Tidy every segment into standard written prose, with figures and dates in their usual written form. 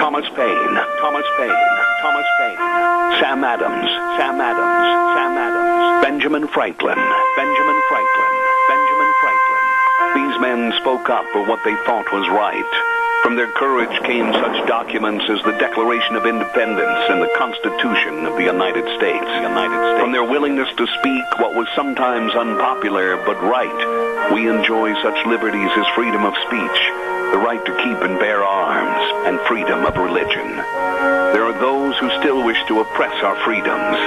Thomas Paine, Thomas Paine, Thomas Paine, Sam Adams, Sam Adams, Sam Adams, Benjamin Franklin, Benjamin Franklin, Benjamin Franklin. These men spoke up for what they thought was right. From their courage came such documents as the Declaration of Independence and the Constitution of the United States. From their willingness to speak what was sometimes unpopular but right, we enjoy such liberties as freedom of speech, the right to keep and bear arms, and freedom of religion. There are those who still wish to oppress our freedoms,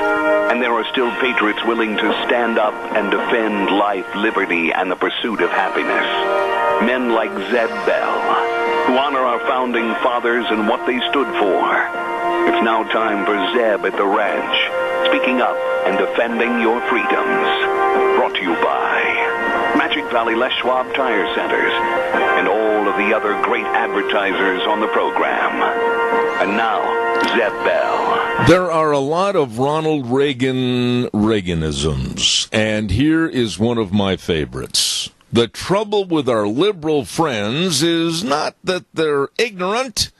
and there are still patriots willing to stand up and defend life, liberty, and the pursuit of happiness. Men like Zeb Bell, who honor our founding fathers and what they stood for. It's now time for Zeb at the ranch, speaking up and defending your freedoms. Brought to you by Magic Valley Les Schwab Tire Centers and all of the other great advertisers on the program. And now, Zeb Bell. There are a lot of Ronald Reaganisms, and here is one of my favorites. The trouble with our liberal friends is not that they're ignorant,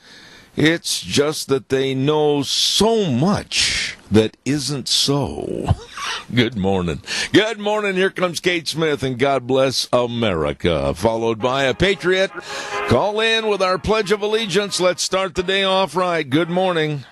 it's just that they know so much that isn't so. Good morning. Good morning. Here comes Kate Smith, and God bless America. Followed by a patriot. Call in with our Pledge of Allegiance. Let's start the day off right. Good morning.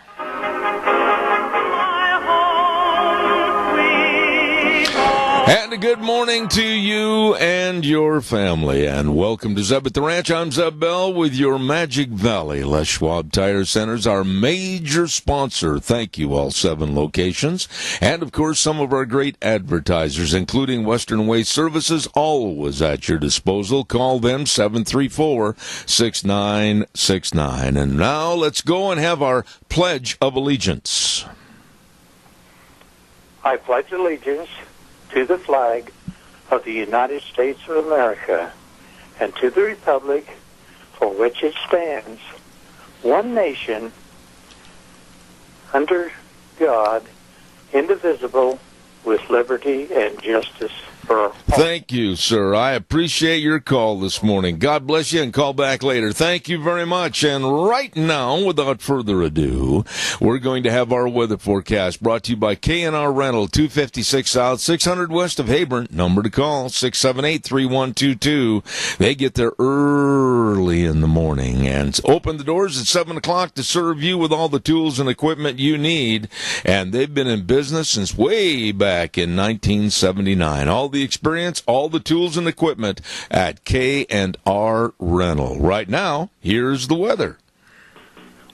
And a good morning to you and your family, and welcome to Zeb at the Ranch. I'm Zeb Bell with your Magic Valley Les Schwab Tire Centers, our major sponsor. Thank you, all 7 locations. And, of course, some of our great advertisers, including Western Waste Services, always at your disposal. Call them 734-6969. And now let's go and have our Pledge of Allegiance. I pledge allegiance to the flag of the United States of America and to the republic for which it stands, one nation, under God, indivisible, with liberty and justice for all. Thank you, sir. I appreciate your call this morning. God bless you, and call back later. Thank you very much. And right now, without further ado, we're going to have our weather forecast brought to you by K&R Rental, 256 South, 600 west of Heyburn. Number to call, 678-3122. They get there early in the morning and open the doors at 7 o'clock to serve you with all the tools and equipment you need. And they've been in business since way back in 1979. All the experience, all the tools and equipment at K&R Rental. Right now, here's the weather.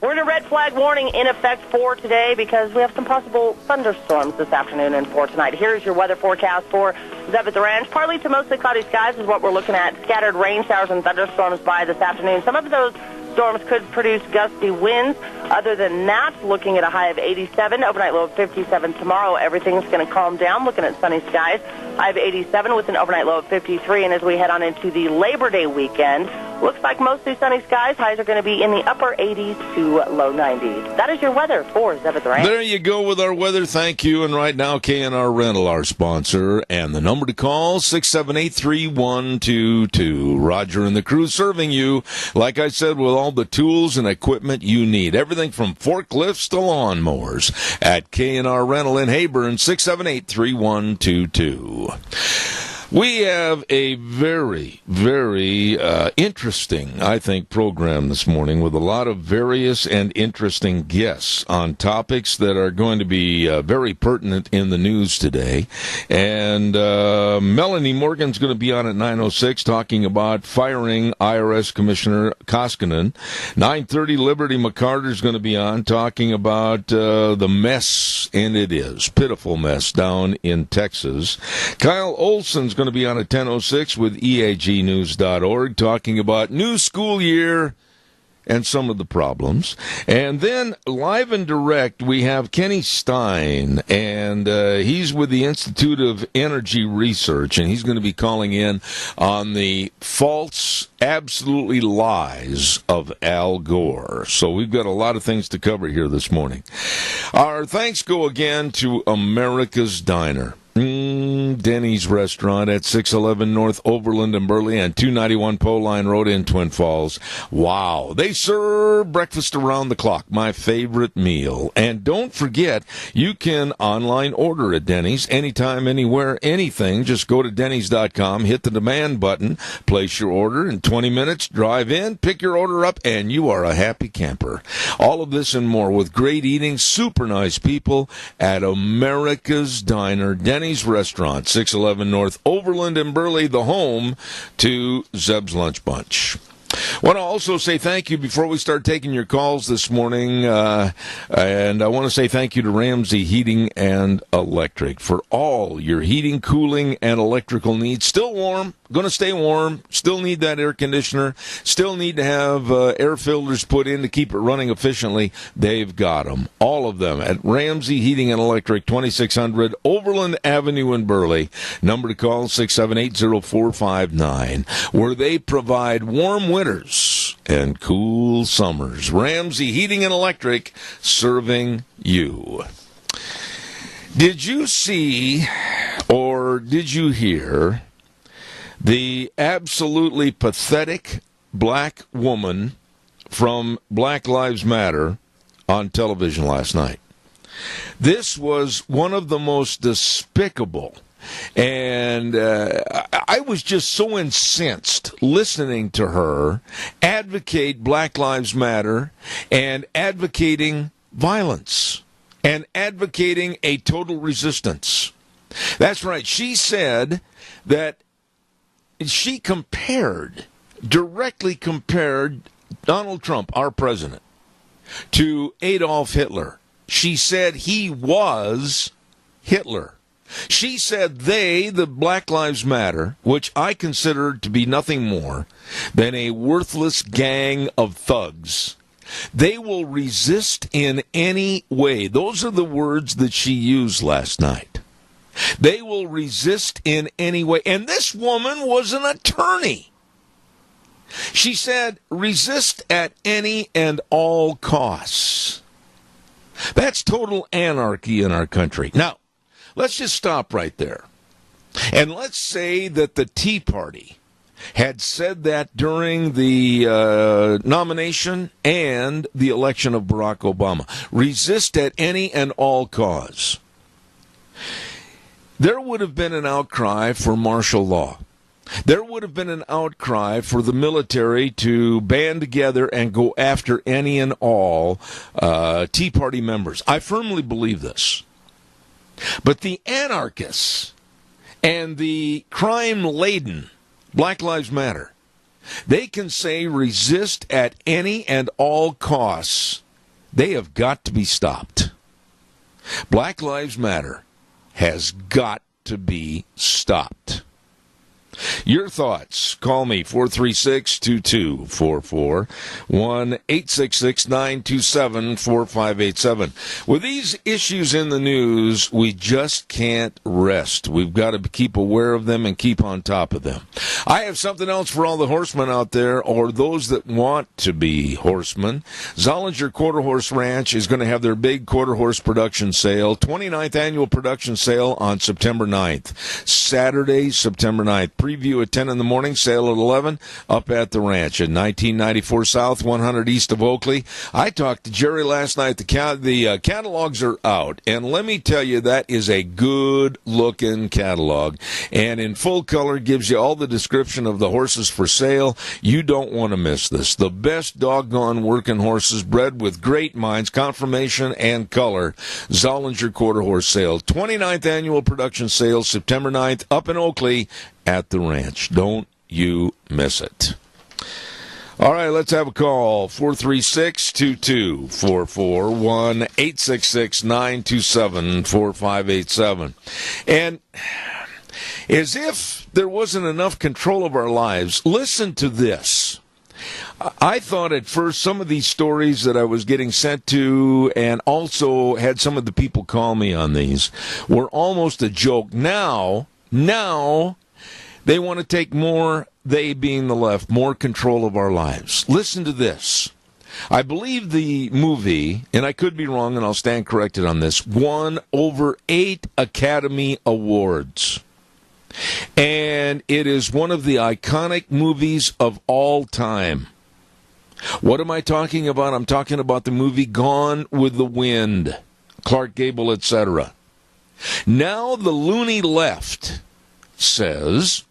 We're in a red flag warning in effect for today because we have some possible thunderstorms this afternoon and for tonight. Here's your weather forecast for Zeb at the Ranch. Partly to mostly cloudy skies is what we're looking at. Scattered rain showers and thunderstorms by this afternoon. Some of those storms could produce gusty winds. Other than that, looking at a high of 87, overnight low of 57 tomorrow. Everything's going to calm down, looking at sunny skies. High of 87 with an overnight low of 53. And as we head on into the Labor Day weekend, looks like mostly sunny skies. Highs are going to be in the upper 80s to low 90s. That is your weather for Zeb at the Ranch. There you go with our weather. Thank you. And right now, K&R Rental, our sponsor. And the number to call, 678-3122. Roger and the crew serving you, like I said, with all the tools and equipment you need. Everything from forklifts to lawnmowers at K&R Rental in Heyburn, 678-3122. We have a very, very interesting, I think, program this morning with a lot of various and interesting guests on topics that are going to be very pertinent in the news today. And Melanie Morgan's going to be on at 9:06 talking about firing IRS Commissioner Koskinen. 9:30, Liberty McCarter's going to be on talking about the mess, and it is, pitiful mess down in Texas. Kyle Olson's going to be on at 10:06 with EAGnews.org talking about new school year and some of the problems. And then live and direct, we have Kenny Stein, and he's with the Institute of Energy Research, and he's going to be calling in on the false, absolutely lies of Al Gore. So we've got a lot of things to cover here this morning. Our thanks go again to America's Diner. amazing Denny's restaurant at 611 North Overland in Burley and 291 Pole Line Road in Twin Falls. Wow. They serve breakfast around the clock, my favorite meal. And don't forget, you can online order at Denny's anytime, anywhere, anything. Just go to Dennys.com, hit the demand button, place your order. In 20 minutes, drive in, pick your order up, and you are a happy camper. All of this and more with great eating, super nice people at America's Diner, Denny's Restaurant, 611 North Overland in Burley, the home to Zeb's Lunch Bunch. I want to also say thank you before we start taking your calls this morning, and I want to say thank you to Ramsey Heating and Electric for all your heating, cooling, and electrical needs. Still warm, going to stay warm, still need that air conditioner, still need to have air filters put in to keep it running efficiently. They've got them, all of them, at Ramsey Heating and Electric, 2600 Overland Avenue in Burley. Number to call, 678-0459, where they provide warm winters and cool summers. Ramsey Heating and Electric, serving you. Did you see or did you hear the absolutely pathetic black woman from Black Lives Matter on television last night? This was one of the most despicable, and I was just so incensed listening to her advocate Black Lives Matter and advocating violence and advocating a total resistance. That's right. She said that she directly compared Donald Trump, our president, to Adolf Hitler. She said he was Hitler. She said the Black Lives Matter, which I consider to be nothing more than a worthless gang of thugs, they will resist in any way. Those are the words that she used last night. They will resist in any way. And this woman was an attorney. She said, resist at any and all costs. That's total anarchy in our country. Now, let's just stop right there. And let's say that the Tea Party had said that during the nomination and the election of Barack Obama. Resist at any and all cause. There would have been an outcry for martial law. There would have been an outcry for the military to band together and go after any and all Tea Party members. I firmly believe this. But the anarchists and the crime-laden Black Lives Matter, they can say resist at any and all costs. They have got to be stopped. Black Lives Matter has got to be stopped. Your thoughts. Call me, 436-2244, 1-866-927-4587. With these issues in the news, we just can't rest. We've got to keep aware of them and keep on top of them. I have something else for all the horsemen out there, or those that want to be horsemen. Zollinger Quarter Horse Ranch is going to have their big quarter horse production sale, 29th annual production sale on September 9th. Saturday, September 9th. Preview at 10 in the morning, sale at 11, up at the ranch at 1994 South, 100 east of Oakley. I talked to Jerry last night. The catalogs are out, and let me tell you, that is a good-looking catalog, and in full color gives you all the description of the horses for sale. You don't want to miss this. The best doggone working horses bred with great minds, conformation, and color. Zollinger Quarter Horse Sale, 29th annual production sale, September 9th, up in Oakley at the ranch. Don't you miss it. All right, let's have a call. 436-2244, 1-866-927-4587. And as if there wasn't enough control of our lives, listen to this. I thought at first some of these stories that I was getting sent to, and also had some of the people call me on these, were almost a joke. Now they want to take more, they being the left, more control of our lives. Listen to this. I believe the movie, and I could be wrong, and I'll stand corrected on this, won over 8 Academy Awards. And it is one of the iconic movies of all time. What am I talking about? I'm talking about the movie Gone with the Wind, Clark Gable, etc. Now the loony left says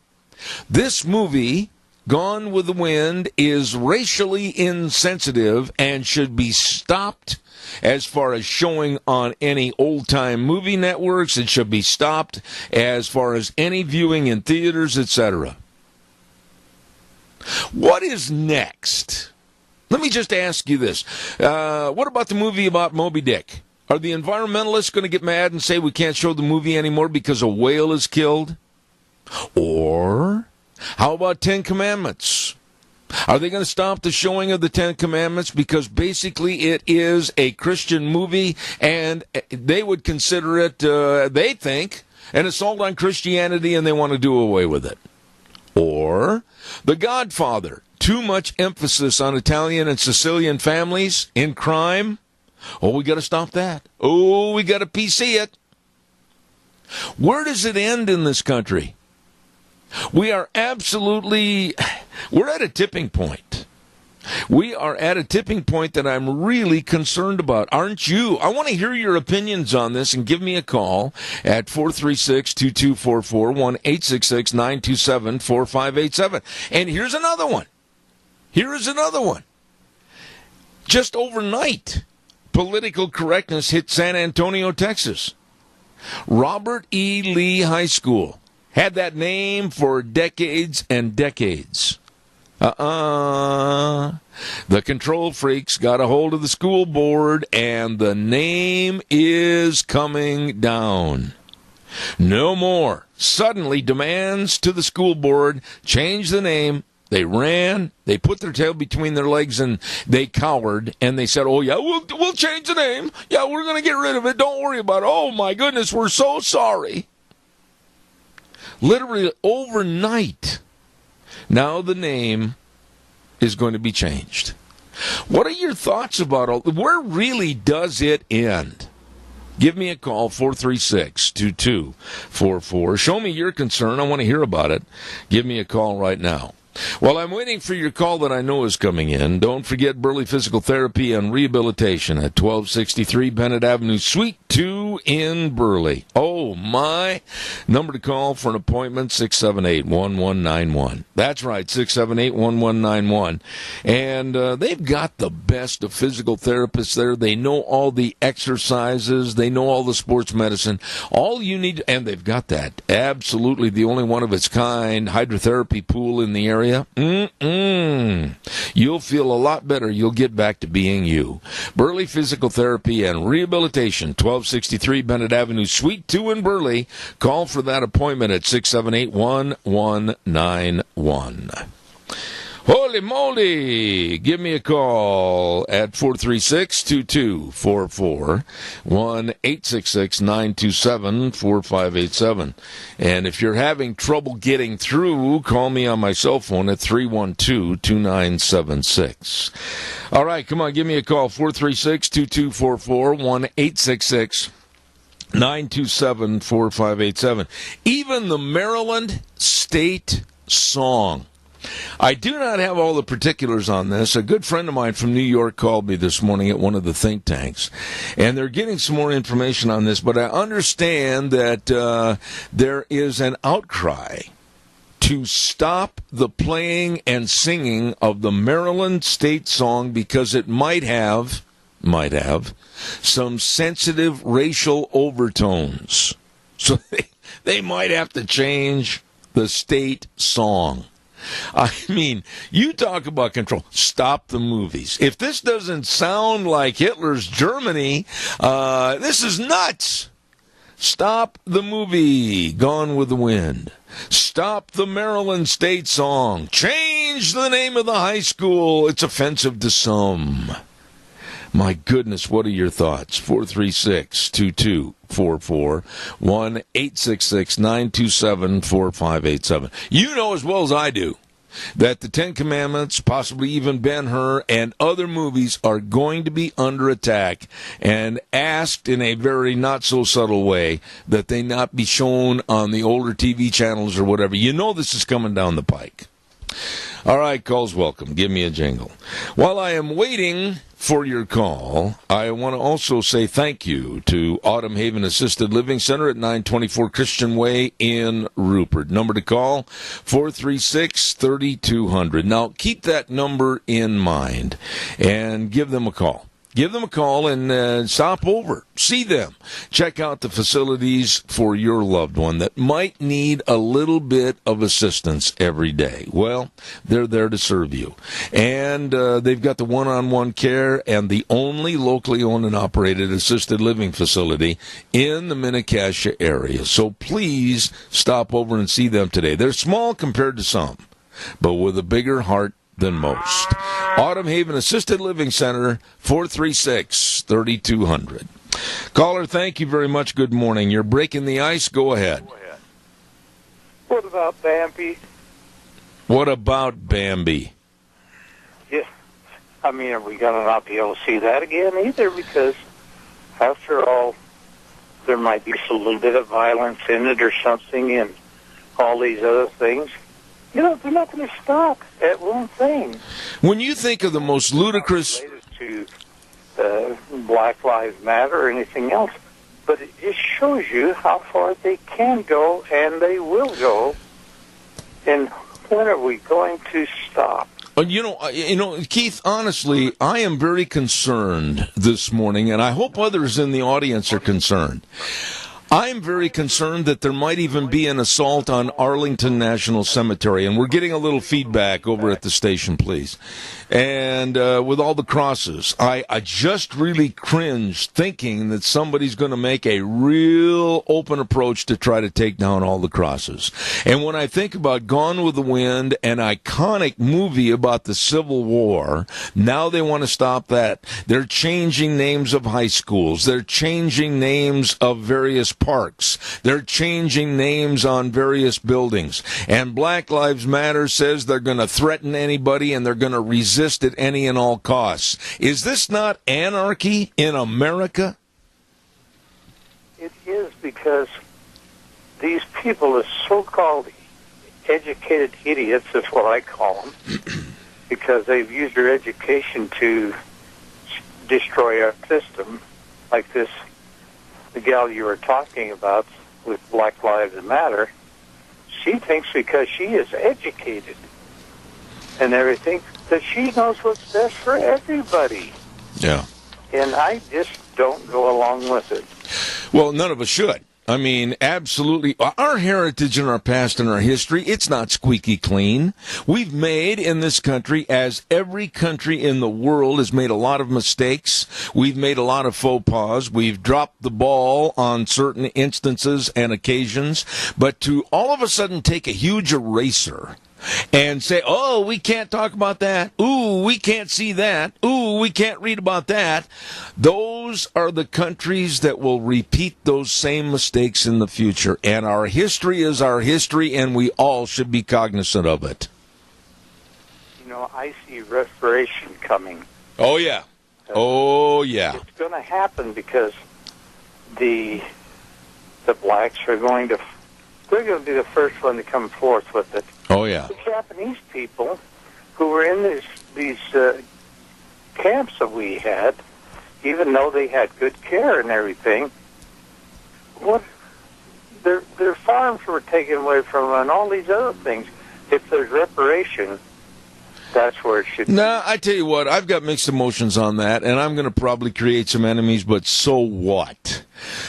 this movie, Gone with the Wind, is racially insensitive and should be stopped as far as showing on any old-time movie networks. It should be stopped as far as any viewing in theaters, etc. What is next? Let me just ask you this. What about the movie about Moby Dick? Are the environmentalists going to get mad and say we can't show the movie anymore because a whale is killed? Or how about 10 Commandments? Are they going to stop the showing of the 10 Commandments because basically it is a Christian movie and they would consider it, they think, an assault on Christianity and they want to do away with it? Or The Godfather, too much emphasis on Italian and Sicilian families in crime? Oh, we got to stop that. Oh, we got to PC it. Where does it end in this country? We're at a tipping point. We are at a tipping point that I'm really concerned about. Aren't you? I want to hear your opinions on this and give me a call at 436-2244, 1-866-927-4587. And here's another one. Just overnight, political correctness hit San Antonio, Texas. Robert E. Lee High School had that name for decades and decades. The control freaks got a hold of the school board, and the name is coming down. No more. Suddenly, demands to the school board change the name. They ran, they put their tail between their legs, and they cowered, and they said, oh, yeah, we'll change the name. Yeah, we're going to get rid of it. Don't worry about it. Oh, my goodness, we're so sorry. Literally overnight, now the name is going to be changed. What are your thoughts about all? Where really does it end? Give me a call, 436-2244. Show me your concern. I want to hear about it. Give me a call right now. Well, I'm waiting for your call that I know is coming in. Don't forget Burley Physical Therapy and Rehabilitation at 1263 Bennett Avenue, Suite 2 in Burley. Oh, my. Number to call for an appointment, 678-1191. That's right, 678-1191. And they've got the best of physical therapists there. They know all the exercises. They know all the sports medicine. All you need, and they've got that absolutely the only one of its kind hydrotherapy pool in the area. You'll feel a lot better. You'll get back to being you. Burley Physical Therapy and Rehabilitation, 1263 Bennett Avenue, Suite 2 in Burley. Call for that appointment at 678-1191. Holy moly! Give me a call at 436-2244, 1-866-927-4587. And if you're having trouble getting through, call me on my cell phone at 312-2976. All right, come on, give me a call, 436-2244, 1-866-927-4587. Even the Maryland State Song. I do not have all the particulars on this. A good friend of mine from New York called me this morning at one of the think tanks, and they're getting some more information on this, but I understand that there is an outcry to stop the playing and singing of the Maryland State Song because it might have some sensitive racial overtones. So they might have to change the state song. I mean, you talk about control. Stop the movies. If this doesn't sound like Hitler's Germany, this is nuts. Stop the movie, Gone with the Wind. Stop the Maryland State Song. Change the name of the high school. It's offensive to some. My goodness, what are your thoughts? 436-2244, 1-866-927-4587. You know as well as I do, that the Ten Commandments, possibly even Ben-Hur, and other movies are going to be under attack, and asked in a very not-so-subtle way that they not be shown on the older TV channels or whatever. You know this is coming down the pike. All right, calls welcome. Give me a jingle. While I am waiting for your call, I want to also say thank you to Autumn Haven Assisted Living Center at 924 Christian Way in Rupert. Number to call, 436-3200. Now, keep that number in mind and give them a call. Give them a call and stop over. See them. Check out the facilities for your loved one that might need a little bit of assistance every day. Well, they're there to serve you. And they've got the one-on-one care and the only locally owned and operated assisted living facility in the Mini-Cassia area. So please stop over and see them today. They're small compared to some, but with a bigger heart than most. Autumn Haven Assisted Living Center, 436-3200. Caller, thank you very much. Good morning. You're breaking the ice. Go ahead. What about Bambi? What about Bambi? Yeah, I mean, are we going to not be able to see that again either? Because, after all, there might be a little bit of violence in it or something and all these other things. You know, they're not going to stop at one thing. When you think of the most ludicrous... ...to Black Lives Matter or anything else, but it just shows you how far they can go and they will go. And when are we going to stop? You know, Keith, honestly, I am very concerned this morning, and I hope others in the audience are concerned. I'm very concerned that there might even be an assault on Arlington National Cemetery, and we're getting a little feedback over at the station, please. And with all the crosses, I just really cringe thinking that somebody's going to make a real open approach to try to take down all the crosses. And when I think about Gone with the Wind, an iconic movie about the Civil War, now they want to stop that. They're changing names of high schools. They're changing names of various parks. They're changing names on various buildings. And Black Lives Matter says they're going to threaten anybody and they're going to resist at any and all costs. Is this not anarchy in America? It is, because these people, the so-called educated idiots, is what I call them, because they've used their education to destroy our system, like this, the gal you were talking about with Black Lives Matter. She thinks because she is educated and everything, that she knows what's best for everybody. Yeah. And I just don't go along with it. Well, none of us should. I mean, absolutely. Our heritage and our past and our history, it's not squeaky clean. We've made in this country, as every country in the world has made a lot of mistakes. We've made a lot of faux pas. We've dropped the ball on certain instances and occasions. But to all of a sudden take a huge eraser and say, oh, we can't talk about that. Ooh, we can't see that. Ooh, we can't read about that. Those are the countries that will repeat those same mistakes in the future. And our history is our history, and we all should be cognizant of it. You know, I see restoration coming. Oh, yeah. Oh, yeah. It's going to happen because the blacks are going to... They're going to be the first one to come forth with it. Oh, yeah. The Japanese people who were in these camps that we had, even though they had good care and everything, their farms were taken away from them and all these other things. If there's reparation, that's where it should be. Nah, I tell you what, I've got mixed emotions on that, and I'm going to probably create some enemies, but so what?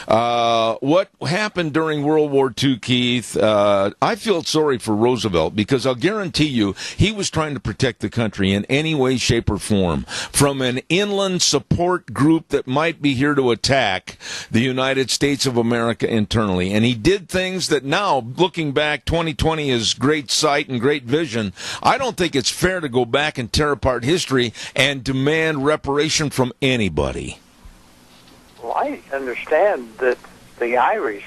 What happened during World War II, Keith, I feel sorry for Roosevelt, because I'll guarantee you he was trying to protect the country in any way, shape, or form from an inland support group that might be here to attack the United States of America internally. And he did things that now, looking back, 2020 is great sight and great vision. I don't think it's fair to go back and tear apart history and demand reparation from anybody. Well, I understand that the Irish,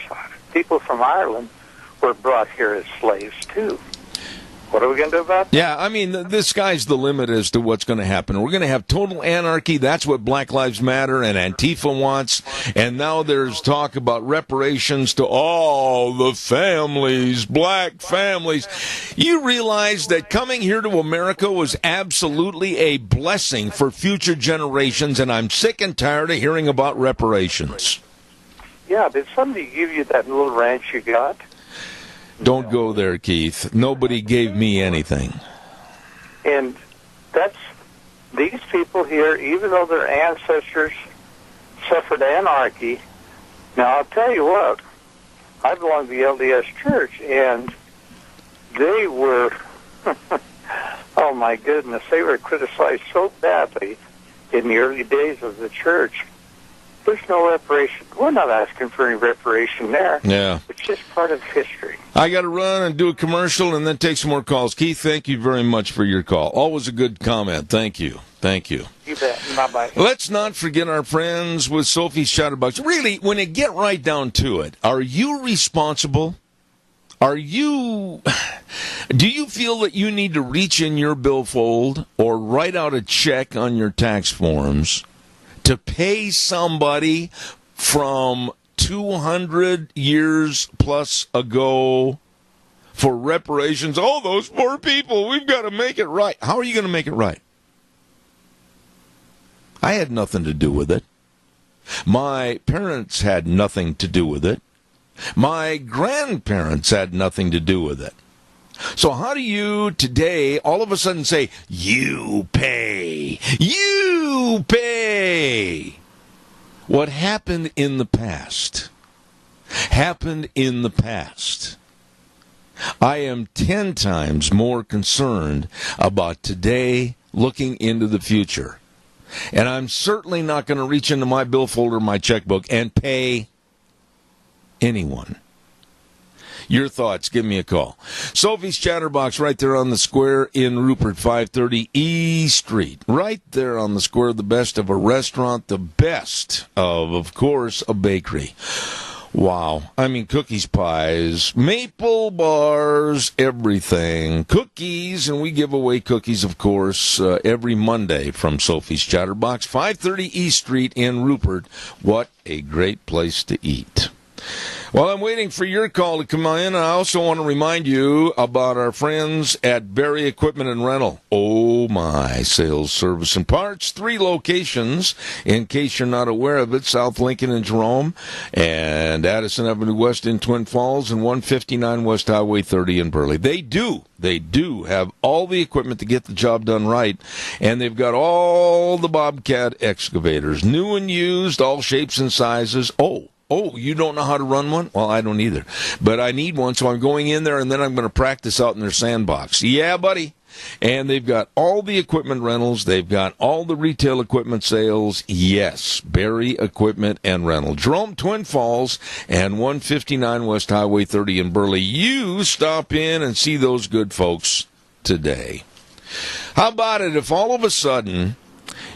people from Ireland, were brought here as slaves, too. What are we going to do about that? Yeah, I mean, the sky's the limit as to what's going to happen. We're going to have total anarchy. That's what Black Lives Matter and Antifa wants. And now there's talk about reparations to all the families, black families. You realize that coming here to America was absolutely a blessing for future generations, and I'm sick and tired of hearing about reparations. Yeah, did somebody give you that little ranch you got? Don't go there, Keith. Nobody gave me anything. And that's these people here, even though their ancestors suffered anarchy. Now, I'll tell you what, I belong to the LDS Church, and they were, oh my goodness, they were criticized so badly in the early days of the church. There's no reparation. We're not asking for any reparation there. Yeah. It's just part of history. I got to run and do a commercial and then take some more calls. Keith, thank you very much for your call. Always a good comment. Thank you. Thank you. You bet. Bye-bye. Let's not forget our friends with Sophie's Chatterbox. Really, when it get right down to it, are you responsible? Do you feel that you need to reach in your billfold or write out a check on your tax forms to pay somebody from 200 years plus ago for reparations? Oh, those poor people, we've got to make it right. How are you going to make it right? I had nothing to do with it. My parents had nothing to do with it. My grandparents had nothing to do with it. So how do you today all of a sudden say, you pay? You pay! What happened in the past happened in the past. I am 10 times more concerned about today looking into the future. And I'm certainly not going to reach into my billfold or my checkbook and pay anyone. Your thoughts, give me a call. Sophie's Chatterbox right there on the square in Rupert, 530 E Street. Right there on the square, the best of a restaurant, the best of course, a bakery. Wow. I mean, cookies, pies, maple bars, everything. Cookies, and we give away cookies, of course, every Monday from Sophie's Chatterbox, 530 E Street in Rupert. What a great place to eat. While I'm waiting for your call to come in, I also want to remind you about our friends at Berry Equipment and Rental. Oh, my. Sales, service, and parts. 3 locations, in case you're not aware of it. South Lincoln and Jerome, and Addison Avenue West in Twin Falls, and 159 West Highway 30 in Burley. They do have all the equipment to get the job done right, and they've got all the Bobcat excavators, new and used, all shapes and sizes. Oh, you don't know how to run one? Well, I don't either. But I need one, so I'm going in there, and then I'm going to practice out in their sandbox. Yeah, buddy. And they've got all the equipment rentals. They've got all the retail equipment sales. Yes, Berry Equipment and Rental. Jerome, Twin Falls, and 159 West Highway 30 in Burley. You stop in and see those good folks today. How about it if all of a sudden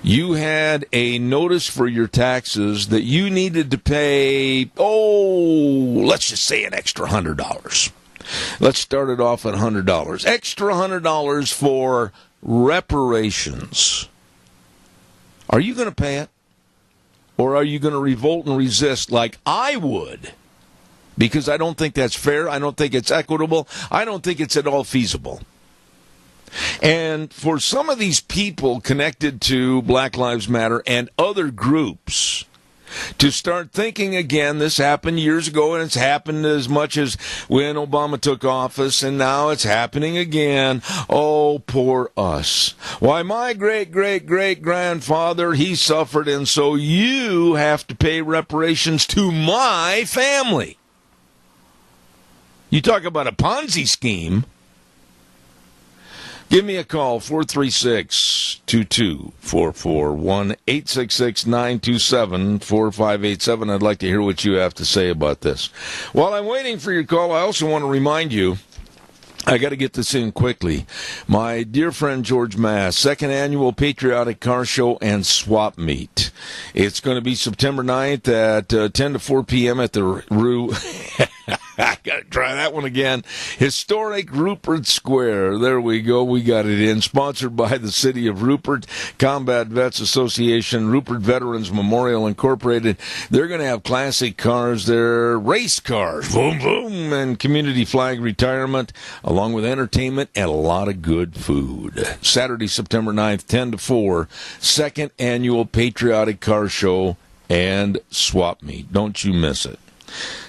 you had a notice for your taxes that you needed to pay, let's just say an extra $100. Let's start it off at $100. Extra $100 for reparations. Are you going to pay it? Or are you going to revolt and resist like I would? Because I don't think that's fair. I don't think it's equitable. I don't think it's at all feasible. And for some of these people connected to Black Lives Matter and other groups to start thinking again, this happened years ago, and it's happened as much as when Obama took office, and now it's happening again. Oh, poor us. Why, my great-great-great-grandfather, he suffered, and so you have to pay reparations to my family. You talk about a Ponzi scheme. Give me a call, 436-2244, 1-866-927-4587. I'd like to hear what you have to say about this. While I'm waiting for your call, I also want to remind you, I got to get this in quickly. My dear friend George Mass, second annual Patriotic Car Show and Swap Meet. It's going to be September 9th at 10 to 4 p.m. at the Rue. I got to try that one again. Historic Rupert Square. There we go. We got it in. Sponsored by the City of Rupert, Combat Vets Association, Rupert Veterans Memorial Incorporated. They're going to have classic cars there, race cars, boom, boom, and community flag retirement, along with entertainment and a lot of good food. Saturday, September 9th, 10 to 4, second annual Patriotic Car Show and Swap Meet. Don't you miss it.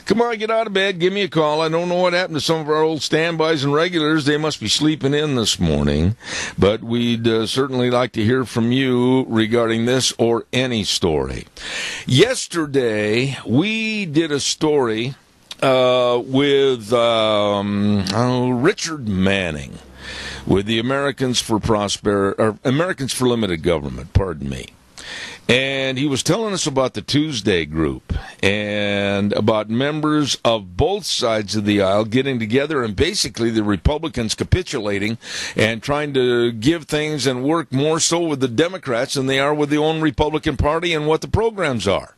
Come on, get out of bed. Give me a call. I don't know what happened to some of our old standbys and regulars. They must be sleeping in this morning. But we'd certainly like to hear from you regarding this or any story. Yesterday, we did a story with Richard Manning with the Americans for Limited Government, pardon me. And he was telling us about the Tuesday group and about members of both sides of the aisle getting together and basically the Republicans capitulating and trying to give things and work more so with the Democrats than they are with the own Republican Party and what the programs are.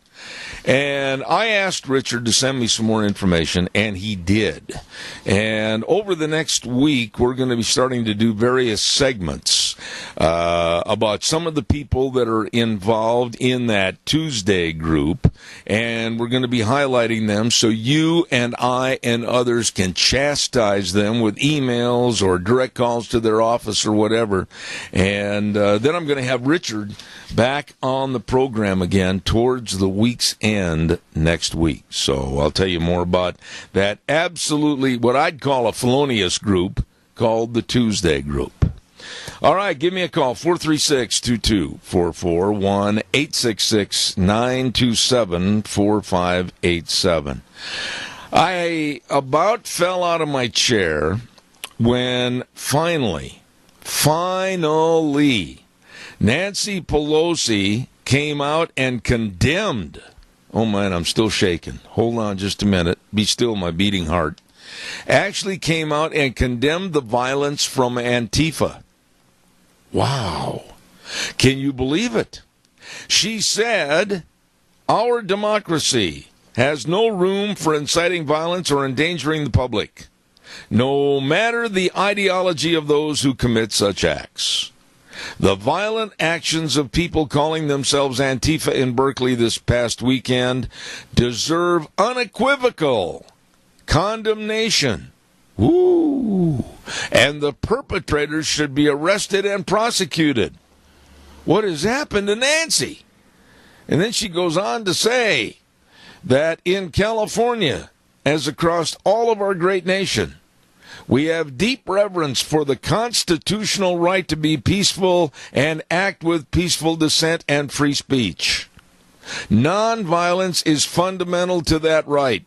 And I asked Richard to send me some more information, and he did. And over the next week, we're going to be starting to do various segments about some of the people that are involved in that Tuesday group, and we're going to be highlighting them so you and I and others can chastise them with emails or direct calls to their office or whatever. And then I'm going to have Richard back on the program again towards the week's end next week. So I'll tell you more about that absolutely what I'd call a felonious group called the Tuesday group. All right, give me a call, 436-2244, 1-866-927-4587. I about fell out of my chair when finally, Nancy Pelosi came out and condemned. Oh, man, I'm still shaking. Hold on just a minute. Be still, my beating heart. Actually came out and condemned the violence from Antifa. Wow. Can you believe it? She said, our democracy has no room for inciting violence or endangering the public, no matter the ideology of those who commit such acts. The violent actions of people calling themselves Antifa in Berkeley this past weekend deserve unequivocal condemnation. Woo! And the perpetrators should be arrested and prosecuted. What has happened to Nancy? And then she goes on to say that in California, as across all of our great nation, we have deep reverence for the constitutional right to be peaceful and act with peaceful dissent and free speech. Nonviolence is fundamental to that right.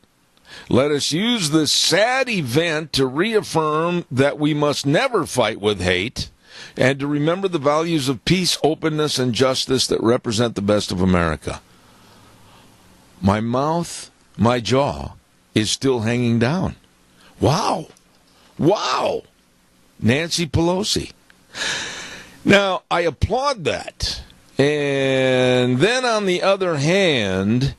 Let us use this sad event to reaffirm that we must never fight with hate and to remember the values of peace, openness, and justice that represent the best of America. My mouth, my jaw is still hanging down. Wow. Wow. Nancy Pelosi. Now, I applaud that. And then on the other hand,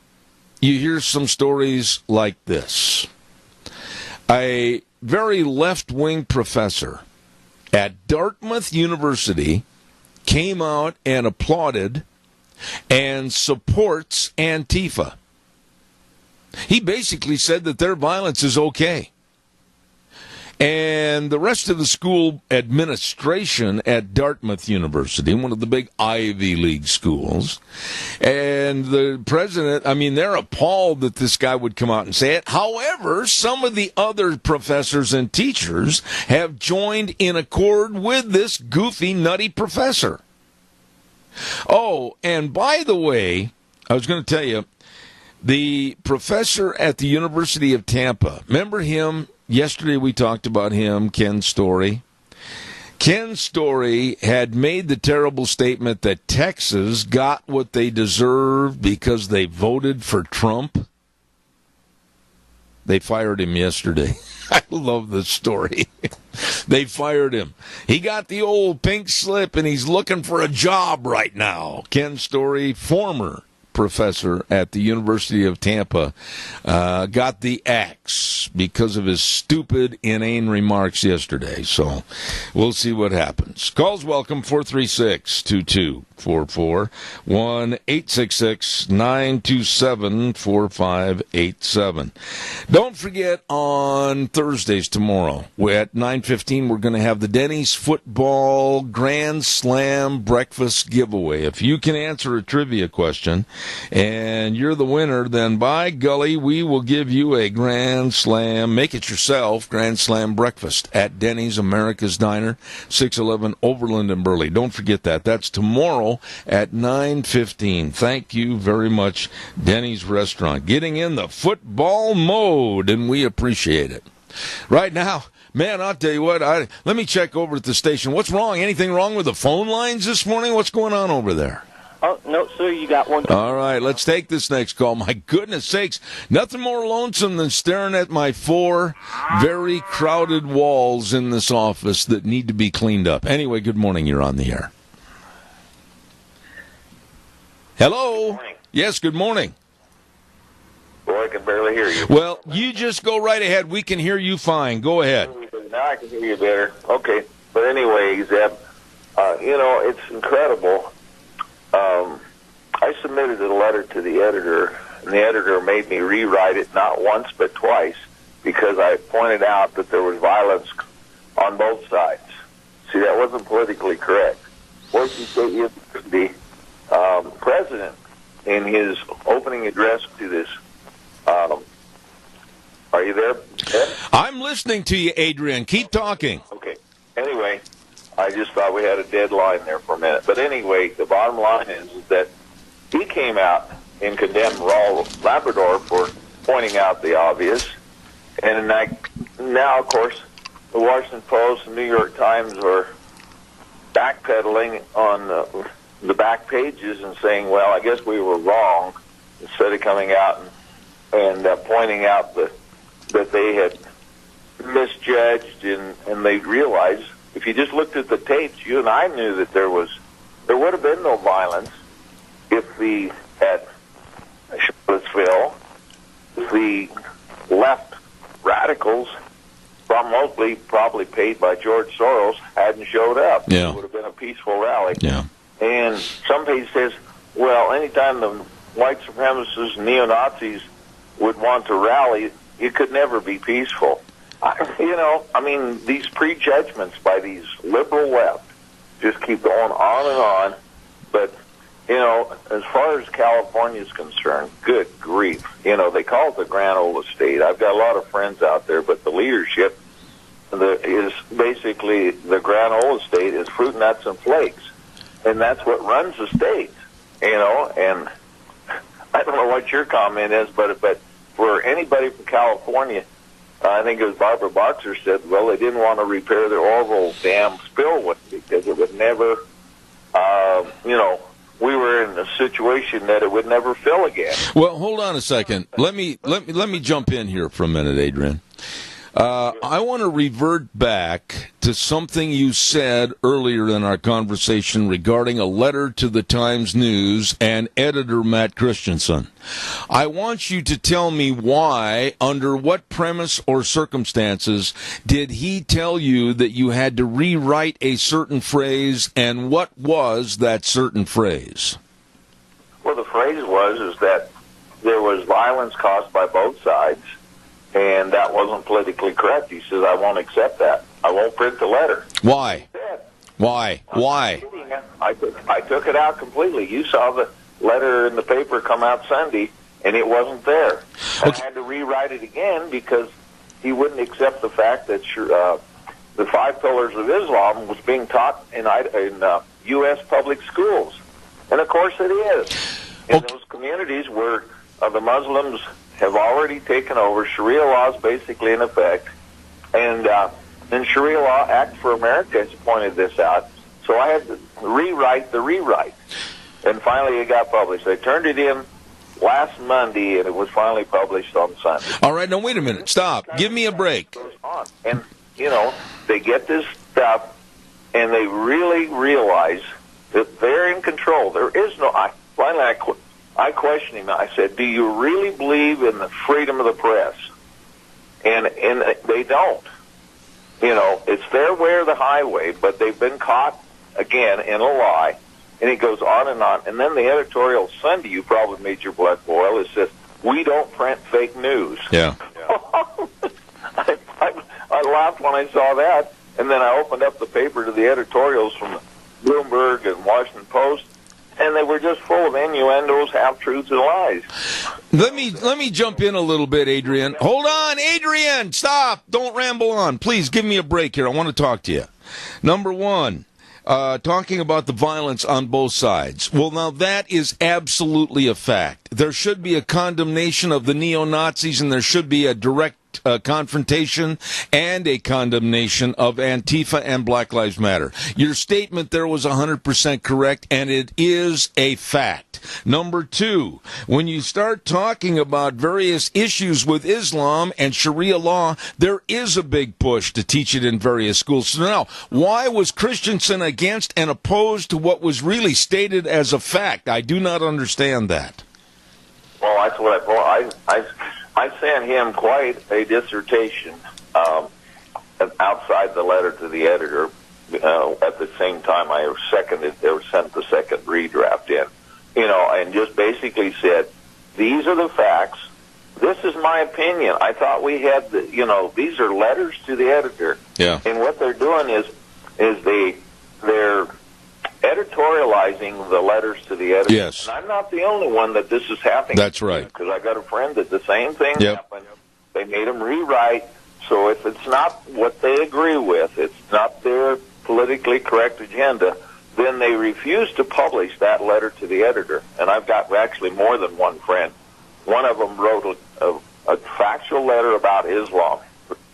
you hear some stories like this. A very left-wing professor at Dartmouth University came out and applauded and supports Antifa. He basically said that their violence is okay. And the rest of the school administration at Dartmouth University, one of the big Ivy League schools, and the president, they're appalled that this guy would come out and say it. However, some of the other professors and teachers have joined in accord with this goofy, nutty professor. Oh, and by the way, I was going to tell you, the professor at the University of Tampa, remember him? Yesterday we talked about him, Ken Story. Ken Story had made the terrible statement that Texas got what they deserved because they voted for Trump. They fired him yesterday. I love this story. They fired him. He got the old pink slip and he's looking for a job right now. Ken Story, former professor at the University of Tampa, got the axe because of his stupid, inane remarks yesterday. So we'll see what happens. Calls welcome, 436-2244, 1-866-927-4587. Don't forget, on Thursdays tomorrow, at 9:15, we're going to have the Denny's Football Grand Slam Breakfast Giveaway. If you can answer a trivia question and you're the winner, then by golly, we will give you a Grand Slam, make it yourself, Grand Slam breakfast at Denny's America's Diner, 611 Overland and Burley. Don't forget that. That's tomorrow at 9:15. Thank you very much, Denny's Restaurant. Getting in the football mode, and we appreciate it. Right now, man, I'll tell you what, let me check over at the station. What's wrong? Anything wrong with the phone lines this morning? What's going on over there? Oh, no, sir, you got one. All right, let's take this next call. My goodness sakes, nothing more lonesome than staring at my 4 very crowded walls in this office that need to be cleaned up. Anyway, good morning. You're on the air. Hello? Good morning. Yes, good morning. Boy, I can barely hear you. Well, you just go right ahead. We can hear you fine. Go ahead. Now I can hear you better. Okay. But anyway, Zeb, it's incredible. I submitted a letter to the editor, and the editor made me rewrite it not once but twice because I pointed out that there was violence on both sides. See, that wasn't politically correct. Washington State University president, in his opening address to this, are you there, Ed? I'm listening to you, Adrian. Keep talking. Okay. Anyway, I just thought we had a deadline there for a minute. But anyway, the bottom line is that he came out and condemned Raul Labrador for pointing out the obvious. And now, of course, the Washington Post and New York Times are backpedaling on the back pages and saying, well, I guess we were wrong, instead of coming out and pointing out that they had misjudged, and they realized, if you just looked at the tapes, you and I knew that there would have been no violence if at Charlottesville, the left radicals, mostly probably paid by George Soros, hadn't showed up. Yeah. It would have been a peaceful rally. Yeah. And some page says, well, anytime the white supremacists and neo-Nazis would want to rally, it could never be peaceful. These prejudgments by these liberal left just keep going on and on. But, as far as California is concerned, good grief. They call it the Grand Ole Estate. I've got a lot of friends out there, but the leadership is basically the Grand Ole Estate is fruit, nuts, and flakes. And that's what runs the state, and I don't know what your comment is, but for anybody from California, I think it was Barbara Boxer said, well, they didn't want to repair the Orville Dam spillway because it would never, we were in a situation that it would never fill again. Well, hold on a second. Let me jump in here for a minute, Adrian. I want to revert back to something you said earlier in our conversation regarding a letter to the Times News and editor Matt Christensen. I want you to tell me why, under what premise or circumstances, did he tell you that you had to rewrite a certain phrase, and what was that certain phrase? Well, the phrase is that there was violence caused by both sides, and that wasn't politically correct. He says, I won't accept that. I won't print the letter. Why? Why? I took it out completely. You saw the letter in the paper come out Sunday, and it wasn't there. And I had to rewrite it again because he wouldn't accept the fact that the 5 pillars of Islam was being taught in U.S. public schools. And, of course, it is. In those communities where the Muslims have already taken over, Sharia law is basically in effect, and Sharia Law Act for America has pointed this out. So I had to rewrite the rewrite, and finally it got published. I turned it in last Monday, and it was finally published on Sunday. All right, now wait a minute. Stop. Give me a break. And, they get this stuff, and they really realize that they're in control. There is no... I questioned him. I said, do you really believe in the freedom of the press? And they don't. You know, it's their way or the highway, but they've been caught, again, in a lie. And it goes on. And then the editorial Sunday, you probably made your blood boil. It says, we don't print fake news. Yeah. I laughed when I saw that. And then I opened up the paper to the editorials from Bloomberg and Washington Post, and they were just full of innuendos, half-truths, and lies. Let me jump in a little bit, Adrian. Hold on, Adrian, stop. Don't ramble on. Please give me a break here. I want to talk to you. Number one, talking about the violence on both sides. Well, now that is absolutely a fact. There should be a condemnation of the neo-Nazis, and there should be a direct confrontation and a condemnation of Antifa and Black Lives Matter. Your statement there was 100% correct, and it is a fact. Number two, when you start talking about various issues with Islam and Sharia law, there is a big push to teach it in various schools. So now, why was Christensen against and opposed to what was really stated as a fact? I do not understand that. Well, that's what I sent him quite a dissertation outside the letter to the editor. At the same time, I sent the second redraft in, and just basically said, these are the facts. This is my opinion. I thought we had these are letters to the editor. Yeah. And what they're doing is they're editorializing the letters to the editor. Yes. And I'm not the only one that this is happening. That's right. Because I got a friend that the same thing Yep. happened. They made him rewrite. So if it's not what they agree with, it's not their politically correct agenda, then they refuse to publish that letter to the editor. And I've got actually more than one friend. One of them wrote a factual letter about Islam.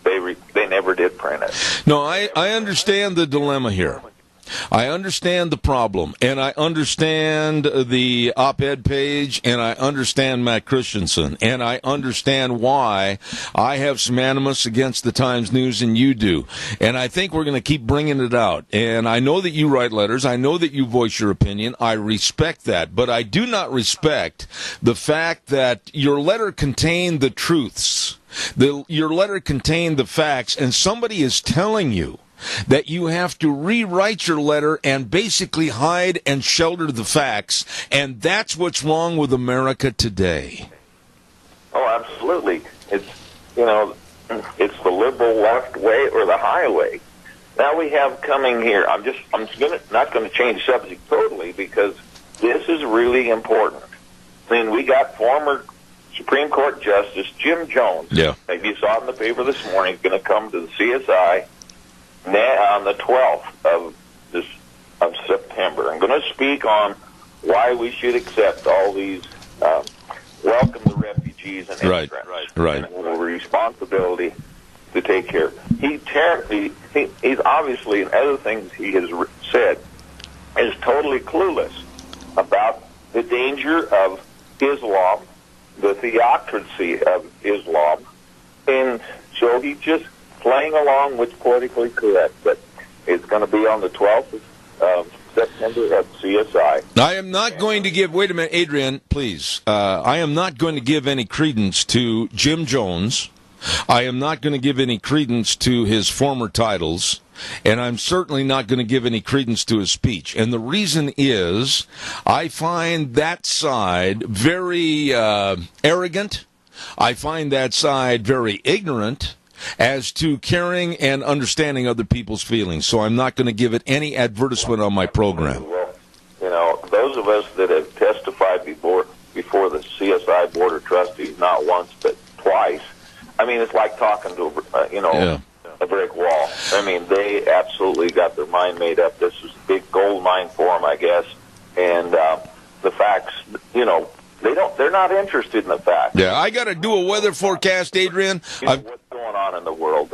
They never did print it. No, I understand the dilemma here. I understand the problem, and I understand the op-ed page, and I understand Matt Christensen, and I understand why I have some animus against the Times News, and you do. And I think we're going to keep bringing it out. And I know that you write letters. I know that you voice your opinion. I respect that. But I do not respect the fact that your letter contained the truths. Your letter contained the facts, and somebody is telling you that you have to rewrite your letter and basically hide and shelter the facts, and that's what's wrong with America today. Oh, absolutely. It's the liberal left way or the highway. Now we have coming here. I'm not going to change the subject totally because this is really important. I mean, we got former Supreme Court Justice Jim Jones. Yeah. Maybe you saw it in the paper this morning. Going to come to the CSI on the 12th of September. I'm going to speak on why we should accept all these, welcome the refugees and immigrants. Right. And a responsibility to take care. He's obviously, and other things he has said, is totally clueless about the danger of Islam, the theocracy of Islam, and so he's just playing along with politically correct, but it's going to be on the 12th of September at CSI. I am not going to give, wait a minute, Adrian, please. I am not going to give any credence to Jim Jones. I am not going to give any credence to his former titles, and I'm certainly not going to give any credence to his speech. And the reason is I find that side very arrogant. I find that side very ignorant as to caring and understanding other people's feelings. So I'm not going to give it any advertisement on my program. Well, those of us that have testified before the CSI Board of Trustees, not once but twice, I mean, it's like talking to a brick wall. I mean, they absolutely got their mind made up. This is a big gold mine for them, I guess. And the facts, they're not interested in the facts. Yeah, I got to do a weather forecast, Adrian. What's going on in the world?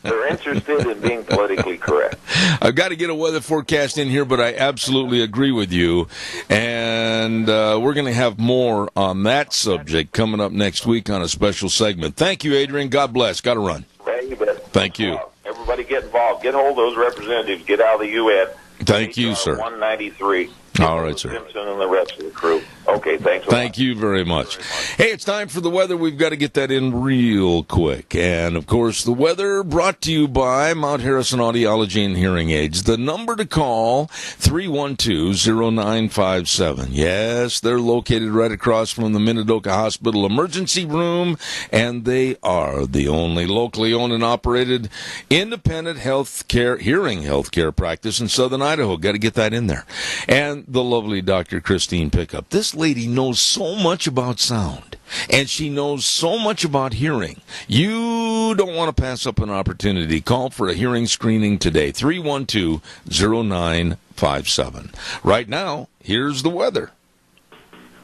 They're interested in being politically correct. I've got to get a weather forecast in here, but I absolutely agree with you. And we're going to have more on that subject coming up next week on a special segment. Thank you, Adrian. God bless. Got to run. You bet. Thank you. Everybody get involved. Get hold of those representatives. Get out of the UN. Thank you, sir. 193. All right, sir. Simpson and the rest of the crew. Okay, thanks a lot. Thank you very much. Hey, it's time for the weather. We've got to get that in real quick. And, of course, the weather brought to you by Mount Harrison Audiology and Hearing Aids. The number to call, 312-0957. Yes, they're located right across from the Minidoka Hospital Emergency Room, and they are the only locally owned and operated independent hearing healthcare practice in southern Idaho. Got to get that in there. And the lovely Dr. Christine Pickup. This lady knows so much about sound, and she knows so much about hearing. You don't want to pass up an opportunity. Call for a hearing screening today, 312-0957. Right now, here's the weather.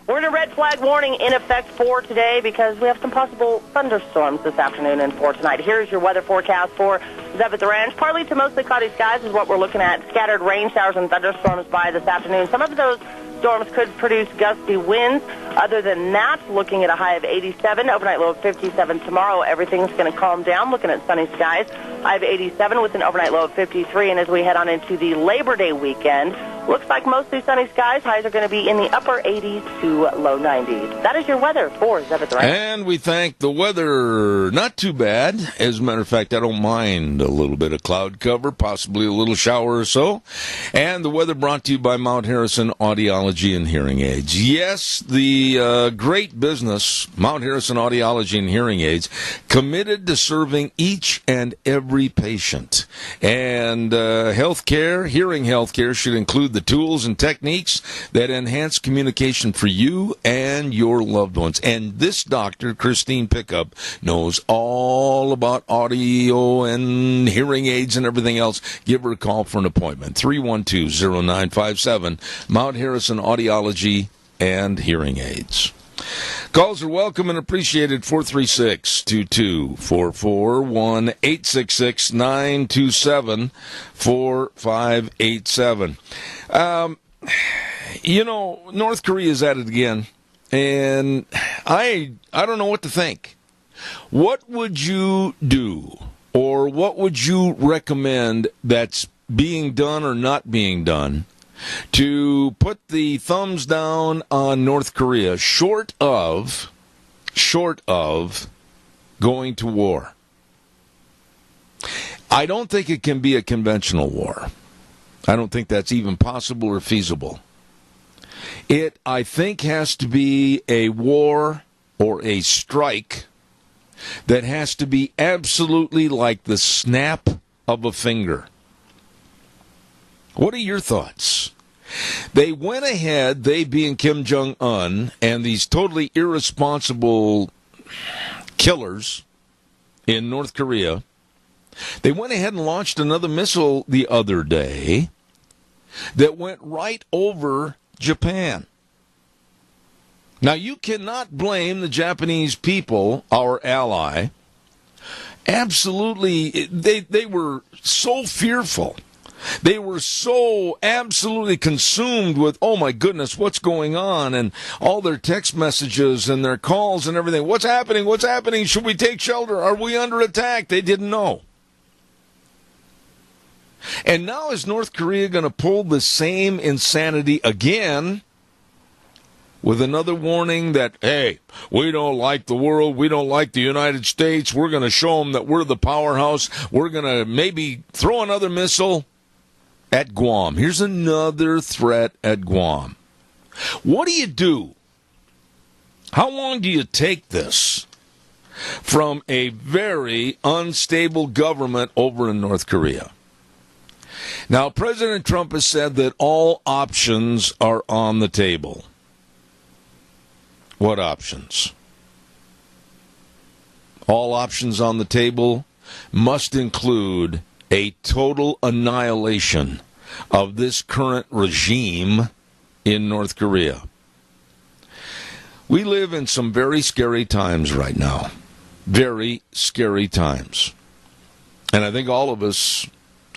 We're in a red flag warning in effect for today because we have some possible thunderstorms this afternoon and for tonight. Here's your weather forecast for Zev at the Ranch. Partly to mostly cloudy skies is what we're looking at. Scattered rain showers and thunderstorms by this afternoon. Some of those storms could produce gusty winds. Other than that, looking at a high of 87, overnight low of 57 tomorrow. Everything's going to calm down. Looking at sunny skies, high of 87 with an overnight low of 53. And as we head on into the Labor Day weekend, looks like mostly sunny skies. Highs are going to be in the upper 80s to low 90s. That is your weather for Zev at the Ranch. And we thank the weather. Not too bad. As a matter of fact, I don't mind a little bit of cloud cover, possibly a little shower or so. And the weather brought to you by Mount Harrison Audiology and Hearing Aids. Yes, the great business, Mount Harrison Audiology and Hearing Aids, committed to serving each and every patient. And hearing healthcare should include the tools and techniques that enhance communication for you and your loved ones. And this doctor, Christine Pickup, knows all about audio and hearing aids and everything else. Give her a call for an appointment. 312-0957, Mount Harrison Audiology and Hearing Aids. Calls are welcome and appreciated. 436-2244, 1-866-927-4587. North Korea is at it again, and I don't know what to think. What would you do, or what would you recommend that's being done or not being done to put the thumbs down on North Korea, short of going to war? I don't think it can be a conventional war. I don't think that's even possible or feasible. It, I think, has to be a war or a strike that has to be absolutely like the snap of a finger. What are your thoughts? They went ahead, they being Kim Jong-un and these totally irresponsible killers in North Korea, they went ahead and launched another missile the other day that went right over Japan. Now, you cannot blame the Japanese people, our ally. Absolutely, they were so fearful. They were so absolutely consumed with, oh my goodness, what's going on? And all their text messages and their calls and everything. What's happening? What's happening? Should we take shelter? Are we under attack? They didn't know. And now is North Korea going to pull the same insanity again with another warning that, hey, we don't like the world, we don't like the United States, we're going to show them that we're the powerhouse, we're going to maybe throw another missile at Guam. Here's another threat at Guam. What do you do? How long do you take this from a very unstable government over in North Korea? Now, President Trump has said that all options are on the table. What options? All options on the table must include a total annihilation of this current regime in North Korea. We live in some very scary times right now. Very scary times. And I think all of us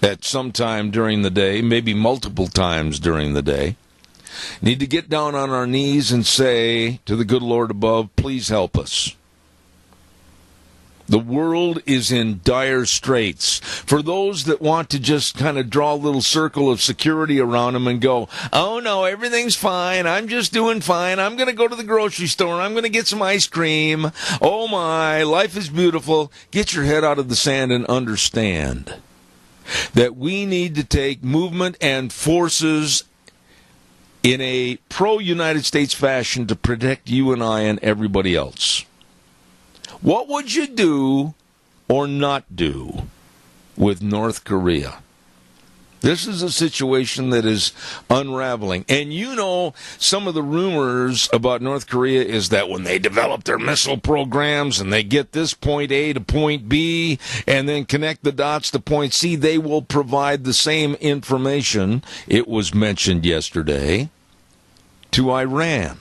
at some time during the day, maybe multiple times during the day, need to get down on our knees and say to the good Lord above, please help us. The world is in dire straits. For those that want to just kind of draw a little circle of security around them and go, oh no, everything's fine, I'm just doing fine, I'm going to go to the grocery store, I'm going to get some ice cream, oh my, life is beautiful, get your head out of the sand and understand that we need to take movement and forces in a pro-United States fashion to protect you and I and everybody else. What would you do or not do with North Korea? This is a situation that is unraveling. And you know, some of the rumors about North Korea is that when they develop their missile programs and they get this point A to point B and then connect the dots to point C, they will provide the same information, it was mentioned yesterday, to Iran.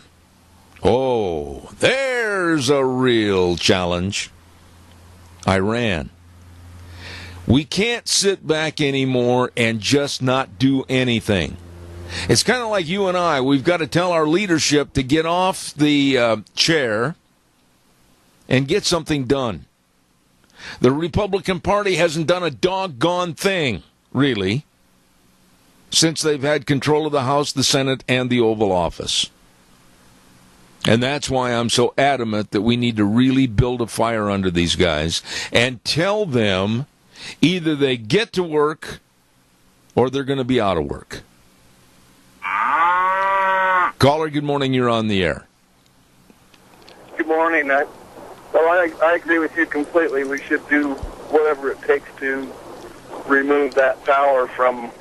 Oh, there's a real challenge. Iran. We can't sit back anymore and just not do anything. It's kind of like you and I. We've got to tell our leadership to get off the chair and get something done. The Republican Party hasn't done a doggone thing, really, since they've had control of the House, the Senate, and the Oval Office. And that's why I'm so adamant that we need to really build a fire under these guys and tell them either they get to work or they're going to be out of work. Caller, good morning. You're on the air. Good morning. I agree with you completely. We should do whatever it takes to remove that power from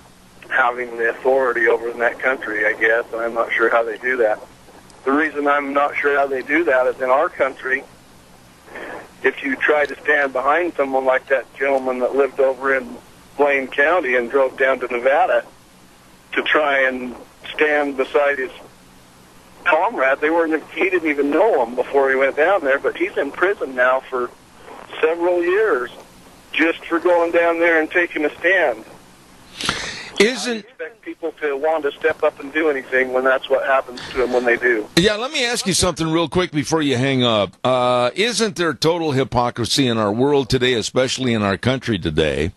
having the authority over that country, I guess. And I'm not sure how they do that. The reason I'm not sure how they do that is in our country, if you try to stand behind someone like that gentleman that lived over in Blaine County and drove down to Nevada to try and stand beside his comrade, he didn't even know him before he went down there, but he's in prison now for several years just for going down there and taking a stand. I expect people to want to step up and do anything when that's what happens to them when they do. Yeah, let me ask you something real quick before you hang up. Isn't there total hypocrisy in our world today, especially in our country today,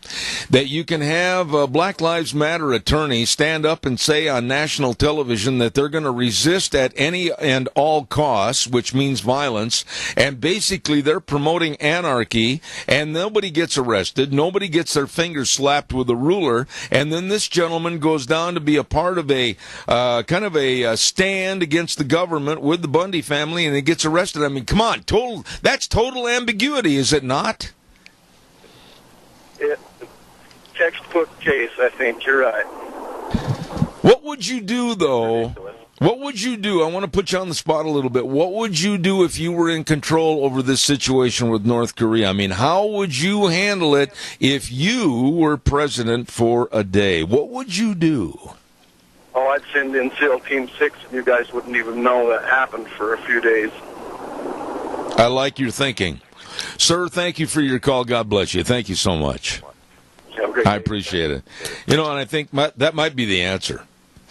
that you can have a Black Lives Matter attorney stand up and say on national television that they're going to resist at any and all costs, which means violence, and basically they're promoting anarchy, and nobody gets arrested, nobody gets their fingers slapped with a ruler, and then this gentleman goes down to be a part of a kind of a stand against the government with the Bundy family, and he gets arrested. I mean, come on, that's total ambiguity, is it not? Textbook case, I think. You're right. What would you do, though? What would you do? I want to put you on the spot a little bit. What would you do if you were in control over this situation with North Korea? I mean, how would you handle it if you were president for a day? What would you do? Oh, I'd send in SEAL Team 6, and you guys wouldn't even know that happened for a few days. I like your thinking. Sir, thank you for your call. God bless you. Thank you so much. I appreciate it. You know, and I think that might be the answer,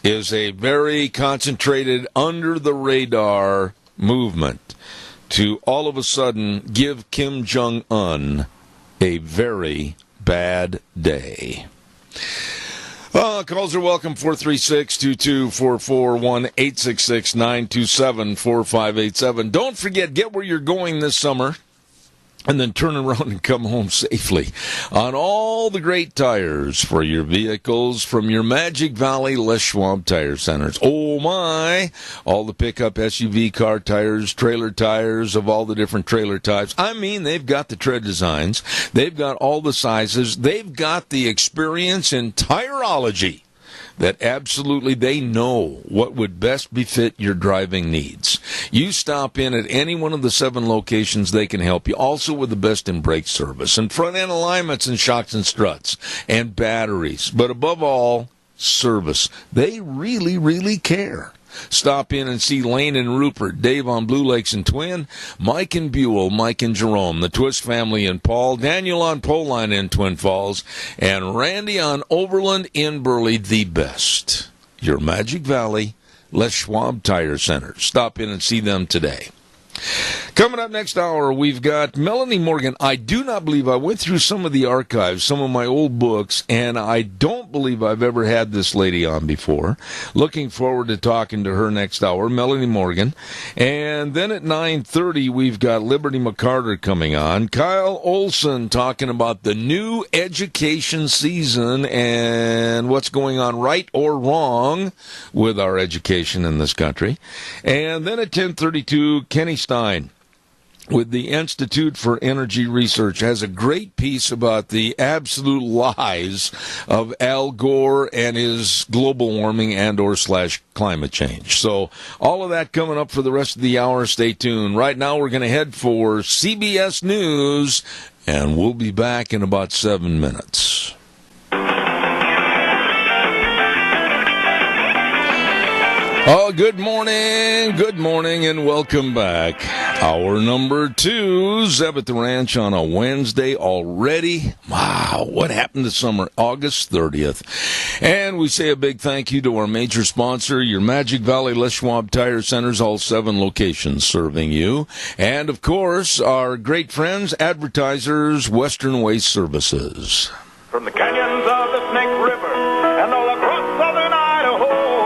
is a very concentrated, under-the-radar movement to all of a sudden give Kim Jong-un a very bad day. Calls are welcome, 436-2244, 1-866-927-4587. Don't forget, get where you're going this summer, and then turn around and come home safely on all the great tires for your vehicles from your Magic Valley Les Schwab Tire Centers. Oh, my! All the pickup SUV car tires, trailer tires of all the different trailer types. I mean, they've got the tread designs. They've got all the sizes. They've got the experience in tireology that absolutely they know what would best befit your driving needs. You stop in at any one of the 7 locations, they can help you. Also with the best in brake service and front end alignments and shocks and struts and batteries. But above all, service. They really, really care. Stop in and see Lane and Rupert, Dave on Blue Lakes and Twin, Mike and Buell, Mike and Jerome, the Twist family in Paul, Daniel on Poline in Twin Falls, and Randy on Overland in Burley. The best. Your Magic Valley Les Schwab Tire Center. Stop in and see them today. Coming up next hour, we've got Melanie Morgan. I do not believe I went through some of the archives, some of my old books, and I don't believe I've ever had this lady on before. Looking forward to talking to her next hour, Melanie Morgan. And then at 9:30, we've got Liberty McCarter coming on. Kyle Olson talking about the new education season and what's going on right or wrong with our education in this country. And then at 10:32, Kenny Stein with the Institute for Energy Research has a great piece about the absolute lies of Al Gore and his global warming and/or / climate change. So all of that coming up for the rest of the hour. Stay tuned. Right now we're going to head for CBS News, and we'll be back in about 7 minutes. Oh, good morning, and welcome back. Hour number 2, Zeb at the Ranch on a Wednesday already. Wow, what happened to summer? August 30th. And we say a big thank you to our major sponsor, your Magic Valley Les Schwab Tire Centers, all 7 locations serving you. And, of course, our great friends, advertisers, Western Waste Services. From the canyons of the Snake River and all across southern Idaho,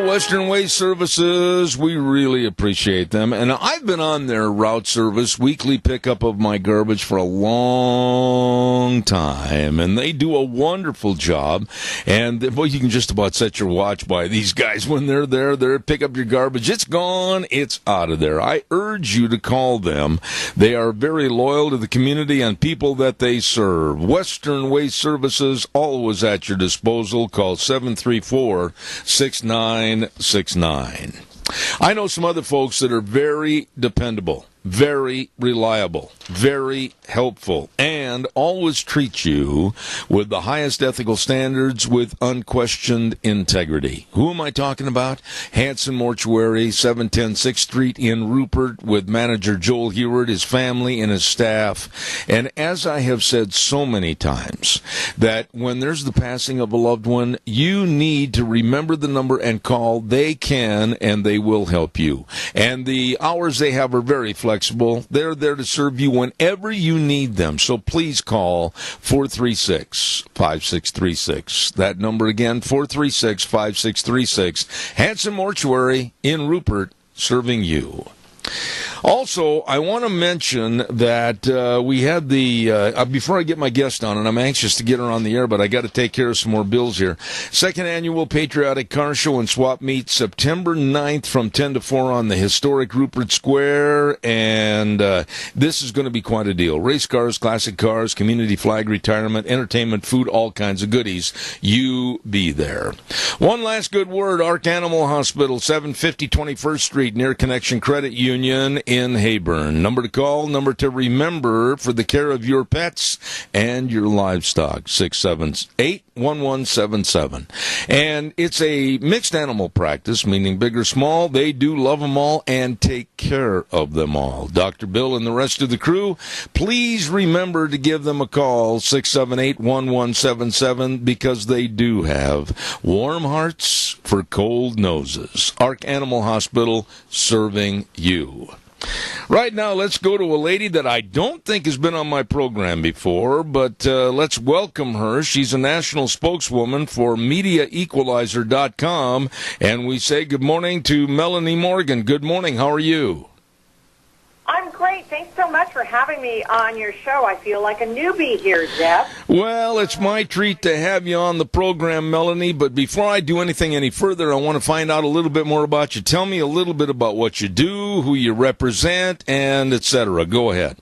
Western Waste Services, we really appreciate them. And I've been on their route service, weekly pickup of my garbage for a long time. And they do a wonderful job. And, well, you can just about set your watch by these guys when they're there. They pick up your garbage. It's gone. It's out of there. I urge you to call them. They are very loyal to the community and people that they serve. Western Waste Services, always at your disposal. Call 734-6969. I know some other folks that are very dependable, very reliable, very helpful, and always treat you with the highest ethical standards with unquestioned integrity. Who am I talking about? Hanson Mortuary, 710 6th Street in Rupert, with manager Joel Heward, his family, and his staff. And as I have said so many times, that when there's the passing of a loved one, you need to remember the number and call. They can, and they will help you. And the hours they have are very flexible. They're there to serve you whenever you need them. So please call 436-5636. That number again, 436-5636. Hanson Mortuary in Rupert, serving you. Also, I want to mention that we had the, before I get my guest on, and I'm anxious to get her on the air, but I got to take care of some more bills here. Second annual Patriotic Car Show and Swap Meet, September 9th from 10 to 4 on the historic Rupert Square, and this is going to be quite a deal. Race cars, classic cars, community flag retirement, entertainment, food, all kinds of goodies. You be there. One last good word, Ark Animal Hospital, 750 21st Street, near Connection Credit Union in Heyburn. Number to call, number to remember for the care of your pets and your livestock, 678-1177. And it's a mixed animal practice, meaning big or small. They do love them all and take care of them all. Dr. Bill and the rest of the crew, please remember to give them a call, 678-1177, because they do have warm hearts for cold noses. Ark Animal Hospital, serving you. Right now, let's go to a lady that I don't think has been on my program before, but let's welcome her. She's a national spokeswoman for MediaEqualizer.com, and we say good morning to Melanie Morgan. Good morning. How are you? I'm great. Thanks so much for having me on your show. I feel like a newbie here, Jeff. Well, it's my treat to have you on the program, Melanie, but before I do anything any further, I want to find out a little bit more about you. Tell me a little bit about what you do, who you represent, and et cetera. Go ahead.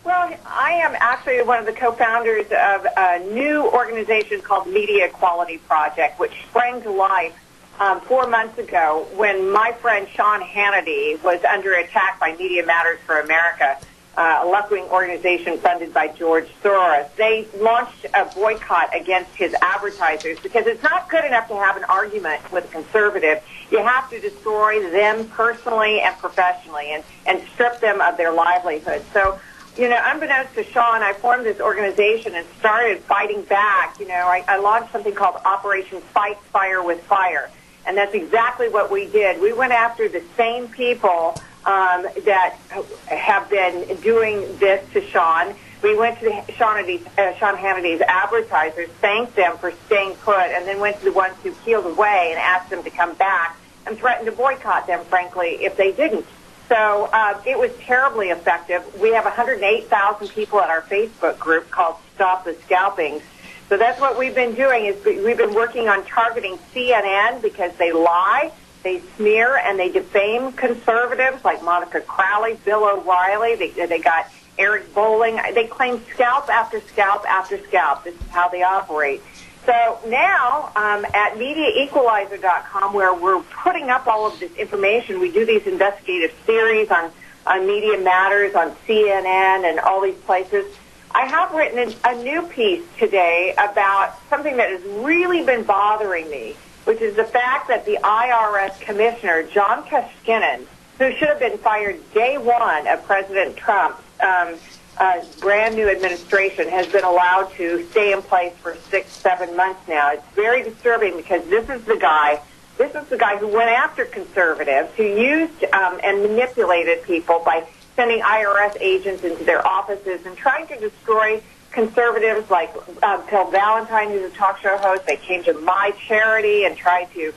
Well, I am actually one of the co-founders of a new organization called Media Equality Project, which sprang to life 4 months ago when my friend Sean Hannity was under attack by Media Matters for America. a left-wing organization funded by George Soros. They launched a boycott against his advertisers because it's not good enough to have an argument with a conservative. You have to destroy them personally and professionally and strip them of their livelihood. So, unbeknownst to Sean, I formed this organization and started fighting back. I launched something called Operation Fight Fire with Fire, and that's exactly what we did. We went after the same people that have been doing this to Sean. We went to Sean Hannity's advertisers, thanked them for staying put, and then went to the ones who peeled away and asked them to come back and threatened to boycott them, frankly, if they didn't. So it was terribly effective. We have 108,000 people at our Facebook group called Stop the Scalpings. So that's what we've been doing. Is we've been working on targeting CNN because they lie, they smear, and they defame conservatives like Monica Crowley, Bill O'Reilly. They got Eric Bolling. They claim scalp after scalp after scalp. This is how they operate. So now at MediaEqualizer.com, where we're putting up all of this information, we do these investigative series on Media Matters, on CNN, and all these places. I have written a new piece today about something that has really been bothering me, which is the fact that the IRS Commissioner, John Koskinen, who should have been fired day one of President Trump's brand new administration, has been allowed to stay in place for 6-7 months now. It's very disturbing because this is the guy who went after conservatives, who used and manipulated people by sending IRS agents into their offices and trying to destroy conservatives like Phil Valentine, who's a talk show host. They came to my charity and tried to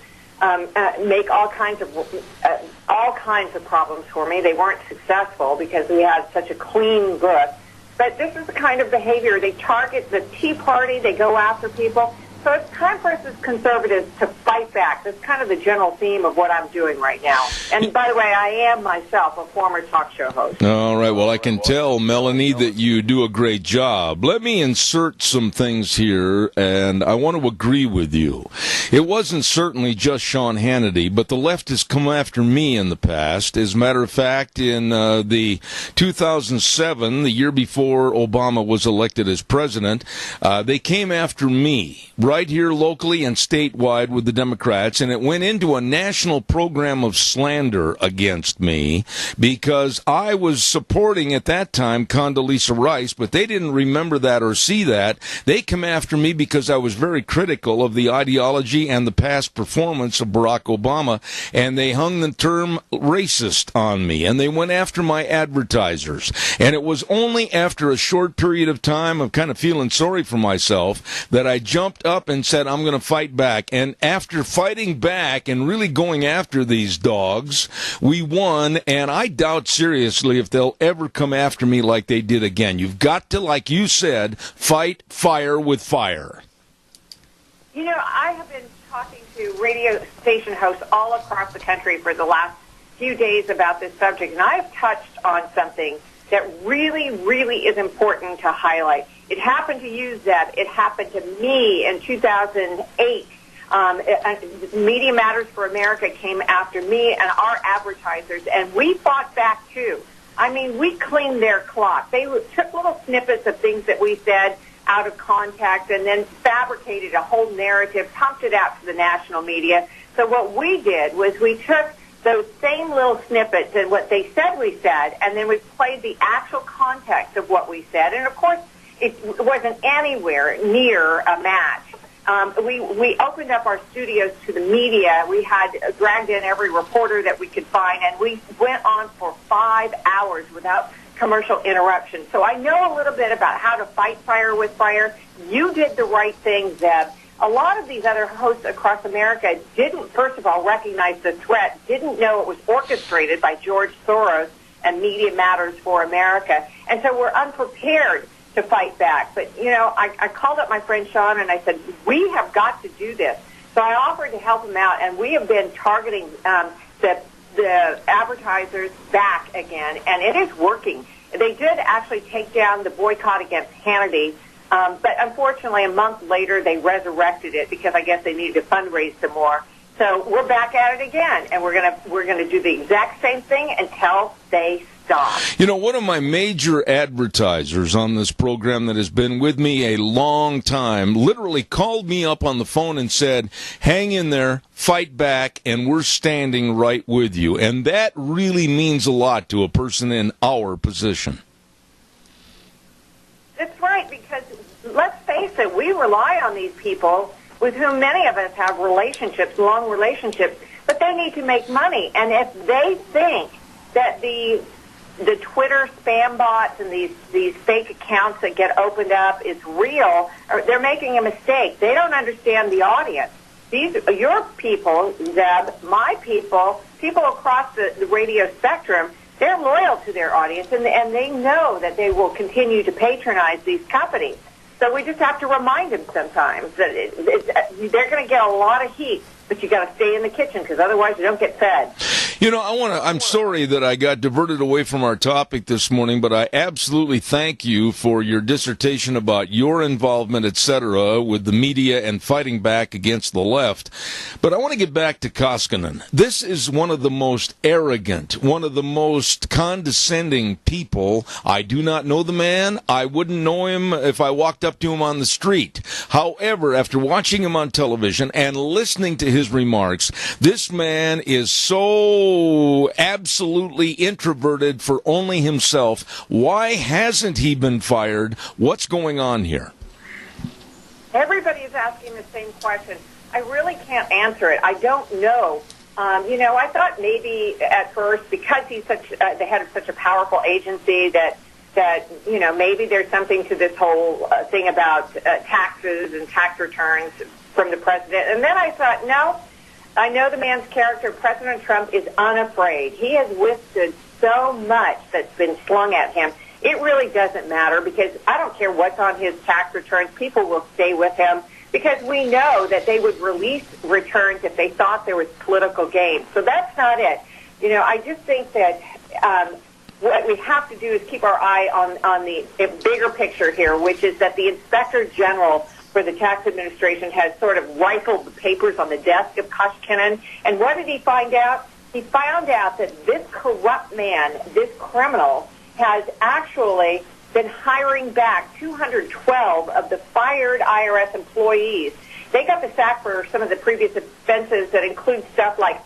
make all kinds of problems for me. They weren't successful because we had such a clean book. But this is the kind of behavior. They target the Tea Party. They go after people. So it's time for us as conservatives to fight back. That's kind of the general theme of what I'm doing right now. And by the way, I am myself a former talk show host. All right. Well, I can tell, Melanie, that you do a great job. Let me insert some things here, and I want to agree with you. It wasn't certainly just Sean Hannity, but the left has come after me in the past. As a matter of fact, in the 2007, the year before Obama was elected as president, they came after me right here locally and statewide with the Democrats, and it went into a national program of slander against me because I was supporting at that time Condoleezza Rice, but they didn't remember that or see that. They come after me because I was very critical of the ideology and the past performance of Barack Obama, and they hung the term racist on me, and they went after my advertisers. And it was only after a short period of time of kind of feeling sorry for myself that I jumped up and said, I'm going to fight back. And after fighting back and really going after these dogs, we won, and I doubt seriously if they'll ever come after me like they did again. You've got to, like you said, fight fire with fire. I have been talking to radio station hosts all across the country for the last few days about this subject, and I have touched on something that really, really is important to highlight. It happened to you, Zeb. It happened to me in 2008. Media Matters for America came after me and our advertisers, and we fought back, too. I mean, we cleaned their clock. They took little snippets of things that we said out of context and then fabricated a whole narrative, pumped it out to the national media. So what we did was we took those same little snippets and what they said we said, and then we played the actual context of what we said. And, of course, it wasn't anywhere near a match. We opened up our studios to the media. We had dragged in every reporter that we could find, and we went on for 5 hours without commercial interruption. So I know a little bit about how to fight fire with fire. You did the right thing, Zeb. A lot of these other hosts across America didn't, first of all, recognize the threat, didn't know it was orchestrated by George Soros and Media Matters for America, and so we're unprepared to fight back. But, I called up my friend Sean and I said, we have got to do this. So I offered to help him out, and we have been targeting the advertisers back again, and it is working. They did actually take down the boycott against Hannity, but unfortunately a month later they resurrected it because I guess they needed to fundraise some more. So we're back at it again, and we're gonna do the exact same thing until they stop. You know, one of my major advertisers on this program that has been with me a long time literally called me up on the phone and said, hang in there, fight back, and we're standing right with you. And that really means a lot to a person in our position. That's right, because let's face it, we rely on these people with whom many of us have relationships, long relationships, but they need to make money. And if they think that the Twitter spam bots and these fake accounts that get opened up is real, or they're making a mistake. They don't understand the audience. These are your people, Zeb, my people across the radio spectrum. They're loyal to their audience, and they know that they will continue to patronize these companies. So we just have to remind them sometimes that they're going to get a lot of heat, but you got to stay in the kitchen because otherwise you don't get fed. You know, I'm sorry that I got diverted away from our topic this morning, but I absolutely thank you for your dissertation about your involvement, etc., with the media and fighting back against the left. But I want to get back to Koskinen. This is one of the most arrogant, one of the most condescending people. I do not know the man. I wouldn't know him if I walked up to him on the street. However, after watching him on television and listening to his remarks, this man is so absolutely introverted for only himself. Why hasn't he been fired? What's going on here? Everybody is asking the same question. I really can't answer it. I don't know. I thought maybe at first, because he's the head of such a powerful agency, that maybe there's something to this whole thing about taxes and tax returns from the president. And then I thought, no, I know the man's character. President Trump is unafraid. He has withstood so much that's been slung at him. It really doesn't matter, because I don't care what's on his tax returns. People will stay with him because we know that they would release returns if they thought there was political gain. So that's not it. I just think that what we have to do is keep our eye on the bigger picture here, which is that the Inspector General for the Tax Administration has sort of rifled the papers on the desk of Koskinen. And what did he find out? He found out that this corrupt man, this criminal, has actually been hiring back 212 of the fired IRS employees. They got the sack for some of the previous offenses that include stuff like,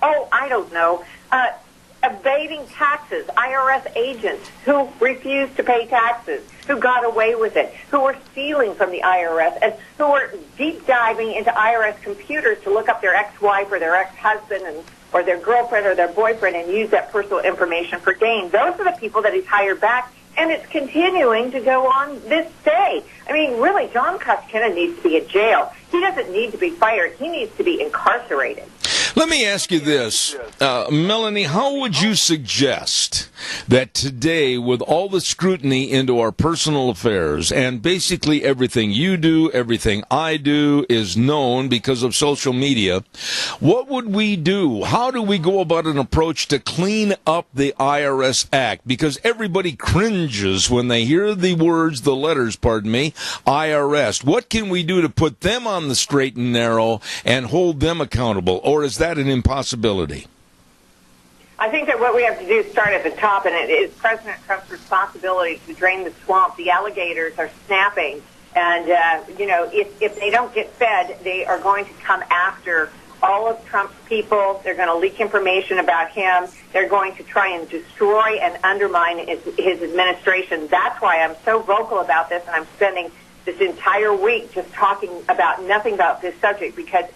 evading taxes, IRS agents who refused to pay taxes, who got away with it, who were stealing from the IRS, and who were deep diving into IRS computers to look up their ex-wife or their ex-husband or their girlfriend or their boyfriend and use that personal information for gain. Those are the people that he's hired back, and it's continuing to go on this day. I mean, really, John Koskinen needs to be in jail. He doesn't need to be fired. He needs to be incarcerated. Let me ask you this, Melanie, how would you suggest that today, with all the scrutiny into our personal affairs, and basically everything you do, everything I do is known because of social media, what would we do? How do we go about an approach to clean up the IRS Act? Because everybody cringes when they hear the letters, IRS. What can we do to put them on the straight and narrow and hold them accountable? Or is that an impossibility? I think that what we have to do is start at the top, and it is President Trump's responsibility to drain the swamp. The alligators are snapping, and, if they don't get fed, they are going to come after all of Trump's people. They're going to leak information about him. They're going to try and destroy and undermine his administration. That's why I'm so vocal about this, and I'm spending this entire week just talking about nothing about this subject, because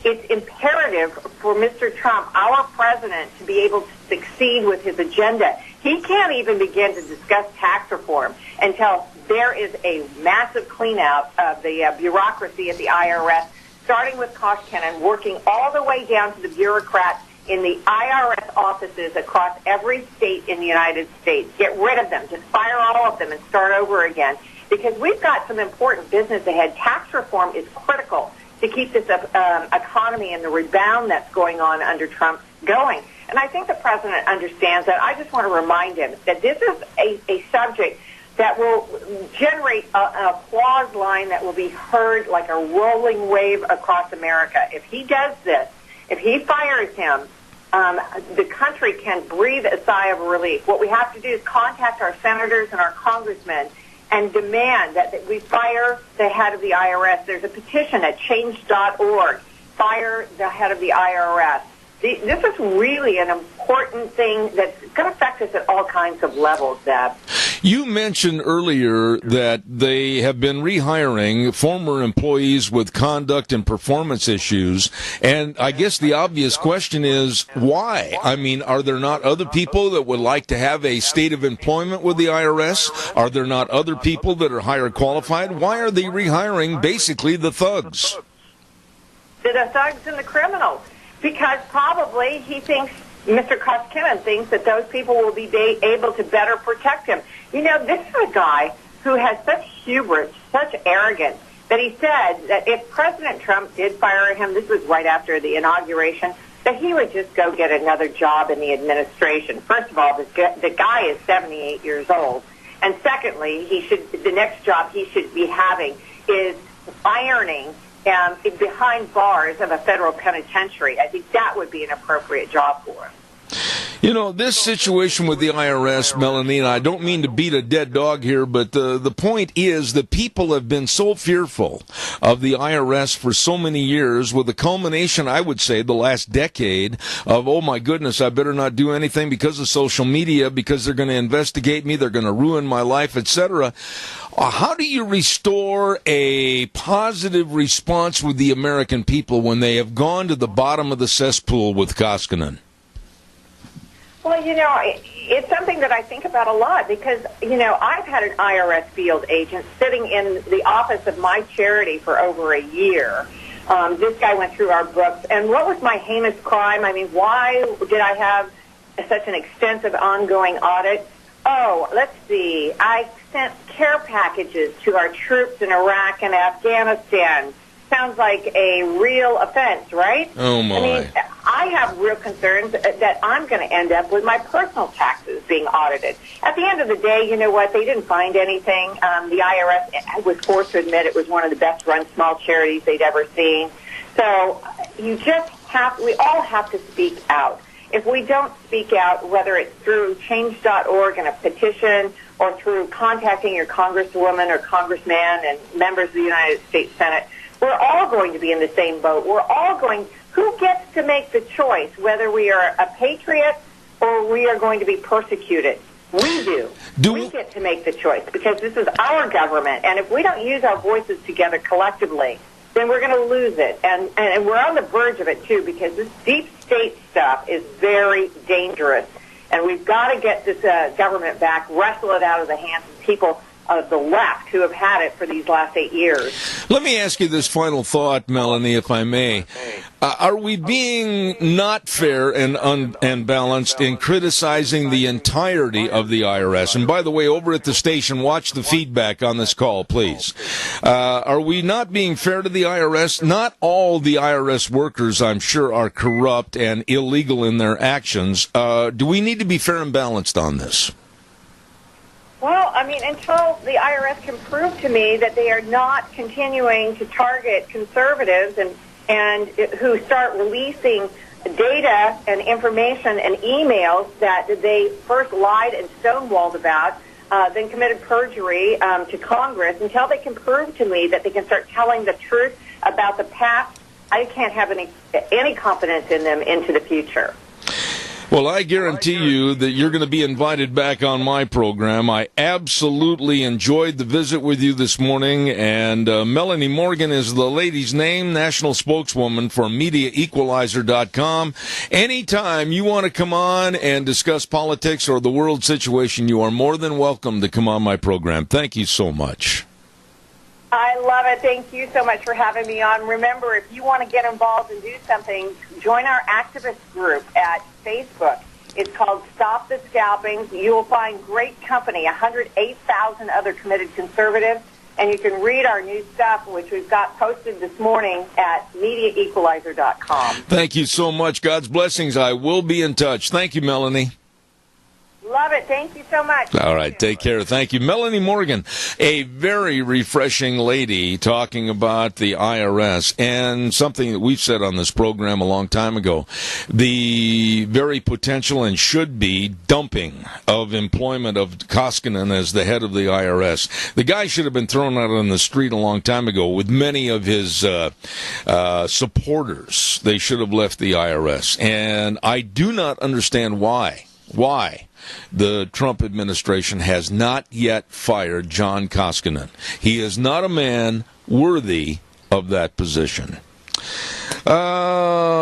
it's imperative for Mr. Trump, our president, to be able to succeed with his agenda. He can't even begin to discuss tax reform until there is a massive clean-out of the bureaucracy at the IRS, starting with Koskinen, working all the way down to the bureaucrats in the IRS offices across every state in the United States. Get rid of them. Just fire all of them and start over again, because we've got some important business ahead. Tax reform is critical to keep this economy and the rebound that's going on under Trump going. And I think the president understands that. I just want to remind him that this is a subject that will generate an applause line that will be heard like a rolling wave across America. If he does this, If he fires him, the country can breathe a sigh of relief. What we have to do is contact our senators and our congressmen and demand that we fire the head of the IRS. There's a petition at change.org. Fire the head of the IRS. This is really an important thing that's going to affect us at all kinds of levels, Deb. You mentioned earlier that they have been rehiring former employees with conduct and performance issues, and I guess the obvious question is, why? I mean, are there not other people that would like to have a state of employment with the IRS? Are there not other people that are higher qualified? Why are they rehiring basically the thugs? The thugs and the criminals. Because probably he thinks, Mr. Koskinen thinks that those people will be able to better protect him. You know, this is a guy who has such hubris, such arrogance, that he said that if President Trump did fire him, this was right after the inauguration, that he would just go get another job in the administration. First of all, the guy is 78 years old. And secondly, the next job he should be having is ironing behind bars of a federal penitentiary. I think that would be an appropriate job for him. You know, this situation with the IRS, Melanie, and I don't mean to beat a dead dog here, but the point is that people have been so fearful of the IRS for so many years, with the culmination, I would say, the last decade of, oh my goodness, I better not do anything because of social media, because they're going to investigate me, they're going to ruin my life, etc. How do you restore a positive response with the American people when they have gone to the bottom of the cesspool with Koskinen? Well, you know, it's something that I think about a lot because, you know, I've had an IRS field agent sitting in the office of my charity for over a year. This guy went through our books. And what was my heinous crime? I mean, why did I have such an extensive ongoing audit? Oh, let's see. I sent care packages to our troops in Iraq and Afghanistan. Sounds like a real offense, right? Oh, my. I mean, I have real concerns that I'm going to end up with my personal taxes being audited. At the end of the day, you know what? They didn't find anything. The IRS was forced to admit it was one of the best-run small charities they'd ever seen. So we all have to speak out. If we don't speak out, whether it's through change.org and a petition or through contacting your congresswoman or congressman and members of the United States Senate, we're all going to be in the same boat. Who gets to make the choice whether we are a patriot or we are going to be persecuted? We do. We get to make the choice because this is our government. And if we don't use our voices together collectively, then we're going to lose it. And we're on the verge of it, too, because this deep state stuff is very dangerous. And we've got to get this government back, wrestle it out of the hands of people of the left who have had it for these last 8 years. Let me ask you this final thought, Melanie, if I may. Are we being not fair and balanced in criticizing the entirety of the IRS? And by the way, over at the station, watch the feedback on this call, please. Are we not being fair to the IRS? Not all the IRS workers, I'm sure, are corrupt and illegal in their actions. Do we need to be fair and balanced on this? Well, I mean, until the IRS can prove to me that they are not continuing to target conservatives and who start releasing data and information and emails that they first lied and stonewalled about, then committed perjury to Congress, until they can prove to me that they can start telling the truth about the past, I can't have any confidence in them into the future. Well, I guarantee you that you're going to be invited back on my program. I absolutely enjoyed the visit with you this morning, and Melanie Morgan is the lady's name, national spokeswoman for MediaEqualizer.com. Anytime you want to come on and discuss politics or the world situation, you are more than welcome to come on my program. Thank you so much. I love it. Thank you so much for having me on. Remember, if you want to get involved and do something, join our activist group at Facebook. It's called Stop the Scalping. You will find great company, 108,000 other committed conservatives, and you can read our new stuff, which we've got posted this morning at MediaEqualizer.com. Thank you so much. God's blessings. I will be in touch. Thank you, Melanie. Love it. Thank you so much. All right, take care. Thank you. Melanie Morgan, a very refreshing lady talking about the IRS and something that we've said on this program a long time ago, the very potential and should be dumping of employment of Koskinen as the head of the IRS. The guy should have been thrown out on the street a long time ago with many of his supporters. They should have left the IRS. And I do not understand why the Trump administration has not yet fired John Koskinen. He is not a man worthy of that position.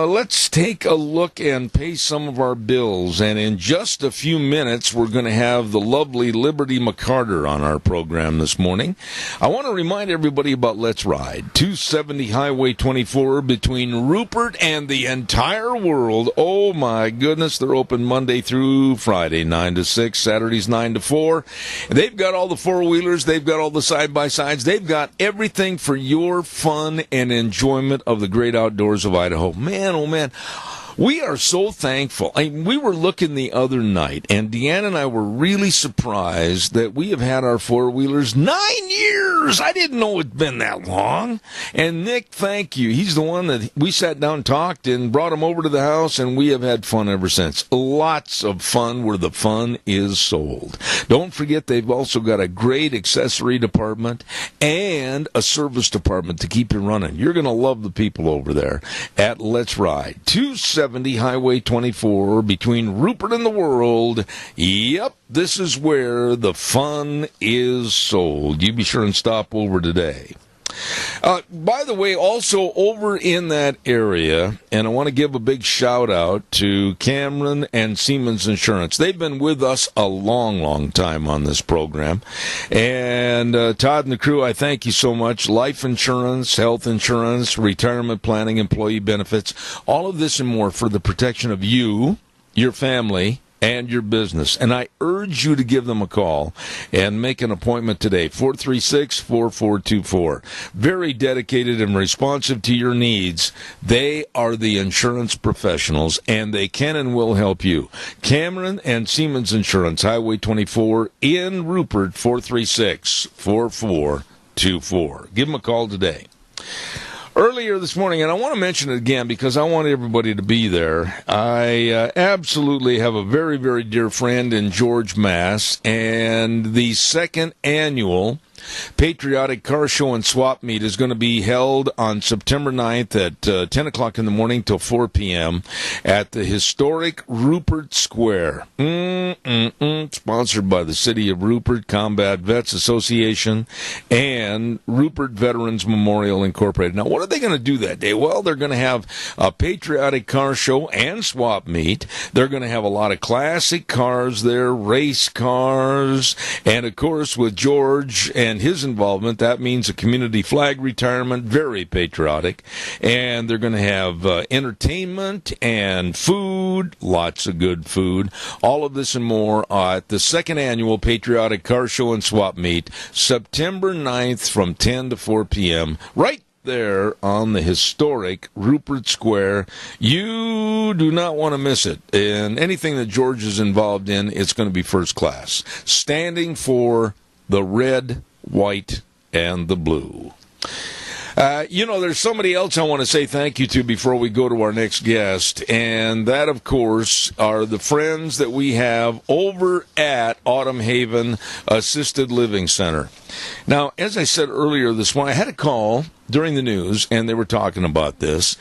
Let's take a look and pay some of our bills. And in just a few minutes, we're going to have the lovely Liberty McCarter on our program this morning. I want to remind everybody about Let's Ride. 270 Highway 24 between Rupert and the entire world. Oh, my goodness. They're open Monday through Friday, 9 to 6, Saturdays 9 to 4. They've got all the four-wheelers. They've got all the side-by-sides. They've got everything for your fun and enjoyment of the great outdoors of Idaho. Man, oh man, we are so thankful. We were looking the other night, and Deanna and I were really surprised that we have had our four-wheelers 9 years. I didn't know it'd been that long. And Nick, thank you. He's the one that we sat down, talked, and brought him over to the house, and we have had fun ever since. Lots of fun where the fun is sold. Don't forget, they've also got a great accessory department and a service department to keep you running. You're going to love the people over there at Let's Ride. 270 Highway 24 between Rupert and the world. Yep, this is where the fun is sold. You be sure and stop over today. By the way, also over in that area, and I want to give a big shout out to Cameron and Siemens Insurance. They've been with us a long, long time on this program. And Todd and the crew, I thank you so much. Life insurance, health insurance, retirement planning, employee benefits, all of this and more for the protection of you, your family, and your business. And I urge you to give them a call and make an appointment today. 436-4424. Very dedicated and responsive to your needs. They are the insurance professionals, and they can and will help you. Cameron and Siemens Insurance, Highway 24 in Rupert, 436-4424. Give them a call today. Earlier this morning, and I want to mention it again because I want everybody to be there, I absolutely have a very, very dear friend in George, Mass., and the second annual Patriotic Car Show and Swap Meet is going to be held on September 9th at 10 o'clock in the morning till 4 p.m. at the historic Rupert Square. Sponsored by the City of Rupert, Combat Vets Association, and Rupert Veterans Memorial Incorporated. Now, what are they going to do that day? Well, they're going to have a Patriotic Car Show and Swap Meet. They're going to have a lot of classic cars there, race cars, and, of course, with George and his involvement, that means a community flag retirement, very patriotic. And they're going to have entertainment and food, lots of good food. All of this and more at the second annual Patriotic Car Show and Swap Meet, September 9th from 10 to 4 p.m., right there on the historic Rupert Square. You do not want to miss it. And anything that George is involved in, it's going to be first class. Standing for the red, white, and the blue. There's somebody else I want to say thank you to before we go to our next guest, and that, of course, are the friends that we have over at Autumn Haven Assisted Living Center. Now, as I said earlier this morning, I had a call during the news, and they were talking about this.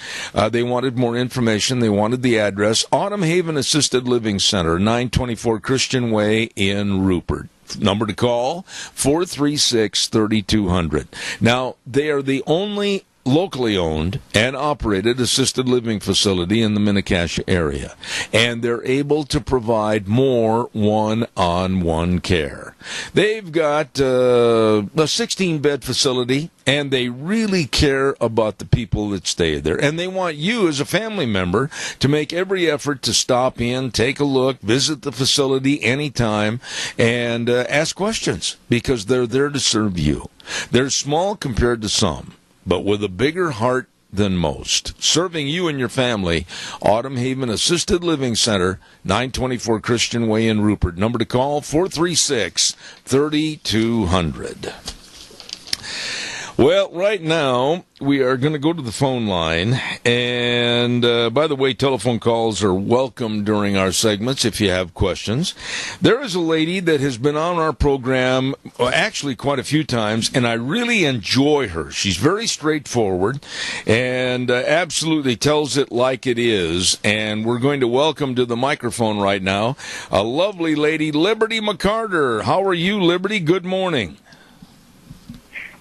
They wanted more information. They wanted the address. Autumn Haven Assisted Living Center, 924 Christian Way in Rupert. Number to call, 436-3200. Now, they are the only locally owned and operated assisted living facility in the Mini-Cassia area, and they're able to provide more one-on-one care. They've got a 16-bed facility, and they really care about the people that stay there, and they want you as a family member to make every effort to stop in, take a look, visit the facility anytime, and ask questions, because they're there to serve you. They're small compared to some, but with a bigger heart than most. Serving you and your family, Autumn Haven Assisted Living Center, 924 Christian Way in Rupert. Number to call, 436-3200. Well, right now, we are going to go to the phone line, and by the way, telephone calls are welcome during our segments if you have questions. There is a lady that has been on our program actually quite a few times, and I really enjoy her. She's very straightforward and absolutely tells it like it is, and we're going to welcome to the microphone right now a lovely lady, Liberty McCarter. How are you, Liberty? Good morning.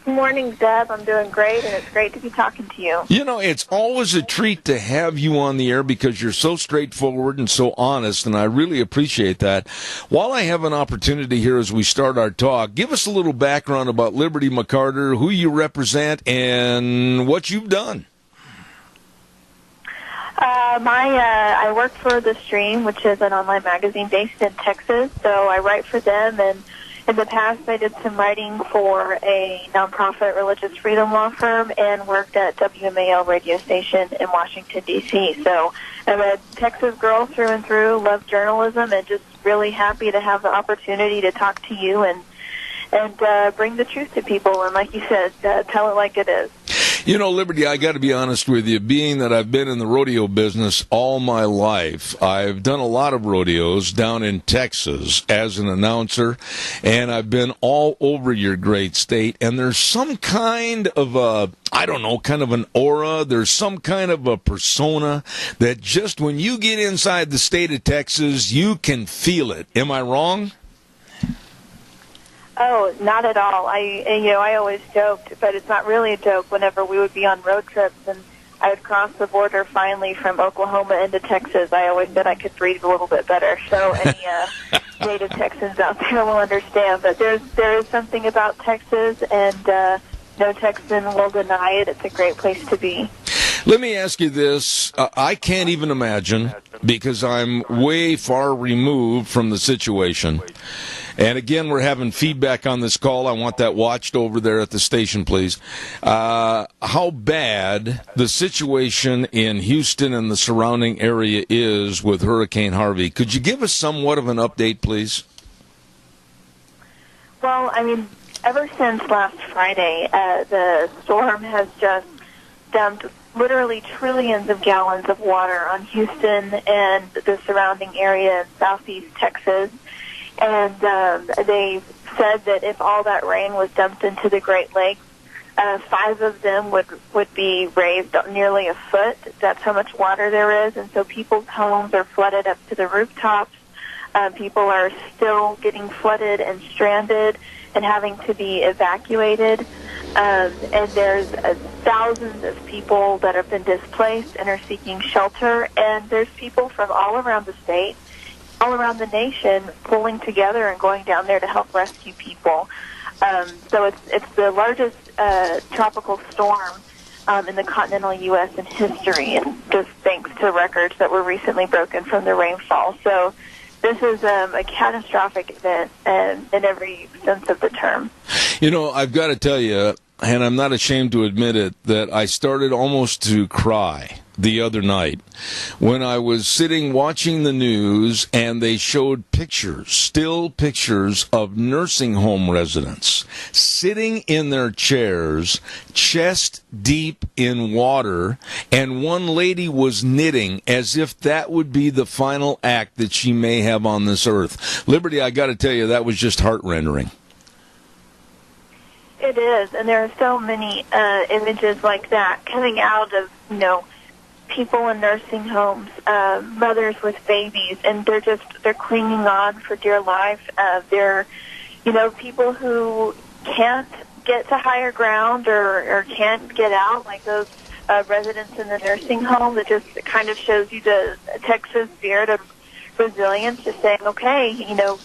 Good morning, Deb. I'm doing great, and it's great to be talking to you. You know, it's always a treat to have you on the air because you're so straightforward and so honest, and I really appreciate that. While I have an opportunity here as we start our talk, give us a little background about Liberty McCarter, who you represent, and what you've done. I work for The Stream, which is an online magazine based in Texas, so I write for them, and in the past, I did some writing for a nonprofit religious freedom law firm and worked at WMAL radio station in Washington, D.C. So I'm a Texas girl through and through, love journalism, and just really happy to have the opportunity to talk to you and bring the truth to people. And like you said, tell it like it is. You know, Liberty, I got to be honest with you, being that I've been in the rodeo business all my life, I've done a lot of rodeos down in Texas as an announcer, and I've been all over your great state, and there's some kind of a, I don't know, kind of an aura, there's some kind of a persona that just when you get inside the state of Texas, you can feel it. Am I wrong? Oh, not at all. I always joked, but it's not really a joke whenever we would be on road trips and I would cross the border finally from Oklahoma into Texas. I always said I could breathe a little bit better. So any native Texans out there will understand. But there is something about Texas, and no Texan will deny it. It's a great place to be. Let me ask you this. I can't even imagine, because I'm way far removed from the situation. And again, we're having feedback on this call. I want that watched over there at the station, please. How bad the situation in Houston and the surrounding area is with Hurricane Harvey. Could you give us somewhat of an update, please? Well, I mean, ever since last Friday, the storm has just dumped literally trillions of gallons of water on Houston and the surrounding area in southeast Texas. And they said that if all that rain was dumped into the Great Lakes, 5 of them would be raised nearly a foot. That's how much water there is. And so people's homes are flooded up to the rooftops. People are still getting flooded and stranded and having to be evacuated. And there's thousands of people that have been displaced and are seeking shelter. And there's people from all around the state, all around the nation, pulling together and going down there to help rescue people. So it's the largest tropical storm in the continental U.S. in history, and just thanks to records that were recently broken from the rainfall. So this is a catastrophic event in every sense of the term. You know, I've got to tell you, and I'm not ashamed to admit it, that I started almost to cry the other night when I was sitting watching the news and they showed pictures, still pictures of nursing home residents sitting in their chairs, chest deep in water, and one lady was knitting as if that would be the final act that she may have on this earth. Liberty, I got to tell you, that was just heart-rendering. It is, and there are so many images like that coming out of, people in nursing homes, mothers with babies, and they're clinging on for dear life. They're, people who can't get to higher ground or can't get out, like those residents in the nursing home. That just kind of shows you the Texas spirit of resilience, just saying, okay,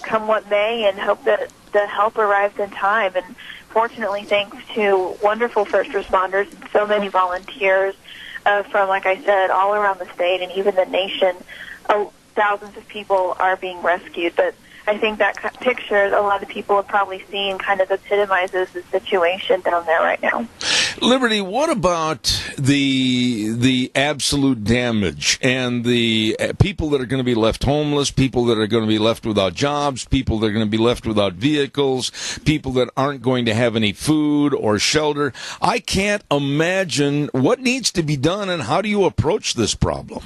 come what may, and hope that the help arrives in time. And fortunately, thanks to wonderful first responders and so many volunteers from, like I said, all around the state and even the nation, thousands of people are being rescued. But I think that picture a lot of people have probably seen kind of epitomizes the situation down there right now. Liberty, what about the absolute damage and the people that are going to be left homeless, people that are going to be left without jobs, people that are going to be left without vehicles, people that aren't going to have any food or shelter? I can't imagine what needs to be done, and how do you approach this problem?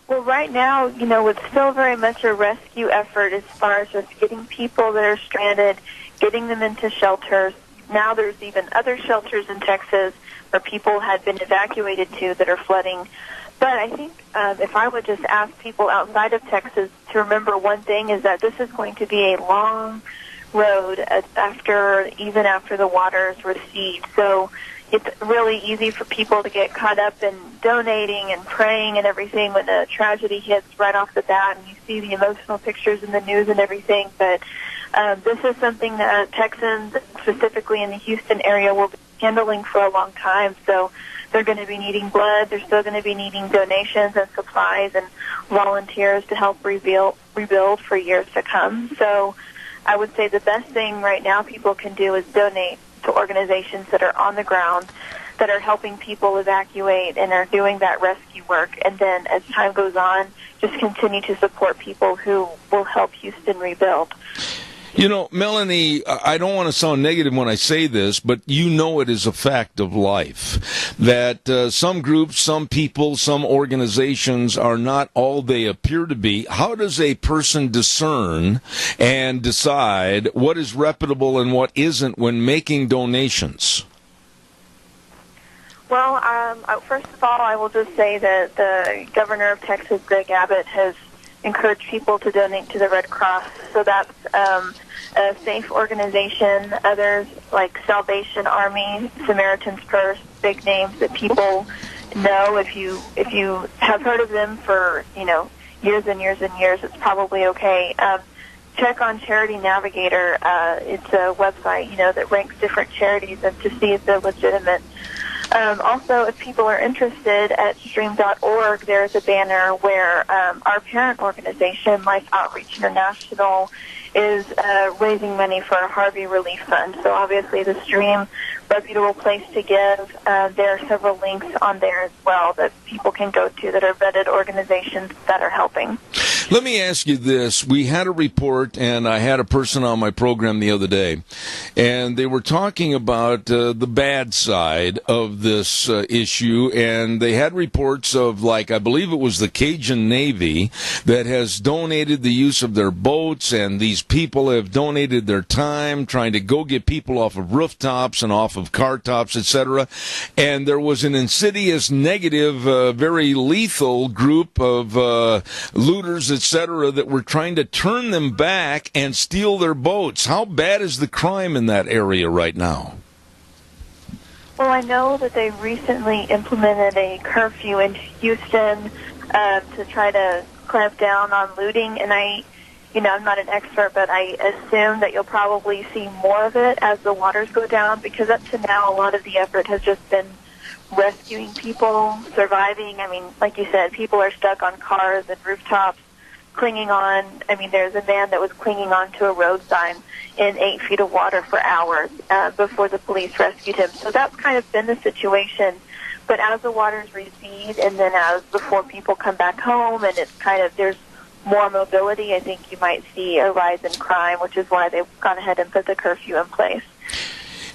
Well, right now, it's still very much a rescue effort as far as just getting people that are stranded, getting them into shelters. Now there's even other shelters in Texas where people had been evacuated to that are flooding. But I think if I would just ask people outside of Texas to remember one thing, is that this is going to be a long road even after the waters recede. So it's really easy for people to get caught up in donating and praying and everything when a tragedy hits right off the bat, and you see the emotional pictures in the news and everything. But this is something that Texans, specifically in the Houston area, will be handling for a long time. So they're going to be needing blood. They're still going to be needing donations and supplies and volunteers to help rebuild for years to come. So I would say the best thing right now people can do is donate to organizations that are on the ground, that are helping people evacuate and are doing that rescue work. And then as time goes on, just continue to support people who will help Houston rebuild. Melanie, I don't want to sound negative when I say this, but it is a fact of life that some groups, some people, some organizations are not all they appear to be. How does a person discern and decide what is reputable and what isn't when making donations? Well, first of all, I will just say that the governor of Texas, Greg Abbott, has encouraged people to donate to the Red Cross. So that's a safe organization. Others like Salvation Army, Samaritan's Purse, big names that people know. If you have heard of them for years and years and years, it's probably okay. Check on Charity Navigator. It's a website that ranks different charities and to see if they're legitimate. Also, if people are interested, at stream.org, there's a banner where our parent organization, Life Outreach International, is raising money for a Harvey Relief Fund. So obviously the Stream, reputable place to give. There are several links on there as well that people can go to that are vetted organizations that are helping. Let me ask you this. We had a report, and I had a person on my program the other day, and they were talking about the bad side of this issue, and they had reports of, I believe it was the Cajun Navy that has donated the use of their boats, and these people have donated their time trying to go get people off of rooftops and off of car tops, etc. And there was an insidious, negative, very lethal group of looters, etc., that were trying to turn them back and steal their boats. How bad is the crime in that area right now? Well, I know that they recently implemented a curfew in Houston to try to clamp down on looting, and I'm not an expert, but I assume that you'll probably see more of it as the waters go down, because up to now, a lot of the effort has just been rescuing people, surviving. I mean, like you said, people are stuck on cars and rooftops, clinging on. I mean, there's a man that was clinging on to a road sign in 8 feet of water for hours before the police rescued him. So that's kind of been the situation. But as the waters recede, and then before people come back home, and it's kind of, there's more mobility, I think you might see a rise in crime, which is why they've gone ahead and put the curfew in place.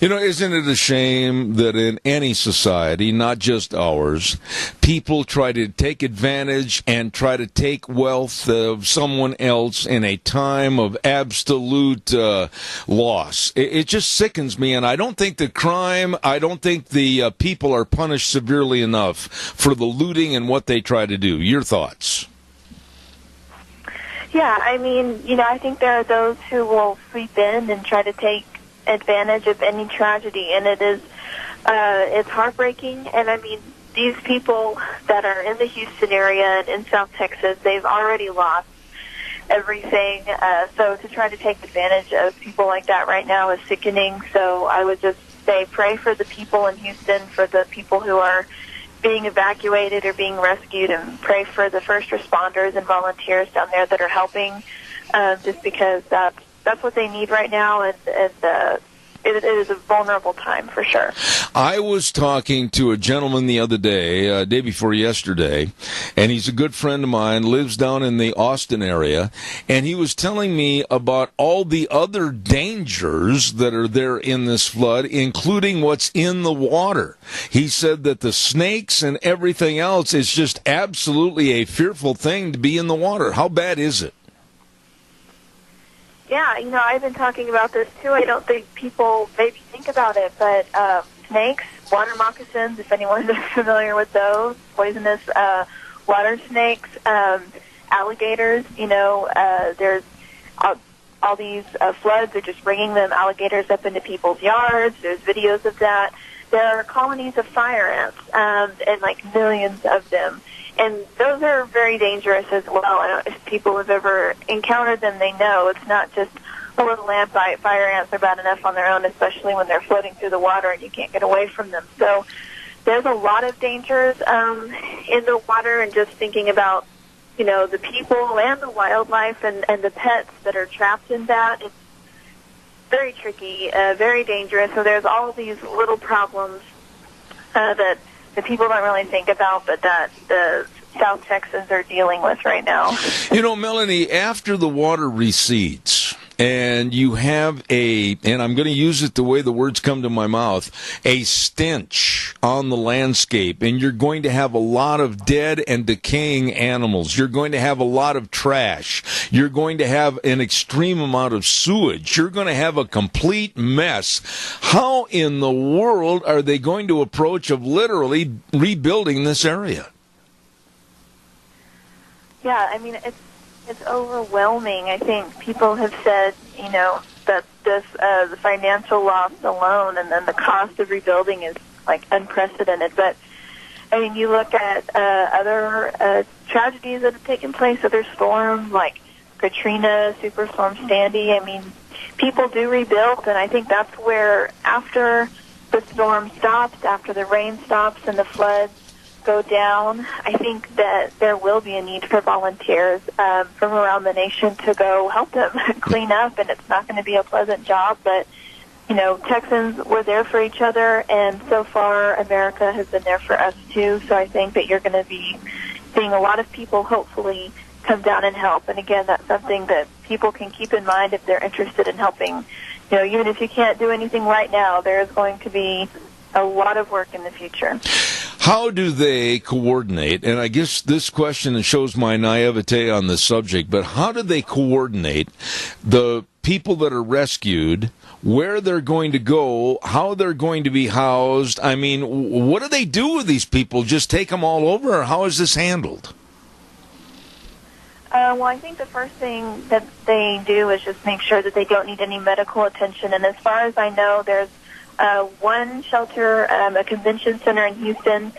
Isn't it a shame that in any society, not just ours, people try to take advantage and try to take wealth of someone else in a time of absolute loss? It just sickens me, and I don't think the people are punished severely enough for the looting and what they try to do. Your thoughts? Yeah, I mean, I think there are those who will sweep in and try to take advantage of any tragedy, and it's heartbreaking. And I mean, these people that are in the Houston area and in South Texas, they've already lost everything. So to try to take advantage of people like that right now is sickening. So I would just say pray for the people in Houston, for the people who are being evacuated or being rescued, and pray for the first responders and volunteers down there that are helping, just because that's what they need right now. And it is a vulnerable time for sure. I was talking to a gentleman the other day, day before yesterday, and he's a good friend of mine, lives down in the Austin area, and he was telling me about all the other dangers that are there in this flood, including what's in the water. He said that the snakes and everything else is just absolutely a fearful thing to be in the water. How bad is it? Yeah, I've been talking about this too. I don't think people maybe think about it, but snakes, water moccasins, if anyone is familiar with those, poisonous water snakes, alligators, there's all these floods are just bringing them alligators up into people's yards. There's videos of that. There are colonies of fire ants, and like millions of them. And those are very dangerous as well. I don't know if people have ever encountered them, they know it's not just a little ant bite. Fire ants are bad enough on their own, especially when they're floating through the water and you can't get away from them. So there's a lot of dangers in the water, and just thinking about, the people and the wildlife and the pets that are trapped in that. It's very tricky, very dangerous. So there's all these little problems that the people don't really think about, but that the South Texans are dealing with right now. Melanie, after the water recedes, and you have and I'm going to use it the way the words come to my mouth, a stench on the landscape, and you're going to have a lot of dead and decaying animals. You're going to have a lot of trash. You're going to have an extreme amount of sewage. You're going to have a complete mess. How in the world are they going to approach of literally rebuilding this area? Yeah, I mean, it's overwhelming. I think people have said, that this the financial loss alone, and then the cost of rebuilding is like unprecedented. But I mean, you look at other tragedies that have taken place, other storms like Katrina, Superstorm Sandy. I mean, people do rebuild, and I think that's where, after the storm stops, after the rain stops and the floods go down, I think that there will be a need for volunteers from around the nation to go help them clean up, and it's not going to be a pleasant job, but Texans were there for each other, and so far America has been there for us too. So I think that you're going to be seeing a lot of people hopefully come down and help. And again, that's something that people can keep in mind if they're interested in helping. Even if you can't do anything right now, there is going to be a lot of work in the future. How do they coordinate? And I guess this question shows my naivete on the subject, but how do they coordinate the people that are rescued, where they're going to go, how they're going to be housed? I mean, what do they do with these people? Just take them all over, or how is this handled? Well, I think the first thing that they do is just make sure that they don't need any medical attention. And as far as I know, there's one shelter, a convention center in Houston.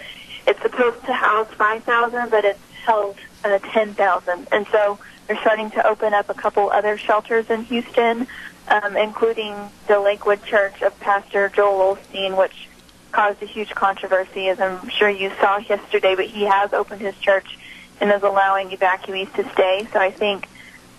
It's supposed to house 5,000, but it's held 10,000. And so they're starting to open up a couple other shelters in Houston, including the Lakewood Church of Pastor Joel Osteen, which caused a huge controversy, as I'm sure you saw yesterday. But he has opened his church and is allowing evacuees to stay. So I think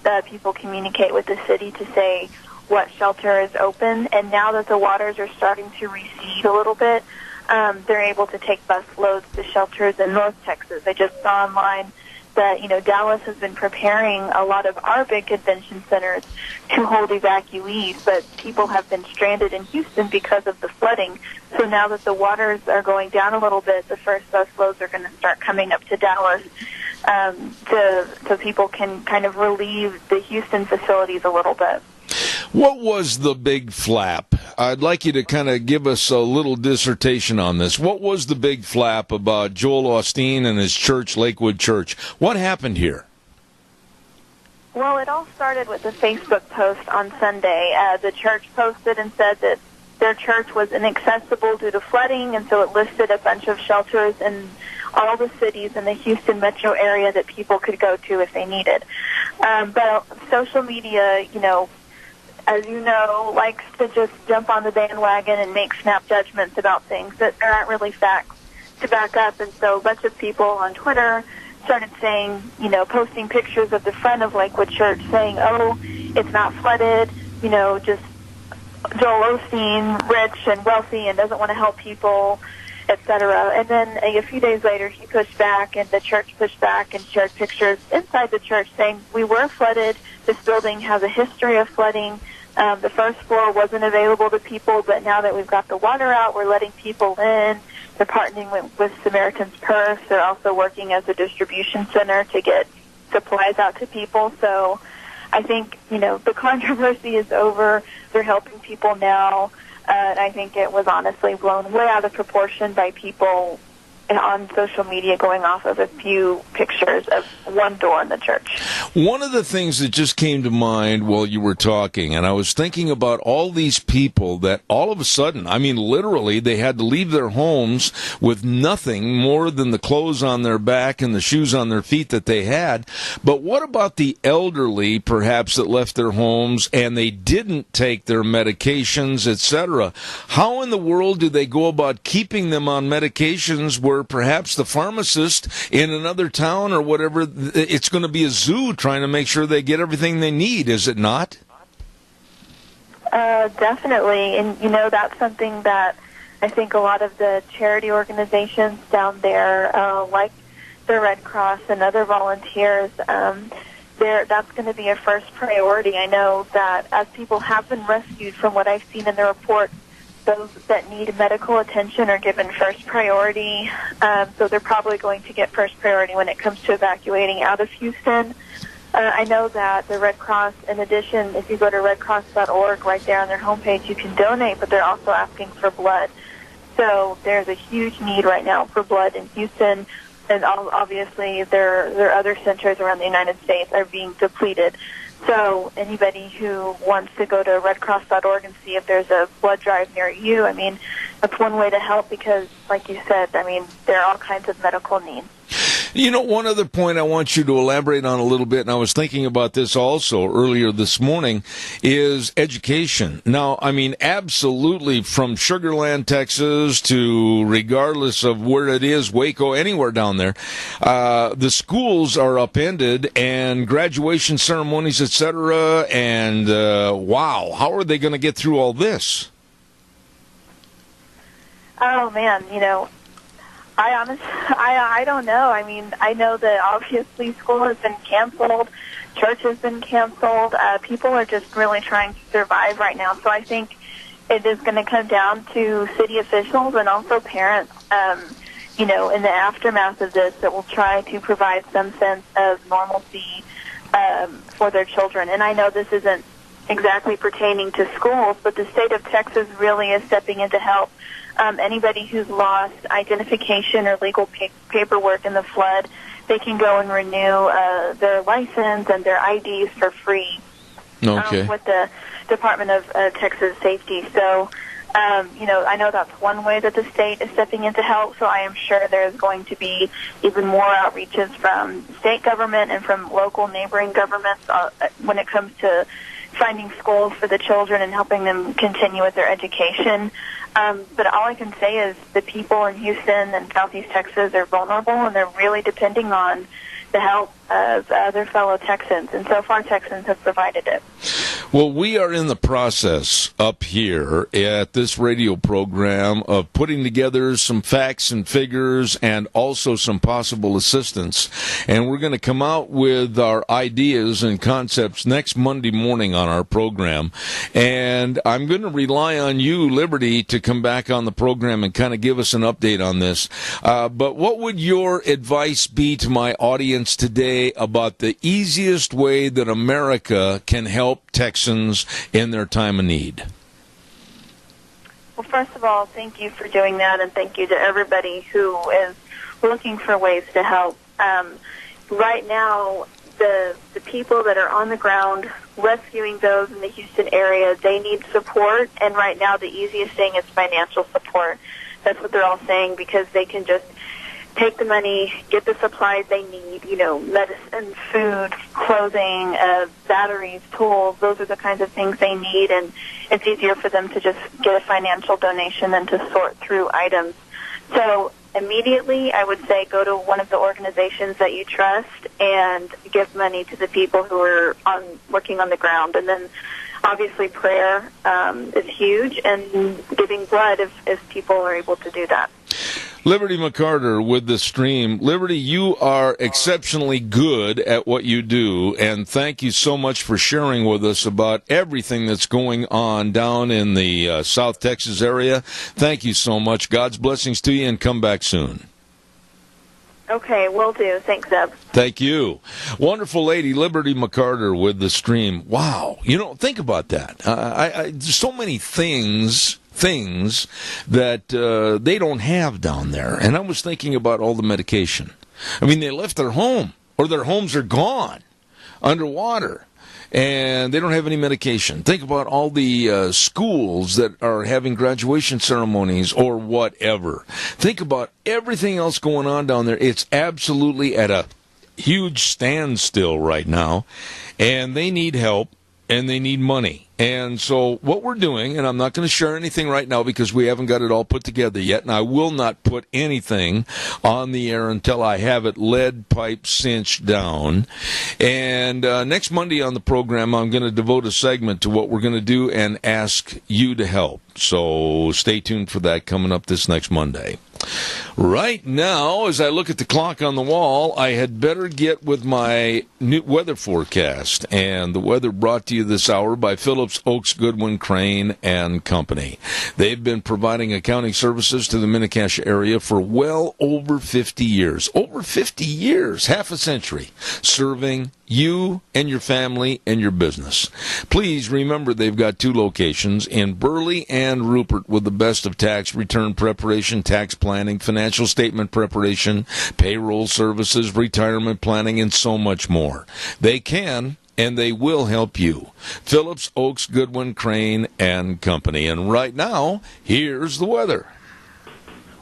that people communicate with the city to say what shelter is open, and now that the waters are starting to recede a little bit, they're able to take bus loads to shelters in North Texas. I just saw online that, Dallas has been preparing a lot of our big convention centers to hold evacuees, but people have been stranded in Houston because of the flooding. So now that the waters are going down a little bit, the first bus loads are going to start coming up to Dallas, so people can kind of relieve the Houston facilities a little bit. What was the big flap? I'd like you to kind of give us a little dissertation on this. What was the big flap about Joel Osteen and his church, Lakewood Church? What happened here? Well, it all started with a Facebook post on Sunday. The church posted and said that their church was inaccessible due to flooding, and so it listed a bunch of shelters in all the cities in the Houston metro area that people could go to if they needed. But social media, as you know, likes to just jump on the bandwagon and make snap judgments about things that there aren't really facts to back up. And so a bunch of people on Twitter started saying, posting pictures of the front of Lakewood Church saying, oh, it's not flooded, just Joel Osteen rich and wealthy and doesn't want to help people, etc. And then a few days later, he pushed back, and the church pushed back and shared pictures inside the church saying, we were flooded. This building has a history of flooding. The first floor wasn't available to people, but now that we've got the water out, we're letting people in. They're partnering with Samaritan's Purse. They're also working as a distribution center to get supplies out to people. So I think, the controversy is over. They're helping people now. And I think it was honestly blown way out of proportion by people on social media going off of a few pictures of one door in the church. One of the things that just came to mind while you were talking, and I was thinking about all these people that all of a sudden, literally, they had to leave their homes with nothing more than the clothes on their back and the shoes on their feet that they had. But what about the elderly, perhaps, that left their homes and they didn't take their medications, etc.? How in the world do they go about keeping them on medications where perhaps the pharmacist in another town or whatever, it's going to be a zoo trying to make sure they get everything they need, is it not? Definitely. And, that's something that I think a lot of the charity organizations down there, like the Red Cross and other volunteers, that's going to be a first priority. I know that as people have been rescued, from what I've seen in the report, those that need medical attention are given first priority, so they're probably going to get first priority when it comes to evacuating out of Houston. I know that the Red Cross, in addition, if you go to redcross.org, right there on their homepage, you can donate, but they're also asking for blood. So there's a huge need right now for blood in Houston, and obviously there are other centers around the United States are being depleted. So anybody who wants to go to redcross.org and see if there's a blood drive near you, that's one way to help because, like you said, there are all kinds of medical needs. One other point I want you to elaborate on a little bit, and I was thinking about this also earlier this morning, is education. Now, absolutely from Sugar Land, Texas, to regardless of where it is, Waco, anywhere down there, the schools are upended and graduation ceremonies, etc., and wow, how are they going to get through all this? Oh, man, I don't know. I know that obviously school has been canceled, church has been canceled. People are just really trying to survive right now. So I think it is going to come down to city officials and also parents, in the aftermath of this, that will try to provide some sense of normalcy for their children. And I know this isn't exactly pertaining to schools, but the state of Texas really is stepping in to help. Anybody who's lost identification or legal paperwork in the flood, they can go and renew their license and their IDs for free with the Department of Texas Safety. So, I know that's one way that the state is stepping in to help, so I am sure there's going to be even more outreaches from state government and from local neighboring governments when it comes to finding schools for the children and helping them continue with their education. But all I can say is the people in Houston and Southeast Texas are vulnerable, and they're really depending on the help of other fellow Texans. And so far, Texans have provided it. Well, we are in the process up here at this radio program of putting together some facts and figures and also some possible assistance. And we're going to come out with our ideas and concepts next Monday morning on our program. And I'm going to rely on you, Liberty, to come back on the program and kind of give us an update on this. But what would your advice be to my audience today about the easiest way that America can help Texans in their time of need? Well, first of all, thank you for doing that, and thank you to everybody who is looking for ways to help. Right now, the people that are on the ground rescuing those in the Houston area, they need support, and right now the easiest thing is financial support. That's what they're all saying, because they can just take the money, get the supplies they need, medicine, food, clothing, batteries, tools. Those are the kinds of things they need, and it's easier for them to just get a financial donation than to sort through items. So immediately, I would say go to one of the organizations that you trust and give money to the people who are working on the ground. And then obviously prayer is huge, and giving blood if people are able to do that. Liberty McCarter with the stream. Liberty, you are exceptionally good at what you do, and thank you so much for sharing with us about everything that's going on down in the South Texas area. Thank you so much. God's blessings to you, and come back soon. Okay, will do. Thanks, Zeb. Thank you. Wonderful lady, Liberty McCarter with the stream. Wow. Think about that. There's so many things that they don't have down there. And I was thinking about all the medication. I mean, they left their home, or their homes are gone, underwater, and they don't have any medication. Think about all the schools that are having graduation ceremonies or whatever. Think about everything else going on down there. It's absolutely at a huge standstill right now, and they need help, and they need money. And so what we're doing, and I'm not going to share anything right now because we haven't got it all put together yet, and I will not put anything on the air until I have it lead pipe cinched down. And next Monday on the program, I'm going to devote a segment to what we're going to do and ask you to help. So stay tuned for that coming up this next Monday. Right now, as I look at the clock on the wall, I had better get with my new weather forecast. And the weather brought to you this hour by Phillips, Oaks, Goodwin, Crane, and Company. They've been providing accounting services to the Mini-Cash area for well over 50 years. Over 50 years, half a century, serving you and your family and your business. Please remember they've got two locations in Burley and Rupert with the best of tax return preparation, tax planning, financial statement preparation, payroll services, retirement planning, and so much more. They can and they will help you. Phillips, Oaks, Goodwin, Crane, and Company. And right now, here's the weather.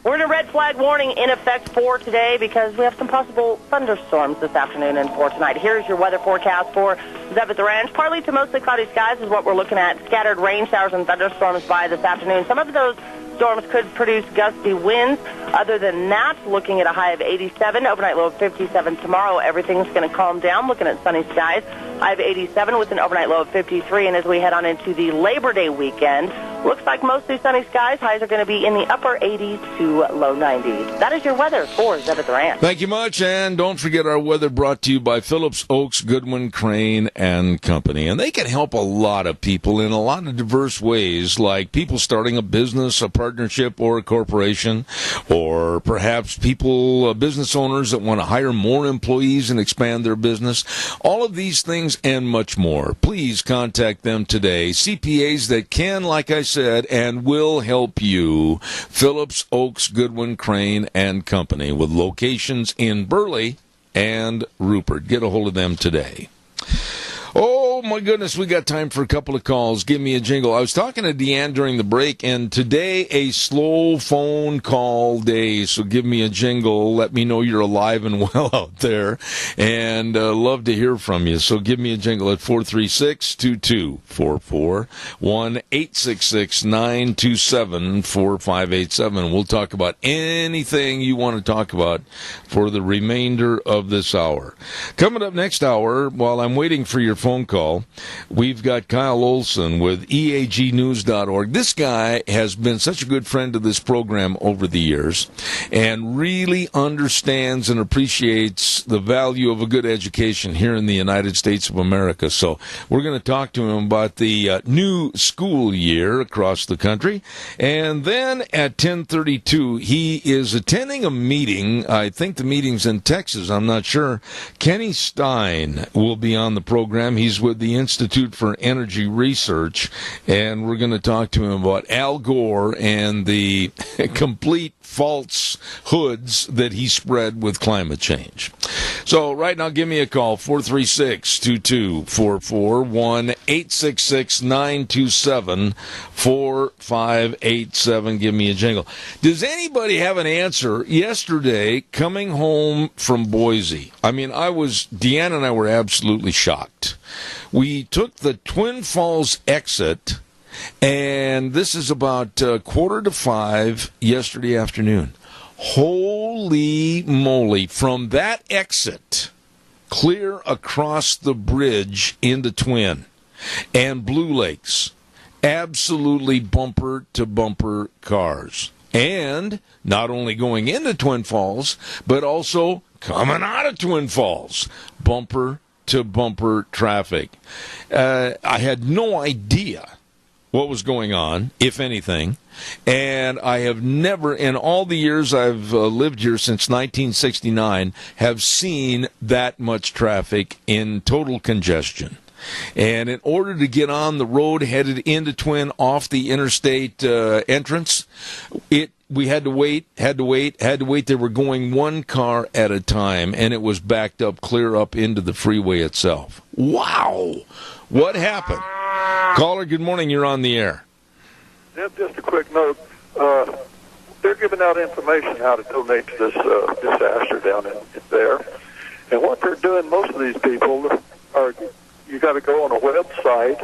We're in a red flag warning in effect for today because we have some possible thunderstorms this afternoon and for tonight. Here's your weather forecast for Zeb at the Ranch. Partly to mostly cloudy skies is what we're looking at. Scattered rain showers and thunderstorms by this afternoon. Some of those storms could produce gusty winds. Other than that, looking at a high of 87, overnight low of 57 tomorrow. Everything's going to calm down. Looking at sunny skies, high of 87 with an overnight low of 53. And as we head on into the Labor Day weekend, looks like mostly sunny skies. Highs are going to be in the upper 80s to low 90s. That is your weather for Zeb at the Ranch. Thank you much, and don't forget our weather brought to you by Phillips, Oaks, Goodwin, Crane, and Company. And they can help a lot of people in a lot of diverse ways, like people starting a business, a partnership, or a corporation, or perhaps people, business owners that want to hire more employees and expand their business. All of these things and much more. Please contact them today. CPAs that can, like I said, and will help you. Phillips, Oaks, Goodwin, Crane, and Company, with locations in Burley and Rupert. Get a hold of them today. Oh, my goodness, we got time for a couple of calls. Give me a jingle. I was talking to Deanne during the break, and today a slow phone call day, so give me a jingle. Let me know you're alive and well out there, and love to hear from you. So give me a jingle at 436-2244, 1-866-927-4587. We'll talk about anything you want to talk about for the remainder of this hour. Coming up next hour, while I'm waiting for your phone call, we've got Kyle Olson with EAGnews.org. This guy has been such a good friend to this program over the years and really understands and appreciates the value of a good education here in the United States of America. So we're going to talk to him about the new school year across the country. And then at 10:32, he is attending a meeting. I think the meeting's in Texas. I'm not sure. Kenny Stein will be on the program. He's with the Institute for Energy Research, and we're going to talk to him about Al Gore and the complete falsehoods that he spread with climate change. So right now, give me a call, 436-2244, 1-866-927-4587. Give me a jingle. Does anybody have an answer? Yesterday, coming home from Boise, Deanne and I were absolutely shocked. We took the Twin Falls exit, and this is about 4:45 yesterday afternoon. Holy moly, from that exit, clear across the bridge into Twin, and Blue Lakes. Absolutely bumper-to-bumper cars. And not only going into Twin Falls, but also coming out of Twin Falls. Bumper-to-bumper traffic. I had no idea what was going on, if anything. And I have never, in all the years I've lived here since 1969, have seen that much traffic in total congestion. And in order to get on the road headed into Twin off the interstate entrance, we had to wait. They were going one car at a time, and it was backed up clear up into the freeway itself. Wow! What happened? Caller, good morning. You're on the air. Just a quick note. They're giving out information how to donate to this disaster down in there. And what they're doing, most of these people are, you got to go on a website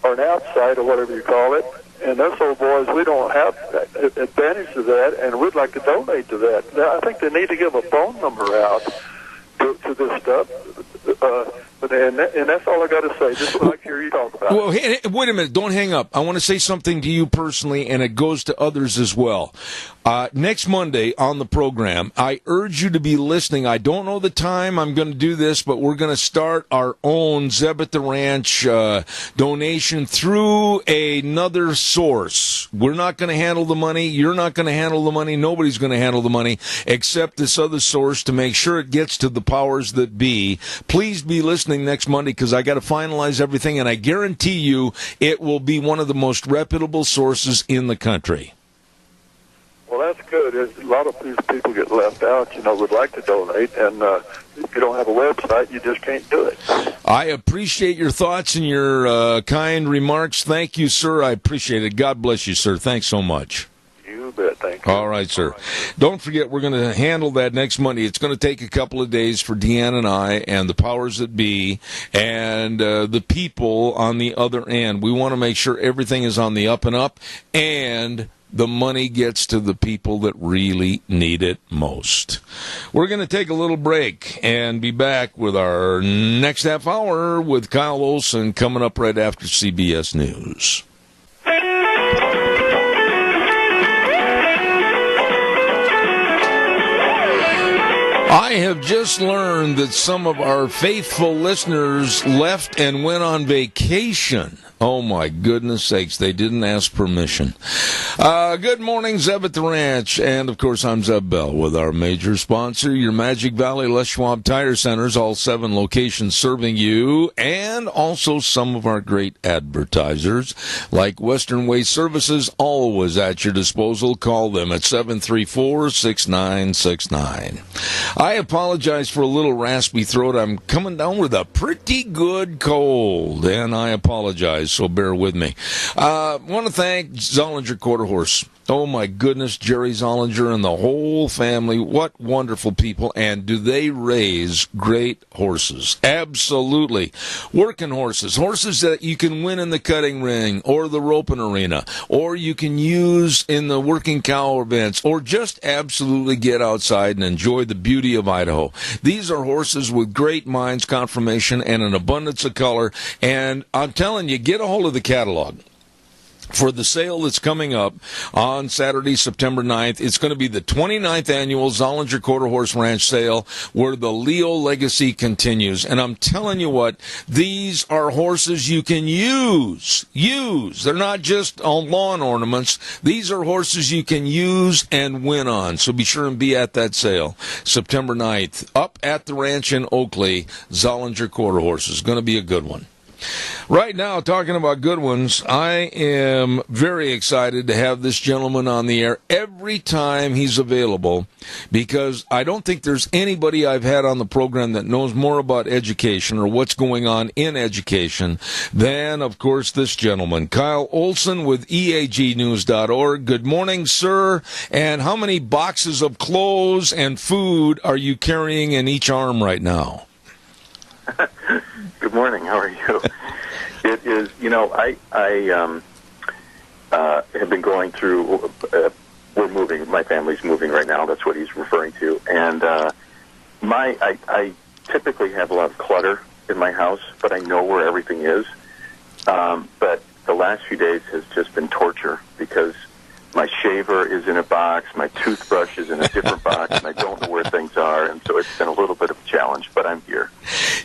or an app site or whatever you call it. And us old boys, we don't have advantage of that, and we'd like to donate to that. I think they need to give a phone number out to this stuff. And that's all I got to say. Just what I hear you talk about. Well, hey, wait a minute. Don't hang up. I want to say something to you personally, and it goes to others as well. Next Monday on the program, I urge you to be listening. I don't know the time I'm going to do this, but we're going to start our own Zeb at the Ranch donation through another source. We're not going to handle the money. You're not going to handle the money. Nobody's going to handle the money except this other source to make sure it gets to the powers that be. Please be listening next Monday because I got to finalize everything, and I guarantee you it will be one of the most reputable sources in the country. Well, that's good. A lot of these people get left out, would like to donate, and if you don't have a website, you just can't do it. I appreciate your thoughts and your kind remarks. Thank you, sir. I appreciate it. God bless you, sir. Thanks so much. You bet. Thank you. All right, sir. Don't forget, we're going to handle that next Monday. It's going to take a couple of days for Deanne and I and the powers that be and the people on the other end. We want to make sure everything is on the up and up, and the money gets to the people that really need it most. We're going to take a little break and be back with our next half hour with Kyle Olson coming up right after CBS News. I have just learned that some of our faithful listeners left and went on vacation. Oh, my goodness sakes, they didn't ask permission. Good morning, Zeb at the Ranch. And, of course, I'm Zeb Bell with our major sponsor, your Magic Valley Les Schwab Tire Centers, all 7 locations serving you, and also some of our great advertisers, like Western Waste Services, always at your disposal. Call them at 734-6969. I apologize for a little raspy throat. I'm coming down with a pretty good cold, and I apologize. So bear with me. Want to thank Zollinger Quarter Horse. Oh, my goodness, Jerry Zollinger and the whole family. What wonderful people, and do they raise great horses. Absolutely. Working horses. Horses that you can win in the cutting ring or the roping arena, or you can use in the working cow events, or just absolutely get outside and enjoy the beauty of Idaho. These are horses with great minds, conformation, and an abundance of color, and I'm telling you, get a hold of the catalog for the sale that's coming up on Saturday, September 9th. It's going to be the 29th annual Zollinger Quarter Horse Ranch sale where the Leo legacy continues. And I'm telling you what, these are horses you can use. They're not just lawn ornaments. These are horses you can use and win on. So be sure and be at that sale, September 9th. Up at the ranch in Oakley, Zollinger Quarter Horses. Going to be a good one. Right now, talking about good ones, I am very excited to have this gentleman on the air every time he's available, because I don't think there's anybody I've had on the program that knows more about education or what's going on in education than, of course, this gentleman, Kyle Olson with EAGnews.org. Good morning, sir. And how many boxes of clothes and food are you carrying in each arm right now? Good morning. How are you? It is, I have been going through, we're moving, my family's moving right now, that's what he's referring to, and I typically have a lot of clutter in my house, but I know where everything is, But the last few days has just been torture because my shaver is in a box, my toothbrush is in a different box, and I don't know where things are, and so it's been a little bit of a challenge, but I'm here.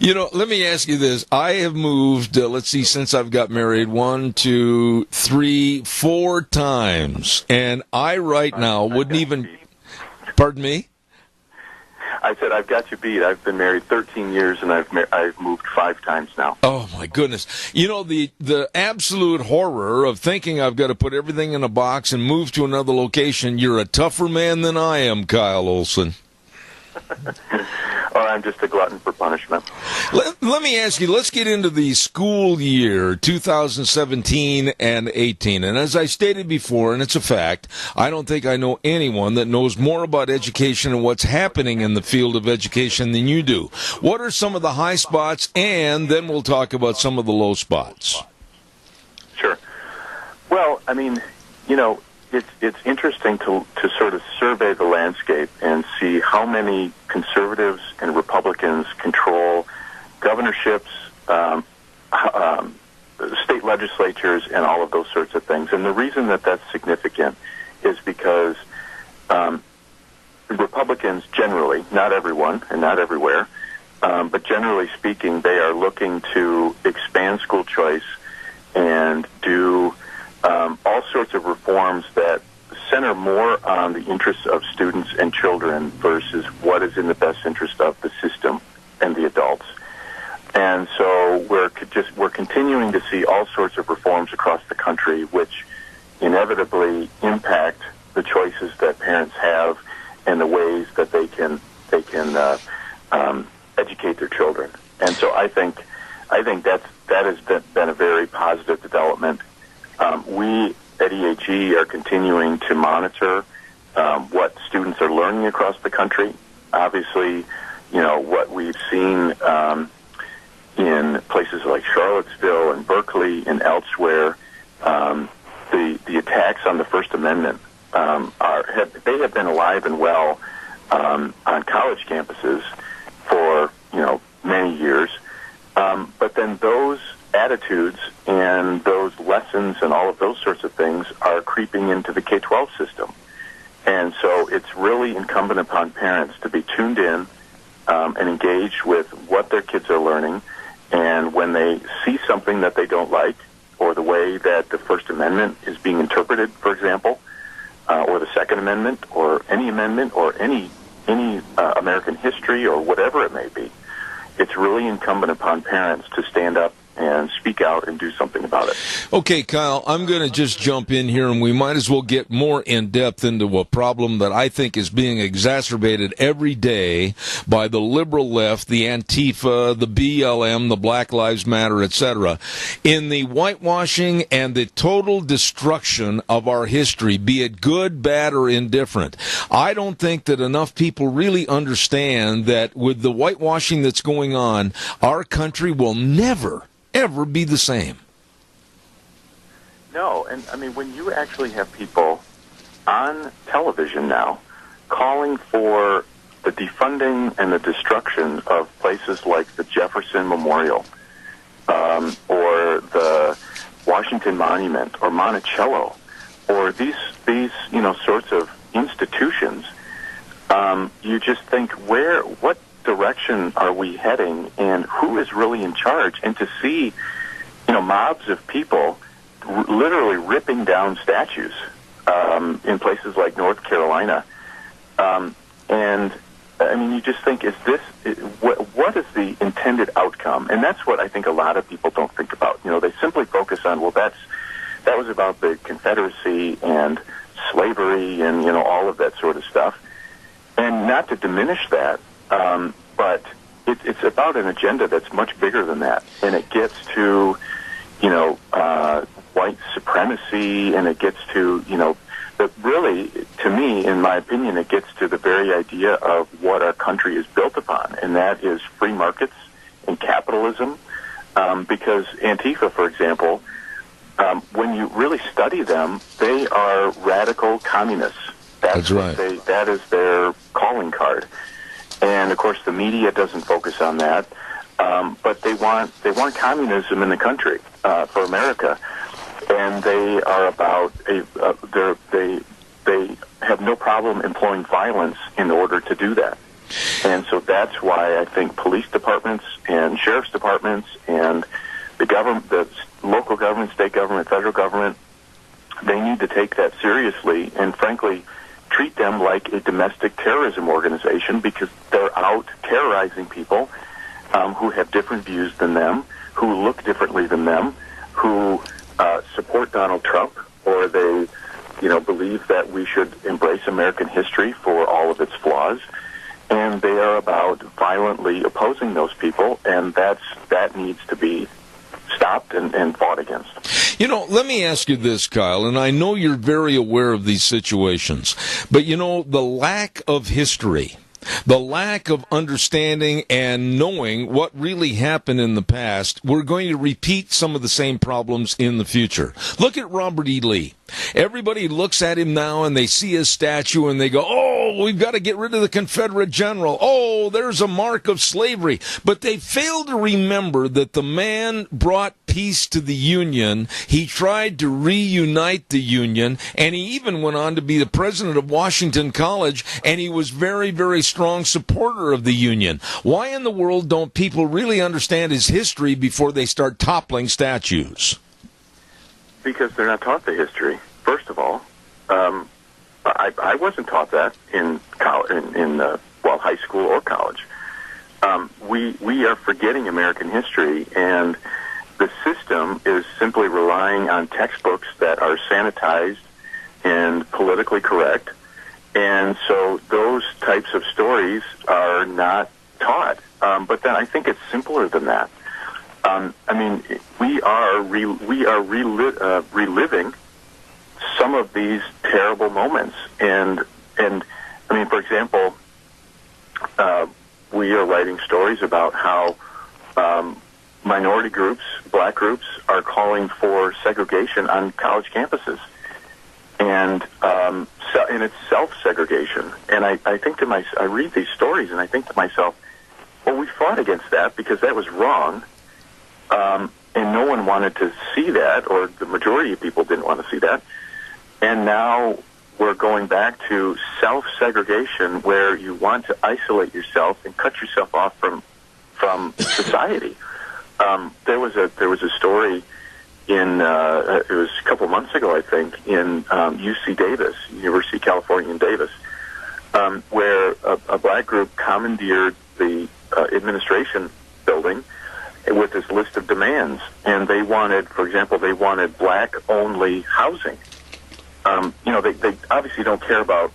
Let me ask you this. I have moved, since I've got married, 1, 2, 3, 4 times, and I right now wouldn't even... Pardon me? I said, I've got you beat. I've been married 13 years, and I've moved 5 times now. Oh, my goodness. The absolute horror of thinking I've got to put everything in a box and move to another location, you're a tougher man than I am, Kyle Olson. Or I'm just a glutton for punishment. Let me ask you, let's get into the school year 2017 and 18. And as I stated before, and it's a fact, I don't think I know anyone that knows more about education and what's happening in the field of education than you do. What are some of the high spots? And then we'll talk about some of the low spots. Sure. Well, I mean, it's interesting to sort of survey the landscape and see how many conservatives and Republicans control governorships, state legislatures, and all of those sorts of things. And the reason that that's significant is because Republicans generally, not everyone and not everywhere, but generally speaking, they are looking to expand school choice and do all sorts of reforms that center more on the interests of students and children versus what is in the best interest of the system and the adults. And so we're continuing to see all sorts of reforms across the country which inevitably impact the choices that parents have and the ways that they can educate their children. And so I think that has been a very positive development. We at EAG are continuing to monitor what students are learning across the country. Obviously, what we've seen in places like Charlottesville and Berkeley and elsewhere, the attacks on the First Amendment have been alive and well on college campuses for many years. But then those attitudes and those lessons and all of those sorts of things are creeping into the K-12 system. And so it's really incumbent upon parents to be tuned in and engaged with what their kids are learning. And when they see something that they don't like, or the way that the First Amendment is being interpreted, for example, or the Second Amendment, or any American history, or whatever it may be, it's really incumbent upon parents to stand up and speak out and do something about it. Okay, Kyle, I'm going to just jump in here, and we might as well get more in-depth into a problem that I think is being exacerbated every day by the liberal left, the Antifa, the BLM, the Black Lives Matter, etc. In the whitewashing and the total destruction of our history, be it good, bad, or indifferent. I don't think that enough people really understand that with the whitewashing that's going on, our country will never ever be the same. No, and I mean, when you actually have people on television now calling for the defunding and the destruction of places like the Jefferson Memorial, or the Washington Monument, or Monticello, or these sorts of institutions, you just think, what direction are we heading, and who is really in charge? And to see, mobs of people literally ripping down statues in places like North Carolina, and I mean, you just think, what is the intended outcome? And that's what I think a lot of people don't think about. They simply focus on, that was about the Confederacy and slavery and all of that sort of stuff, and not to diminish that. But it's about an agenda that's much bigger than that, and it gets to, white supremacy, and it gets to, but really, to me, in my opinion, it gets to the very idea of what our country is built upon, and that is free markets and capitalism. Because Antifa, for example, when you really study them, they are radical communists. That's right. That is their calling card. And, of course, the media doesn't focus on that. but they want communism in the country for America, and they are about they have no problem employing violence in order to do that. And so that's why I think police departments and sheriff's departments and the government, the local government, state government, federal government, they need to take that seriously and, frankly, treat them like a domestic terrorism organization, because they're out terrorizing people who have different views than them, who look differently than them, who support Donald Trump, or they, believe that we should embrace American history for all of its flaws. And they are about violently opposing those people, and that needs to be stopped and fought against. Let me ask you this, Kyle, and I know you're very aware of these situations, but the lack of history, the lack of understanding and knowing what really happened in the past, we're going to repeat some of the same problems in the future. Look at Robert E. Lee. Everybody looks at him now and they see his statue and they go, oh, we've got to get rid of the Confederate general. Oh, there's a mark of slavery. But they fail to remember that the man brought peace to the Union. He tried to reunite the Union, and he even went on to be the president of Washington College, and he was very, very strong supporter of the Union. Why in the world don't people really understand his history before they start toppling statues? Because they're not taught the history, first of all. I wasn't taught that in high school or college. We are forgetting American history, and the system is simply relying on textbooks that are sanitized and politically correct, and so those types of stories are not taught. But then I think it's simpler than that. We are reliving some of these terrible moments, and for example, we are writing stories about how minority groups, black groups, are calling for segregation on college campuses, and it's self-segregation. And I think to myself, I read these stories and I think to myself, well, we fought against that because that was wrong. And no one wanted to see that, or the majority of people didn't want to see that. And now we're going back to self-segregation, where you want to isolate yourself and cut yourself off from society. There was a story in it was a couple months ago, I think, in UC Davis, University of California in Davis, where a black group commandeered the administration building with this list of demands, and they wanted, for example, black-only housing. They obviously don't care about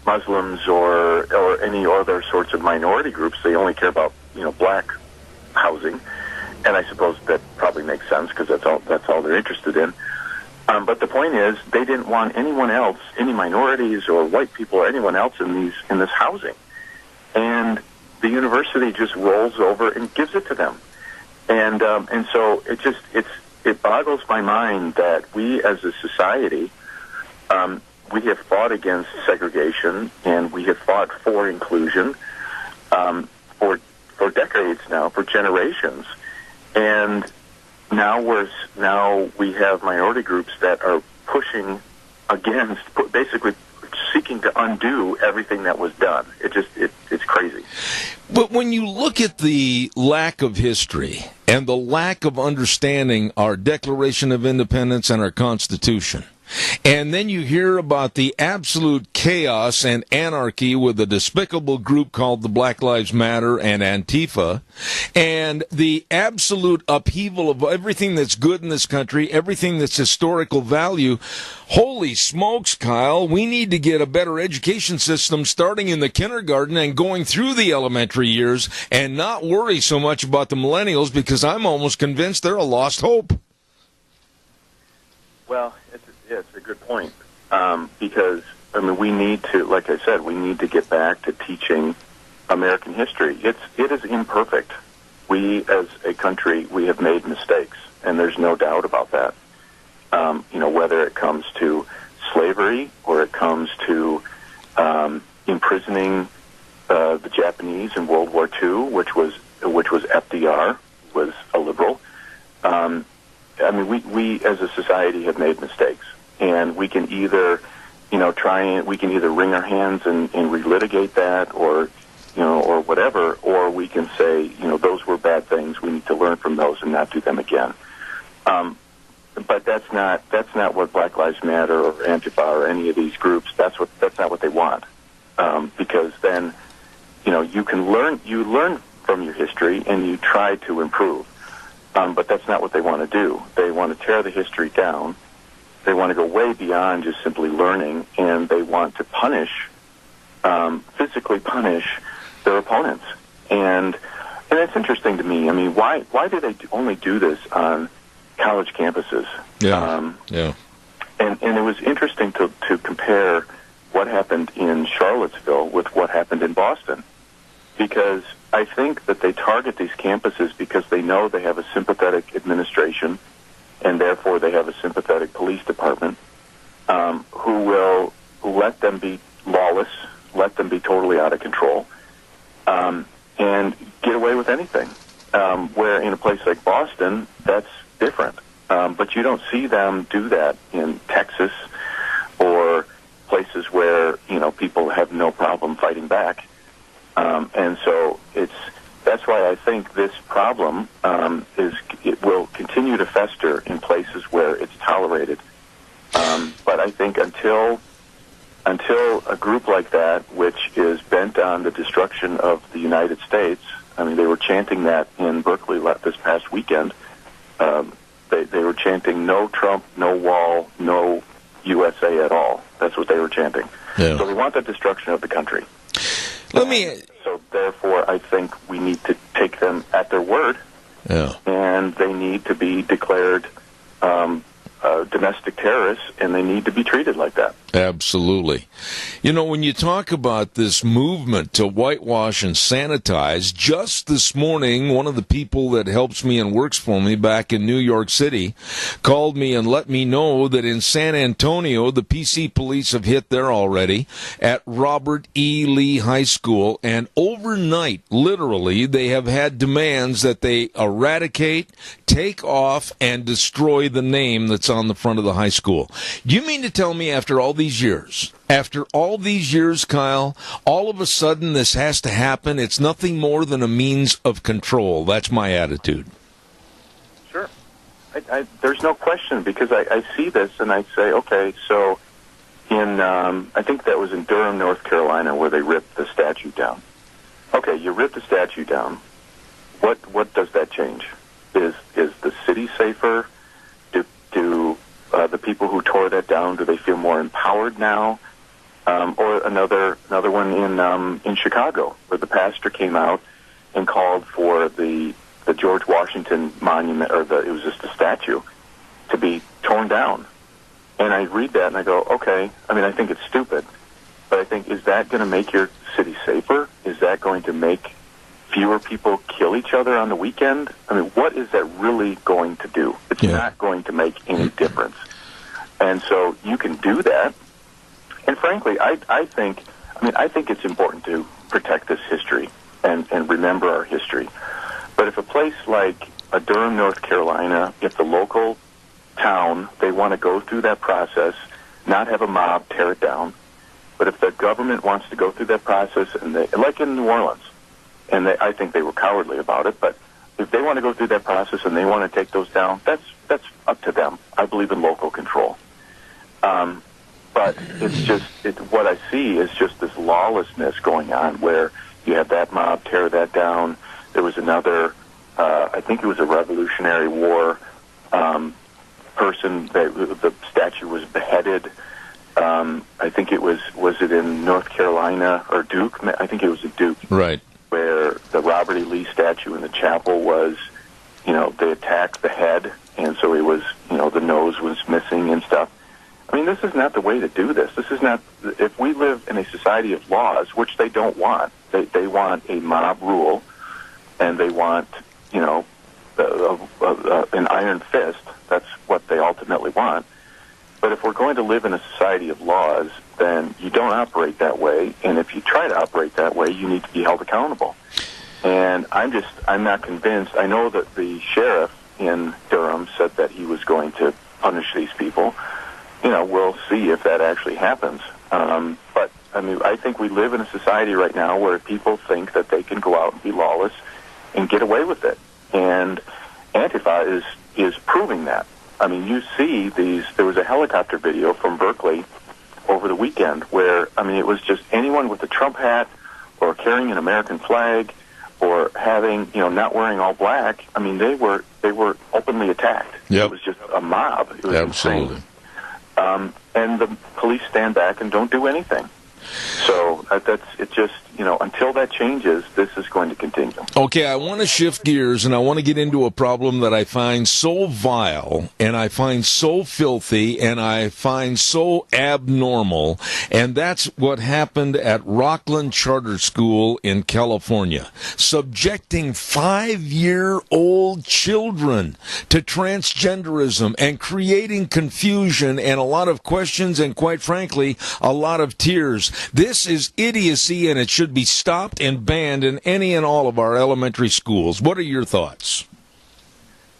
Muslims or any other sorts of minority groups. They only care about black housing, and I suppose that probably makes sense because that's all they're interested in. But the point is, they didn't want anyone else, any minorities or white people or anyone else in this housing, and the university just rolls over and gives it to them. And so it boggles my mind that we as a society, we have fought against segregation and we have fought for inclusion for decades now, for generations, and now we have minority groups that are pushing against, basically seeking to undo everything that was done. It's crazy. But when you look at the lack of history and the lack of understanding our Declaration of Independence and our Constitution, and then you hear about the absolute chaos and anarchy with a despicable group called the Black Lives Matter and Antifa, and the absolute upheaval of everything that's good in this country, everything that's historical value. Holy smokes, Kyle, we need to get a better education system starting in the kindergarten and going through the elementary years and not worry so much about the millennials, because I'm almost convinced they're a lost hope. Well, it's a good point, because we need to, like I said, we need to get back to teaching American history. It is imperfect. We, as a country, we have made mistakes, and there's no doubt about that. Whether it comes to slavery or it comes to imprisoning the Japanese in World War II, which was which was FDR, was a liberal. I mean, we as a society have made mistakes, and we can either, we can either wring our hands and relitigate that, or whatever, or we can say, those were bad things. We need to learn from those and not do them again. But that's not what Black Lives Matter or Antifa or any of these groups. That's not what they want. Because then, you learn from your history and you try to improve. But that's not what they want to do. They want to tear the history down. They want to go way beyond just simply learning, and they want to physically punish their opponents. And it's interesting to me. I mean, why do they only do this on college campuses? Yeah. And it was interesting to compare what happened in Charlottesville with what happened in Boston, because I think that they target these campuses because they know they have a sympathetic administration, and therefore they have a sympathetic police department who will let them be lawless, let them be totally out of control, and get away with anything. Where in a place like Boston, that's different. But you don't see them do that in Texas or places where, people have no problem fighting back. And so that's why I think this problem it will continue to fester in places where it's tolerated. But I think until a group like that, which is bent on the destruction of the United States, I mean, they were chanting that in Berkeley this past weekend. They were chanting "No Trump, no wall, no USA at all." That's what they were chanting. Yeah. So they want the destruction of the country. So therefore, I think we need to take them at their word, and they need to be declared domestic terrorists, and they need to be treated like that. Absolutely. When you talk about this movement to whitewash and sanitize, just this morning, one of the people that helps me and works for me back in New York City called me and let me know that in San Antonio, the PC police have hit there already at Robert E. Lee High School, and overnight, literally, they have had demands that they eradicate, take off, and destroy the name that's on the front of the high school. Do you mean to tell me after all these years, Kyle, all of a sudden this has to happen? It's nothing more than a means of control. That's my attitude. Sure. There's no question, because I see this and I say, okay, so in, I think that was in Durham, North Carolina, where they ripped the statue down. Okay, you rip the statue down. What does that change? Is the city safer? Do the people who tore that down, do they feel more empowered now? Or another one in Chicago, where the pastor came out and called for the George Washington monument, or it was just a statue, to be torn down. And I read that and I go, okay, I mean, I think it's stupid, but I think, is that going to make your city safer? Is that going to make fewer people kill each other on the weekend? I mean, what is that really going to do? It's not going to make any difference. And so you can do that. And frankly, I think it's important to protect this history and remember our history. But if a place like Durham, North Carolina, if the local town, they want to go through that process, not have a mob tear it down, but if the government wants to go through that process, and like in New Orleans, and I think they were cowardly about it, but if they want to go through that process and they want to take those down, that's up to them. I believe in local control. But what I see is just this lawlessness going on, where you have that mob tear that down. There was another, I think it was a Revolutionary War person, the statue was beheaded. I think it was it in North Carolina or Duke? I think it was at Duke. Right. Where the Robert E. Lee statue in the chapel was, they attacked the head, and so it was, the nose was missing and stuff. I mean, this is not the way to do this. This is not, if we live in a society of laws, which they don't want, they want a mob rule, and they want, an iron fist. That's what they ultimately want. But if we're going to live in a society of laws, then you don't operate that way. And if you try to operate that way, you need to be held accountable. And I'm not convinced. I know that the sheriff in Durham said that he was going to punish these people. We'll see if that actually happens. But, I think we live in a society right now where people think that they can go out and be lawless and get away with it. And Antifa is proving that. You see there was a helicopter video from Berkeley over the weekend where, it was just anyone with a Trump hat or carrying an American flag or having, not wearing all black. They were openly attacked. Yep. It was just a mob. It was Absolutely. insane. And the police stand back and don't do anything. So until that changes, this is going to continue. Okay, I want to shift gears, and I want to get into a problem that I find so vile, and I find so filthy, and I find so abnormal, and that's what happened at Rockland Charter School in California, subjecting 5-year-old children to transgenderism and creating confusion and a lot of questions and, quite frankly, a lot of tears. This is idiocy, and it should be stopped and banned in any and all of our elementary schools. What are your thoughts?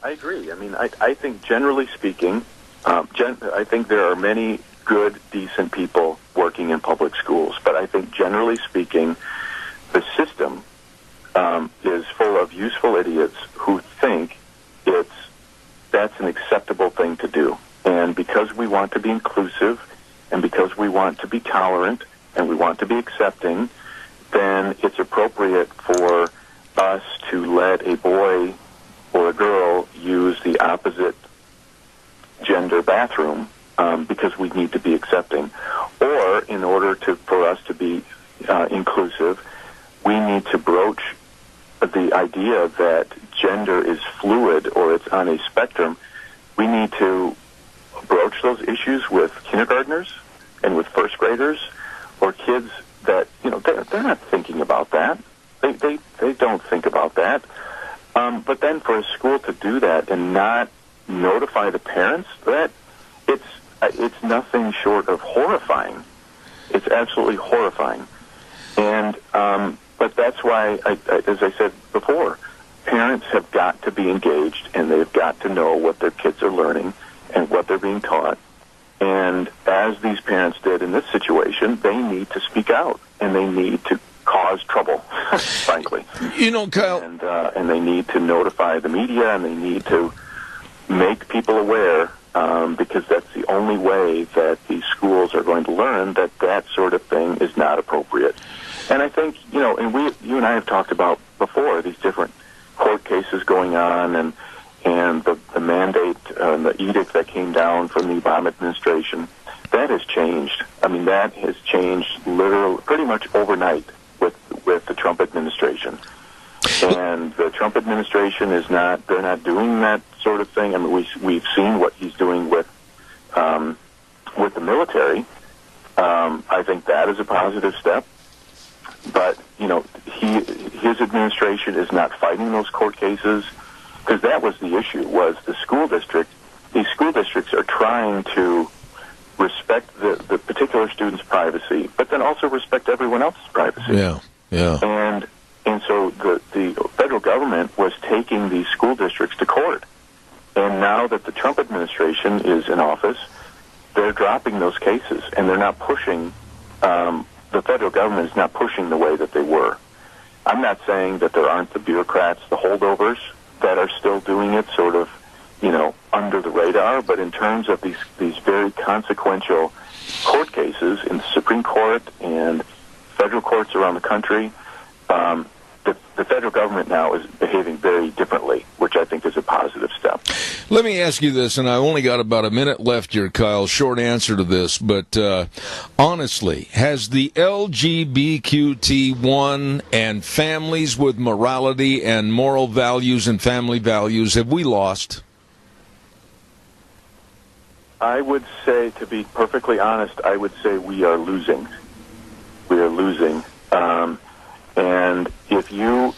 I agree. I think generally speaking, I think there are many good, decent people working in public schools, but I think generally speaking, the system is full of useful idiots who think that's an acceptable thing to do. And because we want to be inclusive, and because we want to be tolerant, and we want to be accepting, then it's appropriate for us to let a boy or a girl use the opposite gender bathroom because we need to be accepting. Or in order for us to be inclusive, we need to broach the idea that gender is fluid or it's on a spectrum. We need to broach those issues with kindergartners and with first graders or kids that, they're not thinking about that. They don't think about that. But then for a school to do that and not notify the parents, that it's nothing short of horrifying. It's absolutely horrifying. And but that's why, as I said before, parents have got to be engaged and they've got to know what their kids are learning and what they're being taught. And as these parents did in this situation, they need to speak out and they need to cause trouble, frankly. Kyle, and they need to notify the media and they need to make people aware because that's the only way that these schools are going to learn that sort of thing is not appropriate. And I think, and you and I have talked about before these different court cases going on and the mandate and the edict that came down from the Obama administration, that has changed. That has changed literally pretty much overnight with the Trump administration. And the Trump administration they're not doing that sort of thing. We've seen what he's doing with the military. I think that is a positive step. But, his administration is not fighting those court cases because that was the issue, was these school districts are trying to respect the particular student's privacy, but then also respect everyone else's privacy. Yeah. And so the federal government was taking these school districts to court. And now that the Trump administration is in office, they're dropping those cases, and they're not pushing, the federal government is not pushing the way that they were. I'm not saying that there aren't the bureaucrats, the holdovers, that are still doing it sort of, under the radar, but in terms of these very consequential court cases in the Supreme Court and federal courts around the country, the federal government now is behaving very differently, which I think is a positive step. Let me ask you this, and I only got about a minute left here, Kyle. Short answer to this, but honestly, has the LGBTQ won and families with morality and moral values and family values, have we lost? I would say, to be perfectly honest, I would say we are losing. We are losing. And if you,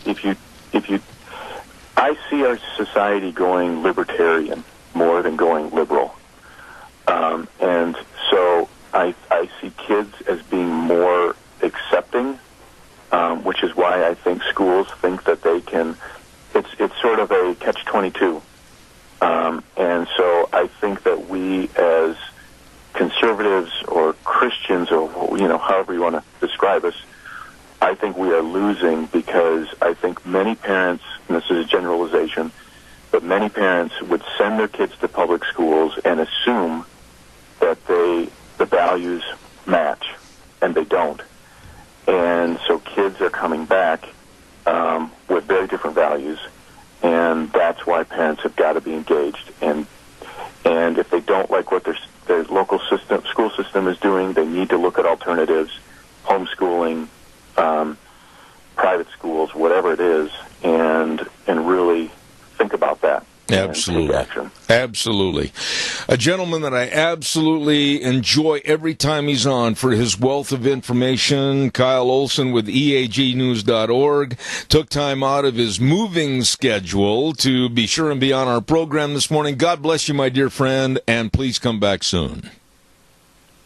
I see our society going libertarian more than going liberal. And so I see kids as being more accepting which is why I think schools think that they can. It's sort of a catch-22, and so I think that we as conservatives or Christians, or however you want to describe us, I think we are losing because I think many parents, and this is a generalization, but many parents would send their kids to public schools and assume that the values match, and they don't. And so kids are coming back with very different values, and that's why parents have got to be engaged. And if they don't like what their local school system is doing, they need to look at alternatives, homeschooling, private schools, whatever it is, and really think about that. Absolutely. Absolutely. A gentleman that I absolutely enjoy every time he's on for his wealth of information, Kyle Olson with EAGnews.org, took time out of his moving schedule to be sure and be on our program this morning. God bless you, my dear friend, and please come back soon.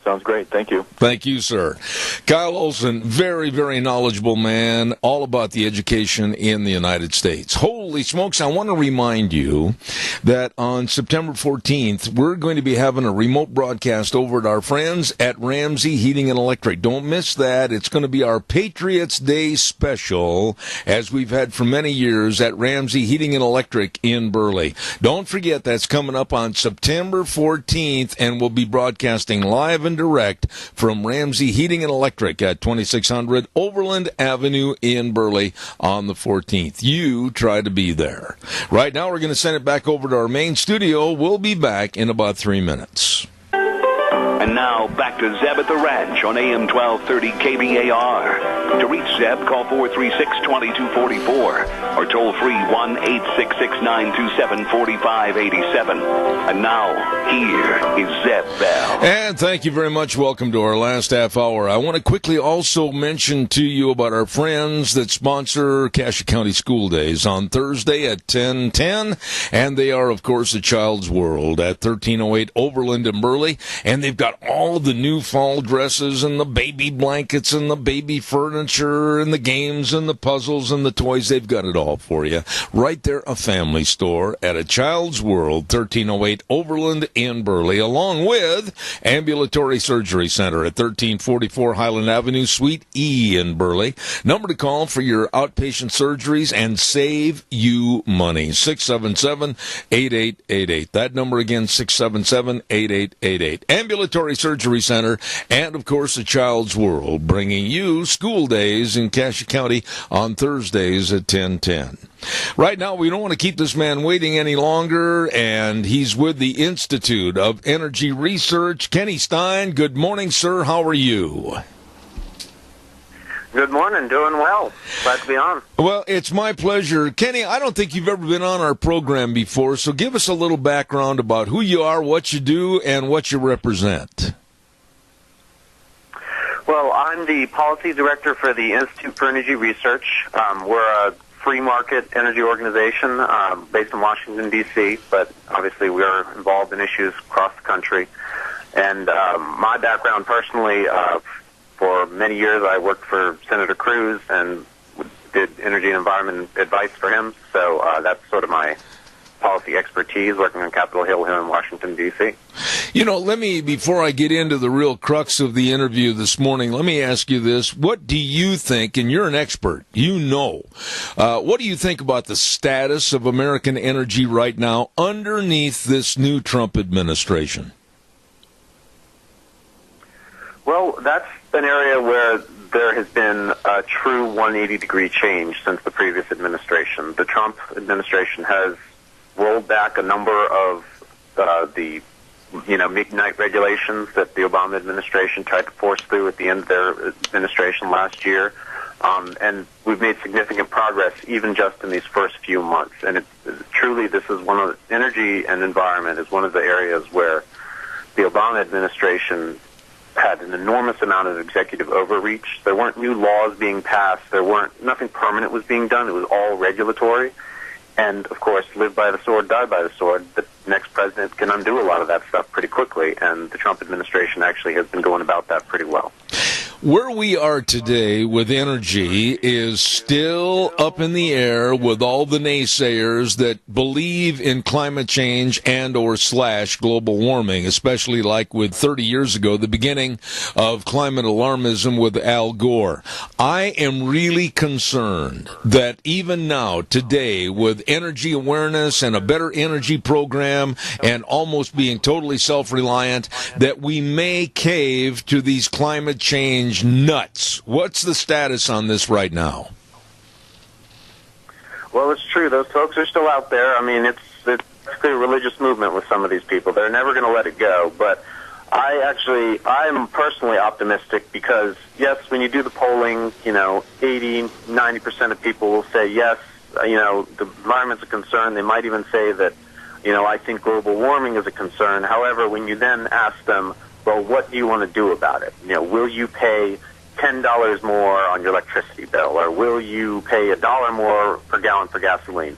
Sounds great. Thank you. Thank you, sir. Kyle Olson, very, very knowledgeable man, all about the education in the United States. Holy smokes, I want to remind you that on September 14th, we're going to be having a remote broadcast over at our friends at Ramsey Heating and Electric. Don't miss that. It's going to be our Patriots Day special, as we've had for many years at Ramsey Heating and Electric in Burley. Don't forget, that's coming up on September 14th, and we'll be broadcasting live and direct from Ramsey Heating and Electric at 2600 Overland Avenue in Burley on the 14th. You try to be there. Right now, we're going to send it back over to our main studio. We'll be back in about 3 minutes. And now, back to Zeb at the Ranch on AM 1230 KBAR. To reach Zeb, call 436-2244 or toll-free 1-866-927-4587. And now, here is Zeb Bell. And thank you very much. Welcome to our last half hour. I want to quickly also mention to you about our friends that sponsor Cassia County School Days on Thursday at 10:10. And they are, of course, a Child's World at 1308 Overland in Burley. And they've got all the new fall dresses and the baby blankets and the baby furniture and the games and the puzzles and the toys. They've got it all for you. Right there, a family store at a Child's World, 1308 Overland in Burley, along with Ambulatory Surgery Center at 1344 Highland Avenue, Suite E in Burley. Number to call for your outpatient surgeries and save you money, 677-8888. That number again, 677-8888. Ambulatory Surgery Center, and of course the Child's World, bringing you school days in Cassia County on Thursdays at 10:10. Right now, we don't want to keep this man waiting any longer, and he's with the Institute of Energy Research. Kenny Stein, good morning, sir. How are you? Good morning. Doing well. Glad to be on. Well, it's my pleasure. Kenny, I don't think you've ever been on our program before, so give us a little background about who you are, what you do, and what you represent. Well, I'm the policy director for the Institute for Energy Research. We're a free market energy organization based in Washington, D.C., but obviously we are involved in issues across the country. And my background personally, for many years I worked for Senator Cruz and did energy and environment advice for him. So that's sort of my policy expertise, working on Capitol Hill here in Washington, D.C. You know, before I get into the real crux of the interview this morning, let me ask you this. What do you think, and you're an expert, what do you think about the status of American energy right now underneath this new Trump administration? Well, that's an area where there has been a true 180-degree change since the previous administration. The Trump administration has rolled back a number of the midnight regulations that the Obama administration tried to force through at the end of their administration last year. And we've made significant progress even just in these first few months. And truly, this is energy and environment is one of the areas where the Obama administration had an enormous amount of executive overreach. There weren't new laws being passed. Nothing permanent was being done. It was all regulatory. And, of course, live by the sword, die by the sword. The next president can undo a lot of that stuff pretty quickly, and the Trump administration actually has been going about that pretty well. Where we are today with energy is still up in the air with all the naysayers that believe in climate change and or / global warming, especially like with 30 years ago, the beginning of climate alarmism with Al Gore. I am really concerned that even now, today, with energy awareness and a better energy program and almost being totally self-reliant, that we may cave to these climate change nuts. What's the status on this right now? Well, it's true. Those folks are still out there. I mean, it's a religious movement with some of these people. They're never going to let it go. But I'm personally optimistic because, yes, when you do the polling, 80, 90% of people will say, yes, the environment's a concern. They might even say that, I think global warming is a concern. However, when you then ask them, well, what do you want to do about it? Will you pay $10 more on your electricity bill, or will you pay $1 more per gallon for gasoline?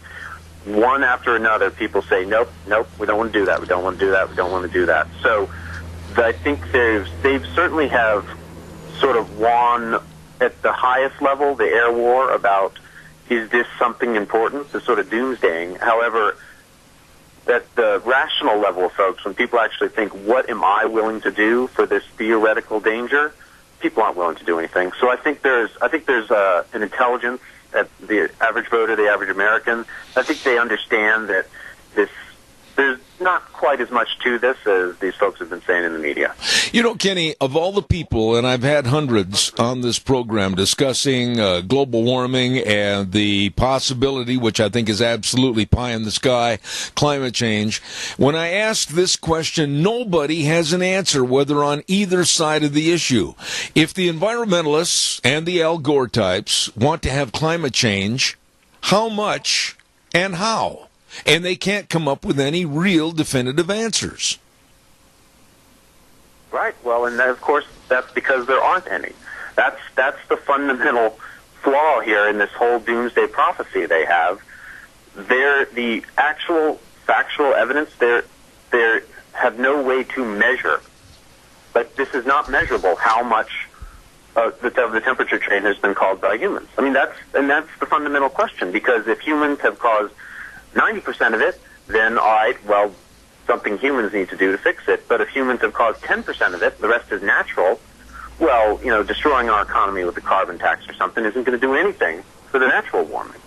One after another, people say, nope, we don't want to do that. We don't want to do that. We don't want to do that. So I think they've certainly have sort of won at the highest level, the air war, about is this something important, the sort of doomsdaying. However, at the rational level, folks, when people actually think, what am I willing to do for this theoretical danger, people aren't willing to do anything. So I think there's an intelligence at the average voter, the average American. I think they understand that there's not quite as much to this as these folks have been saying in the media. Kenny, of all the people, and I've had hundreds on this program discussing global warming and the possibility, which I think is absolutely pie in the sky, climate change, when I ask this question, nobody has an answer, whether on either side of the issue. If the environmentalists and the Al Gore types want to have climate change, how much and how? And they can't come up with any real definitive answers. Right. Well, and of course, that's because there aren't any. That's the fundamental flaw here in this whole doomsday prophecy they have. The actual factual evidence, they have no way to measure. But this is not measurable how much the temperature change has been caused by humans. I mean, that's the fundamental question, because if humans have caused 90% of it, then all right, well, something humans need to do to fix it. But if humans have caused 10% of it, the rest is natural, well, destroying our economy with a carbon tax or something isn't going to do anything for the natural warming.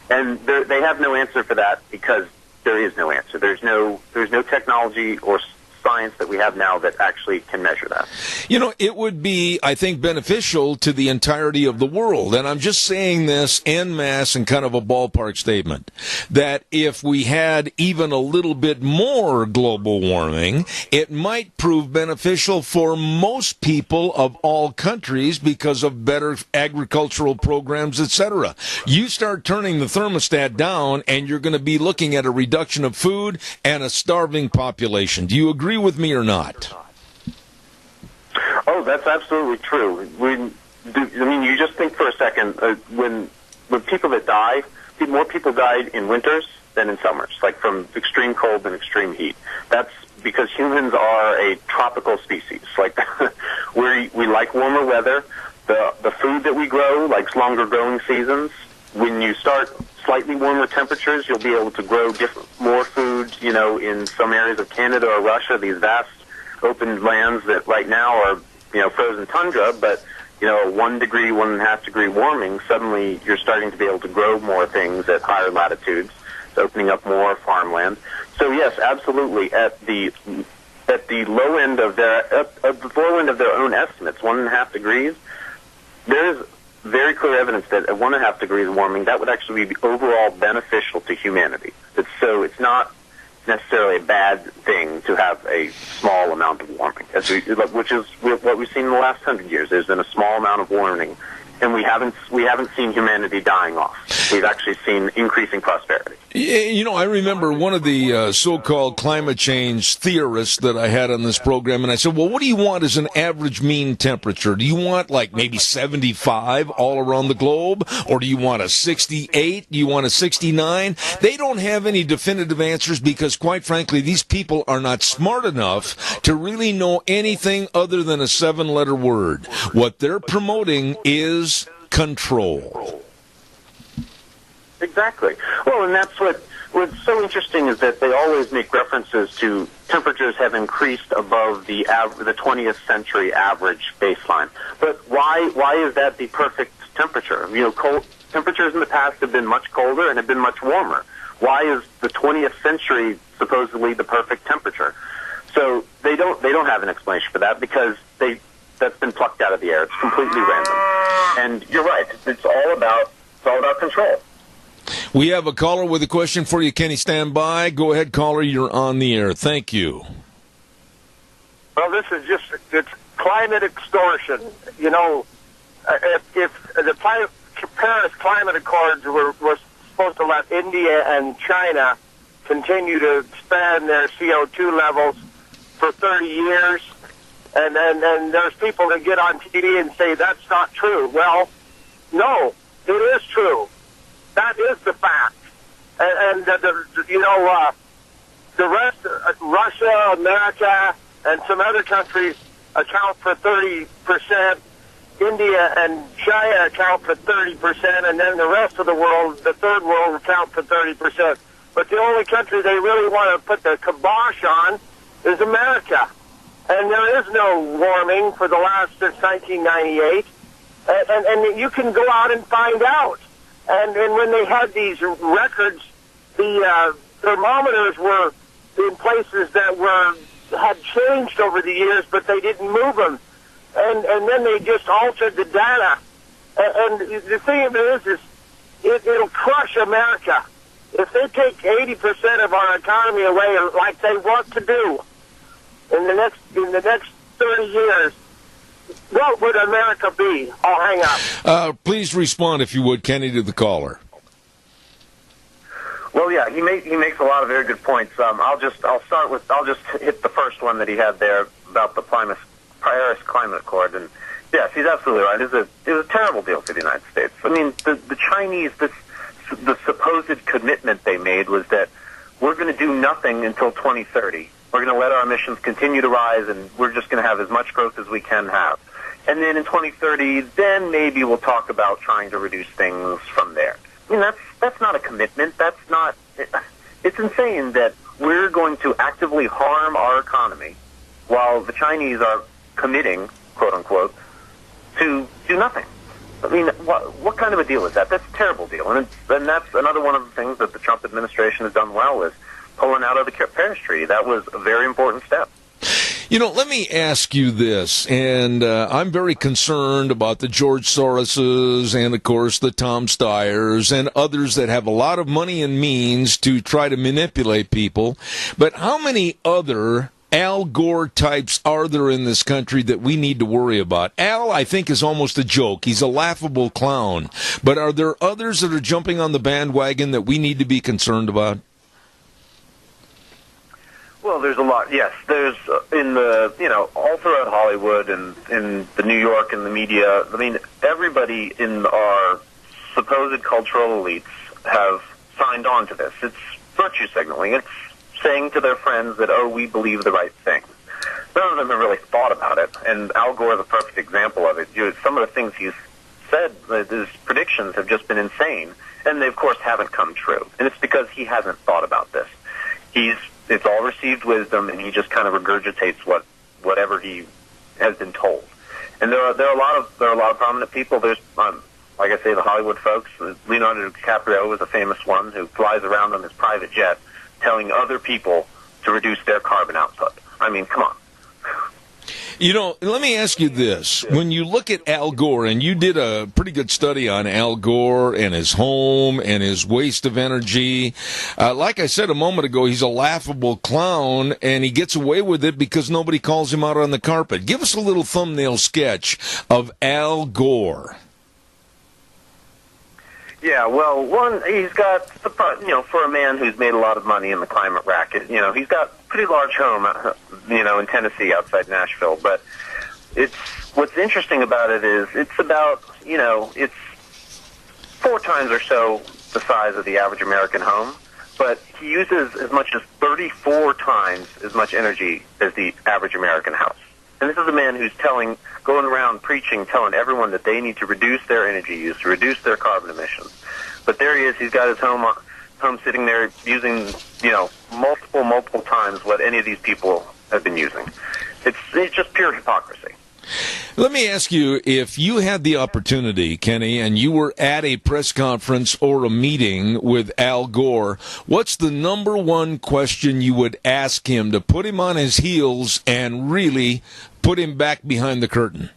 And they have no answer for that because there is no answer. There's no technology or science that we have now that actually can measure that. It would be, I think, beneficial to the entirety of the world, and I'm just saying this en masse in kind of a ballpark statement, that if we had even a little bit more global warming, it might prove beneficial for most people of all countries because of better agricultural programs, etc. You start turning the thermostat down, and you're going to be looking at a reduction of food and a starving population. Do you agree with me or not? Oh, that's absolutely true. You just think for a second, when people that die, more people died in winters than in summers, like from extreme cold and extreme heat. That's because humans are a tropical species. Like we like warmer weather. The food that we grow likes longer growing seasons. When you start slightly warmer temperatures, you'll be able to grow more food, in some areas of Canada or Russia, these vast open lands that right now are, frozen tundra, but, 1 degree, 1.5 degree warming, suddenly you're starting to be able to grow more things at higher latitudes. It's opening up more farmland. So yes, absolutely, at the low end of their own estimates, 1.5 degrees, there is very clear evidence that at 1.5 degrees warming, that would actually be overall beneficial to humanity. So it's not necessarily a bad thing to have a small amount of warming, which is what we've seen in the last 100 years. There's been a small amount of warming, and we haven't seen humanity dying off. we've actually seen increasing prosperity. You know, I remember one of the so-called climate change theorists that I had on this program, and I said, well, what do you want as an average mean temperature? Do you want like maybe 75 all around the globe? Or do you want a 68? Do you want a 69? They don't have any definitive answers because, quite frankly, these people are not smart enough to really know anything other than a 7-letter word. What they're promoting is control. Exactly. Well, and that's what's so interesting is that they always make references to temperatures have increased above the 20th century average baseline. But why is that the perfect temperature? You know, temperatures in the past have been much colder and have been much warmer. Why is the 20th century supposedly the perfect temperature? So they don't have an explanation for that because that's been plucked out of the air. It's completely random. And you're right. It's all about control. We have a caller with a question for you. Kenny, stand by. Go ahead, caller. You're on the air. Thank you. Well, this is it's climate extortion. You know, if the Paris Climate Accords were supposed to let India and China continue to expand their CO2 levels for 30 years, and there's people that get on TV and say that's not true. Well, no, it is true. That is the fact. And the rest, Russia, America, and some other countries account for 30%. India and China account for 30%, and then the rest of the world, the third world, account for 30%. But the only country they really want to put the kibosh on is America. And there is no warming for since 1998. And you can go out and find out. And when they had these records, the thermometers were in places that had changed over the years, but they didn't move them. And then they just altered the data. And the thing of it is it'll crush America. If they take 80% of our economy away, like they want to do in the next 30 years, what would America be? I'll hang up. Please respond, if you would, Kenny, to the caller. Well, yeah, he makes a lot of very good points. I'll just hit the first one that he had there about the Paris Climate Accord, and yes, he's absolutely right. It was a terrible deal for the United States. I mean, the Chinese, the supposed commitment they made was that we're going to do nothing until 2030. We're going to let our emissions continue to rise, and we're just going to have as much growth as we can have. And then in 2030, then maybe we'll talk about trying to reduce things from there. I mean, that's not a commitment. It's insane that we're going to actively harm our economy while the Chinese are committing, quote unquote, to do nothing. I mean, what kind of a deal is that? That's a terrible deal. And that's another one of the things that the Trump administration has done well is pulling out of the Paris Treaty. That was a very important step. You know, let me ask you this, and I'm very concerned about the George Soroses and, of course, the Tom Steyers and others that have a lot of money and means to try to manipulate people. But how many other Al Gore types are there in this country that we need to worry about? Al, I think, is almost a joke. He's a laughable clown. But are there others that are jumping on the bandwagon that we need to be concerned about? Well, there's a lot. Yes, there's all throughout Hollywood and in the New York and the media. I mean, everybody in our supposed cultural elites have signed on to this. It's virtue signaling. It's saying to their friends that, oh, we believe the right thing. None of them have really thought about it, and Al Gore is a perfect example of it. Some of the things he's said, his predictions have just been insane, and they, of course, haven't come true. And it's because he hasn't thought about this. It's all received wisdom, and he just kind of regurgitates whatever he has been told. And there are a lot of prominent people. There's, like I say, the Hollywood folks. Leonardo DiCaprio was a famous one who flies around on his private jet, telling other people to reduce their carbon output. I mean, come on. You know, let me ask you this. When you look at Al Gore, and you did a pretty good study on Al Gore and his home and his waste of energy, like I said a moment ago, he's a laughable clown, and he gets away with it because nobody calls him out on the carpet. Give us a little thumbnail sketch of Al Gore. Yeah, well, one, he's got, for a man who's made a lot of money in the climate racket, he's got a pretty large home, in Tennessee outside Nashville. But what's interesting about it is it's about, it's 4 times or so the size of the average American home, but he uses as much as 34 times as much energy as the average American house. And this is a man who's going around preaching, telling everyone that they need to reduce their energy use, to reduce their carbon emissions. But there he is. He's got his home sitting there using, multiple times what any of these people have been using. It's just pure hypocrisy. Let me ask you, if you had the opportunity, Kenny, and you were at a press conference or a meeting with Al Gore, what's the number one question you would ask him to put him on his heels and really put him back behind the curtain?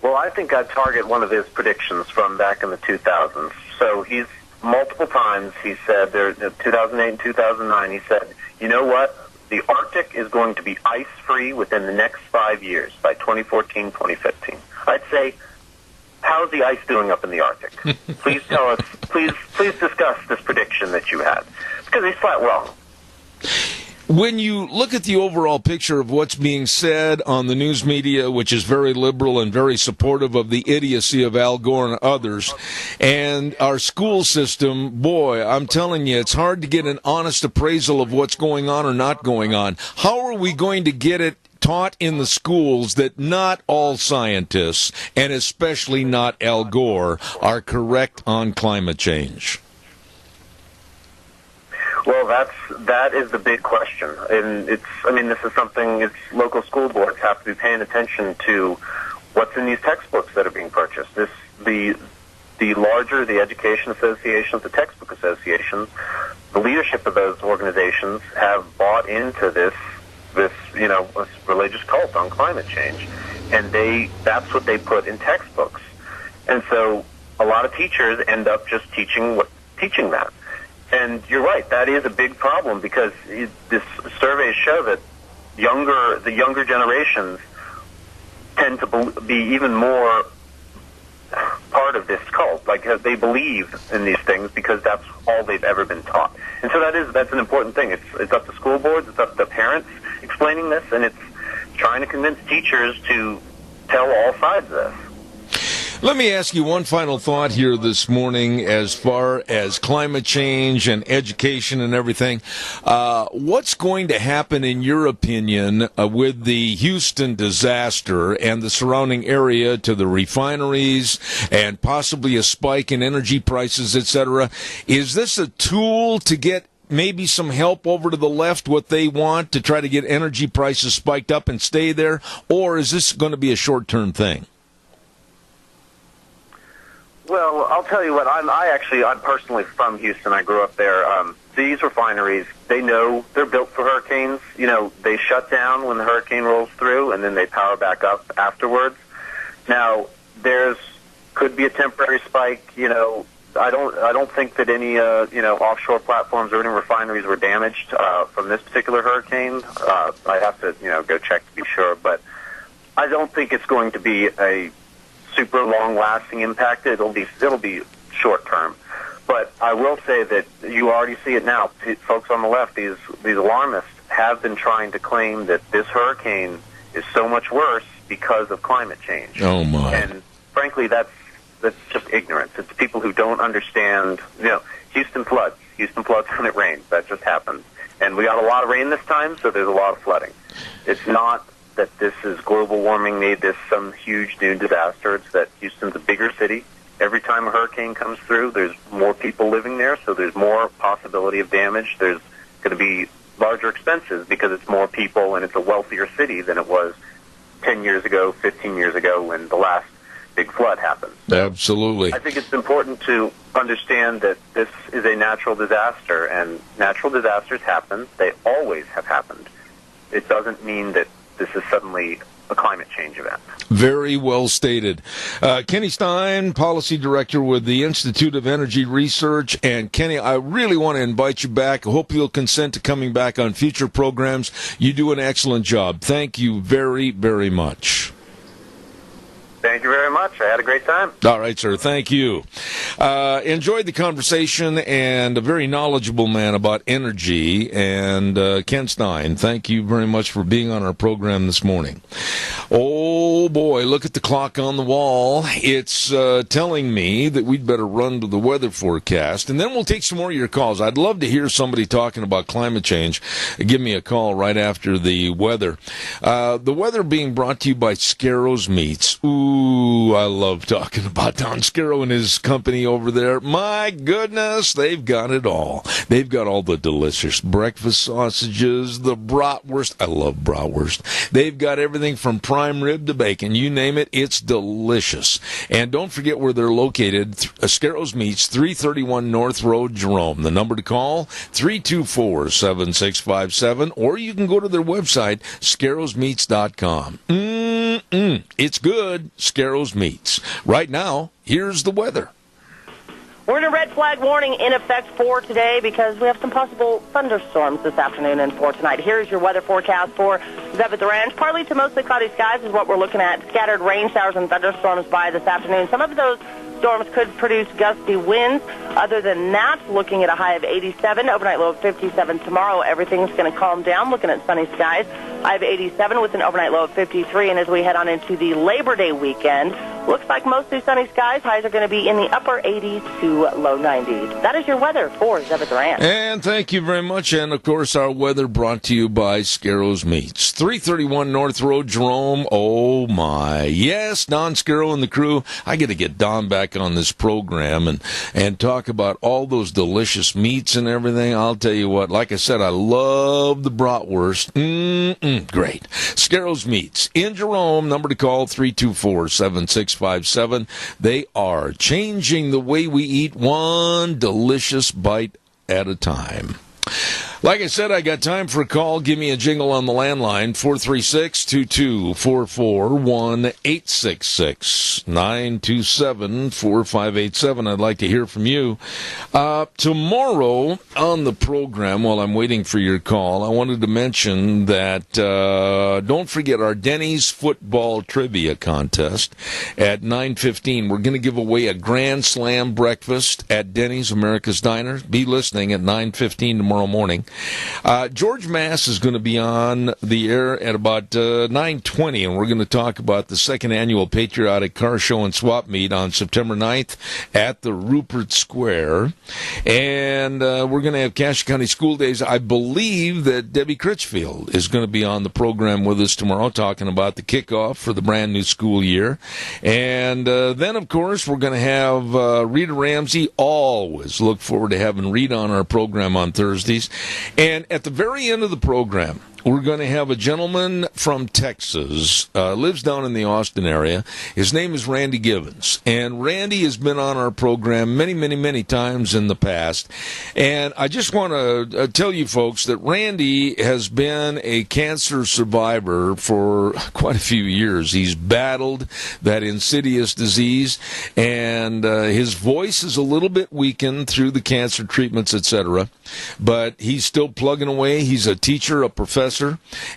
Well, I think I'd target one of his predictions from back in the 2000s. So he's multiple times, he said, in 2008 and 2009, he said, you know what? The Arctic is going to be ice-free within the next 5 years, by 2014, 2015. I'd say, how's the ice doing up in the Arctic? Please tell us, please discuss this prediction that you had. Because he's flat wrong. When you look at the overall picture of what's being said on the news media, which is very liberal and very supportive of the idiocy of Al Gore and others, and our school system, boy, I'm telling you, it's hard to get an honest appraisal of what's going on or not going on. How are we going to get it taught in the schools that not all scientists, and especially not Al Gore, are correct on climate change? Well, that is the big question, and this is something. Local school boards have to be paying attention to what's in these textbooks that are being purchased. The larger the education associations, the textbook associations, the leadership of those organizations have bought into this religious cult on climate change, and that's what they put in textbooks, and so a lot of teachers end up just teaching that. And you're right, that is a big problem because this surveys show that the younger generations tend to be even more part of this cult. Like they believe in these things because that's all they've ever been taught. And so that's an important thing. It's up to school boards, it's up to parents explaining this, and it's trying to convince teachers to tell all sides of this. Let me ask you one final thought here this morning as far as climate change and education and everything. What's going to happen, in your opinion, with the Houston disaster and the surrounding area to the refineries and possibly a spike in energy prices, etc.? Is this a tool to get maybe some help over to the left, what they want, to try to get energy prices spiked up and stay there? Or is this going to be a short-term thing? Well, I'll tell you what. I'm personally from Houston. I grew up there. These refineries, they're built for hurricanes. They shut down when the hurricane rolls through, and then they power back up afterwards. Now, could be a temporary spike. I don't think that any offshore platforms or any refineries were damaged from this particular hurricane. I'd have to go check to be sure, but I don't think it's going to be a super long-lasting impact. It'll be short term, but I will say that you already see it now. Folks on the left, these alarmists, have been trying to claim that this hurricane is so much worse because of climate change. Oh my! And frankly, that's just ignorance. It's people who don't understand. Houston floods when it rains. That just happened, and we got a lot of rain this time, so there's a lot of flooding. It's not that this is global warming made this some huge new disaster. It's that Houston's a bigger city. Every time a hurricane comes through, there's more people living there, so there's more possibility of damage. There's going to be larger expenses because it's more people and it's a wealthier city than it was 10 years ago, 15 years ago when the last big flood happened. Absolutely. I think it's important to understand that this is a natural disaster, and natural disasters happen. They always have happened. It doesn't mean that this is suddenly a climate change event. Very well stated. Kenny Stein, Policy Director with the Institute of Energy Research. And Kenny, I really want to invite you back. I hope you'll consent to coming back on future programs. You do an excellent job. Thank you very, very much. Thank you very much. I had a great time. All right, sir. Thank you. Enjoyed the conversation, and a very knowledgeable man about energy. And Ken Stein, thank you very much for being on our program this morning. Oh, boy, look at the clock on the wall. It's telling me that we'd better run to the weather forecast, and then we'll take some more of your calls. I'd love to hear somebody talking about climate change. Give me a call right after the weather. The weather being brought to you by Scarro's Meats. Ooh, I love talking about Don Scarrow and his company over there. My goodness, they've got it all. They've got all the delicious breakfast sausages, the bratwurst. I love bratwurst. They've got everything from prime rib to bacon. You name it, it's delicious. And don't forget where they're located. Scarro's Meats, 331 North Road, Jerome. The number to call, 324-7657, or you can go to their website, scarrowsmeats.com. It's good. Scarro's Meats. Right now, here's the weather. We're in a red flag warning in effect for today because we have some possible thunderstorms this afternoon and for tonight. Here's your weather forecast for Zev at the Ranch. Partly to mostly cloudy skies is what we're looking at. Scattered rain showers and thunderstorms by this afternoon. Some of those storms could produce gusty winds. Other than that, looking at a high of 87, overnight low of 57 tomorrow. Everything's going to calm down. Looking at sunny skies, high of 87 with an overnight low of 53. And as we head on into the Labor Day weekend, looks like mostly sunny skies. Highs are going to be in the upper 80s to low 90s. That is your weather for Zev at the Ranch. And thank you very much. And, of course, our weather brought to you by Scarro's Meats. 331 North Road, Jerome. Oh, my. Yes, Don Scarrow and the crew. I got to get Don back on this program and talk about all those delicious meats and everything. I'll tell you what, like I said, I love the bratwurst. Great. Scarro's Meats in Jerome. Number to call, 324-7657. They are changing the way we eat, one delicious bite at a time. Like I said, I got time for a call. Give me a jingle on the landline, 436-2244, 1-866-927-4587. I'd like to hear from you. Tomorrow on the program, while I'm waiting for your call, I wanted to mention that don't forget our Denny's football trivia contest at 9:15. We're going to give away a Grand Slam breakfast at Denny's, America's Diner. Be listening at 9:15 tomorrow morning. George Mass is going to be on the air at about 9:20, and we're going to talk about the second annual Patriotic Car Show and Swap Meet on September 9th at the Rupert Square. And we're going to have Cache County School Days. I believe that Debbie Critchfield is going to be on the program with us tomorrow talking about the kickoff for the brand new school year. And then, of course, we're going to have Rita Ramsey. Always look forward to having Rita on our program on Thursdays. And at the very end of the program, we're going to have a gentleman from Texas, lives down in the Austin area. His name is Randy Givens. And Randy has been on our program many, many, many times in the past. And I just want to tell you folks that Randy has been a cancer survivor for quite a few years. He's battled that insidious disease, and his voice is a little bit weakened through the cancer treatments, etc. But he's still plugging away. He's a teacher, a professor,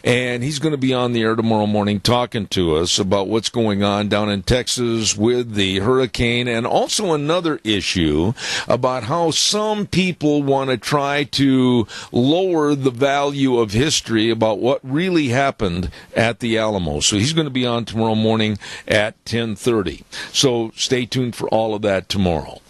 and he's going to be on the air tomorrow morning talking to us about what's going on down in Texas with the hurricane, and also another issue about how some people want to try to lower the value of history about what really happened at the Alamo. So he's going to be on tomorrow morning at 10:30. So stay tuned for all of that tomorrow.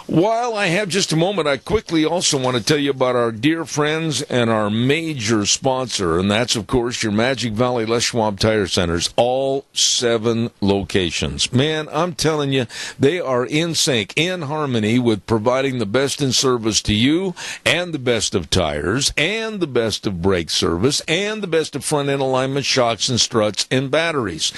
While I have just a moment, I quickly also want to tell you about our dear friends and our major sponsor, and that's, of course, your Magic Valley Les Schwab Tire Centers, all 7 locations. Man, I'm telling you, they are in sync, in harmony with providing the best in service to you, and the best of tires, and the best of brake service, and the best of front-end alignment, shocks and struts, and batteries,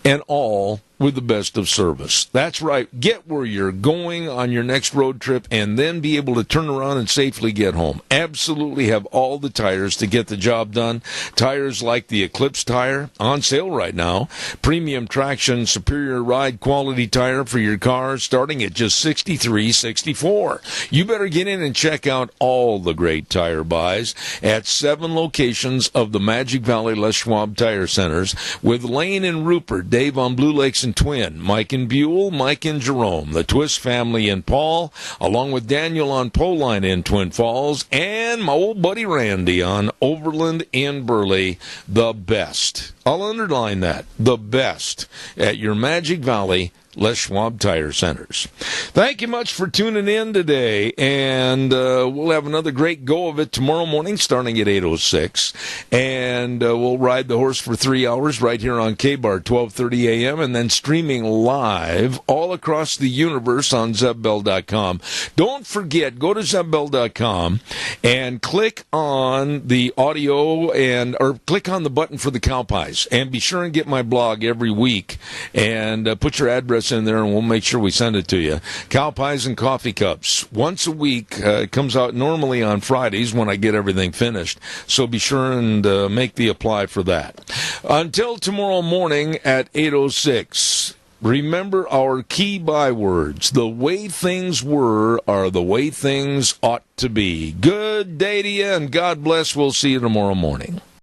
and all with the best of service. That's right. Get where you're going on your next road trip and then be able to turn around and safely get home. Absolutely have all the tires to get the job done. Tires like the Eclipse tire, on sale right now. Premium traction, superior ride quality tire for your car, starting at just $63.64. You better get in and check out all the great tire buys at 7 locations of the Magic Valley Les Schwab Tire Centers, with Lane and Rupert, Dave on Blue Lakes and and twin, Mike and Buell, Mike and Jerome, the Twist family in Paul, along with Daniel on Poline in Twin Falls, and my old buddy Randy on Overland in Burley, the best. I'll underline that, the best at your Magic Valley Les Schwab Tire Centers. Thank you much for tuning in today, and we'll have another great go of it tomorrow morning starting at 8:06, and we'll ride the horse for 3 hours right here on K-Bar, 12:30 a.m., and then streaming live all across the universe on ZebBell.com. Don't forget, go to ZebBell.com and click on the audio or click on the button for the cow pies, and be sure and get my blog every week, and put your address in there, and we'll make sure we send it to you. Cow pies and coffee cups once a week. It comes out normally on Fridays when I get everything finished, so be sure and make the apply for that. Until tomorrow morning at 8:06, remember our key bywords. The way things were are the way things ought to be. Good day to you, and God bless. We'll see you tomorrow morning.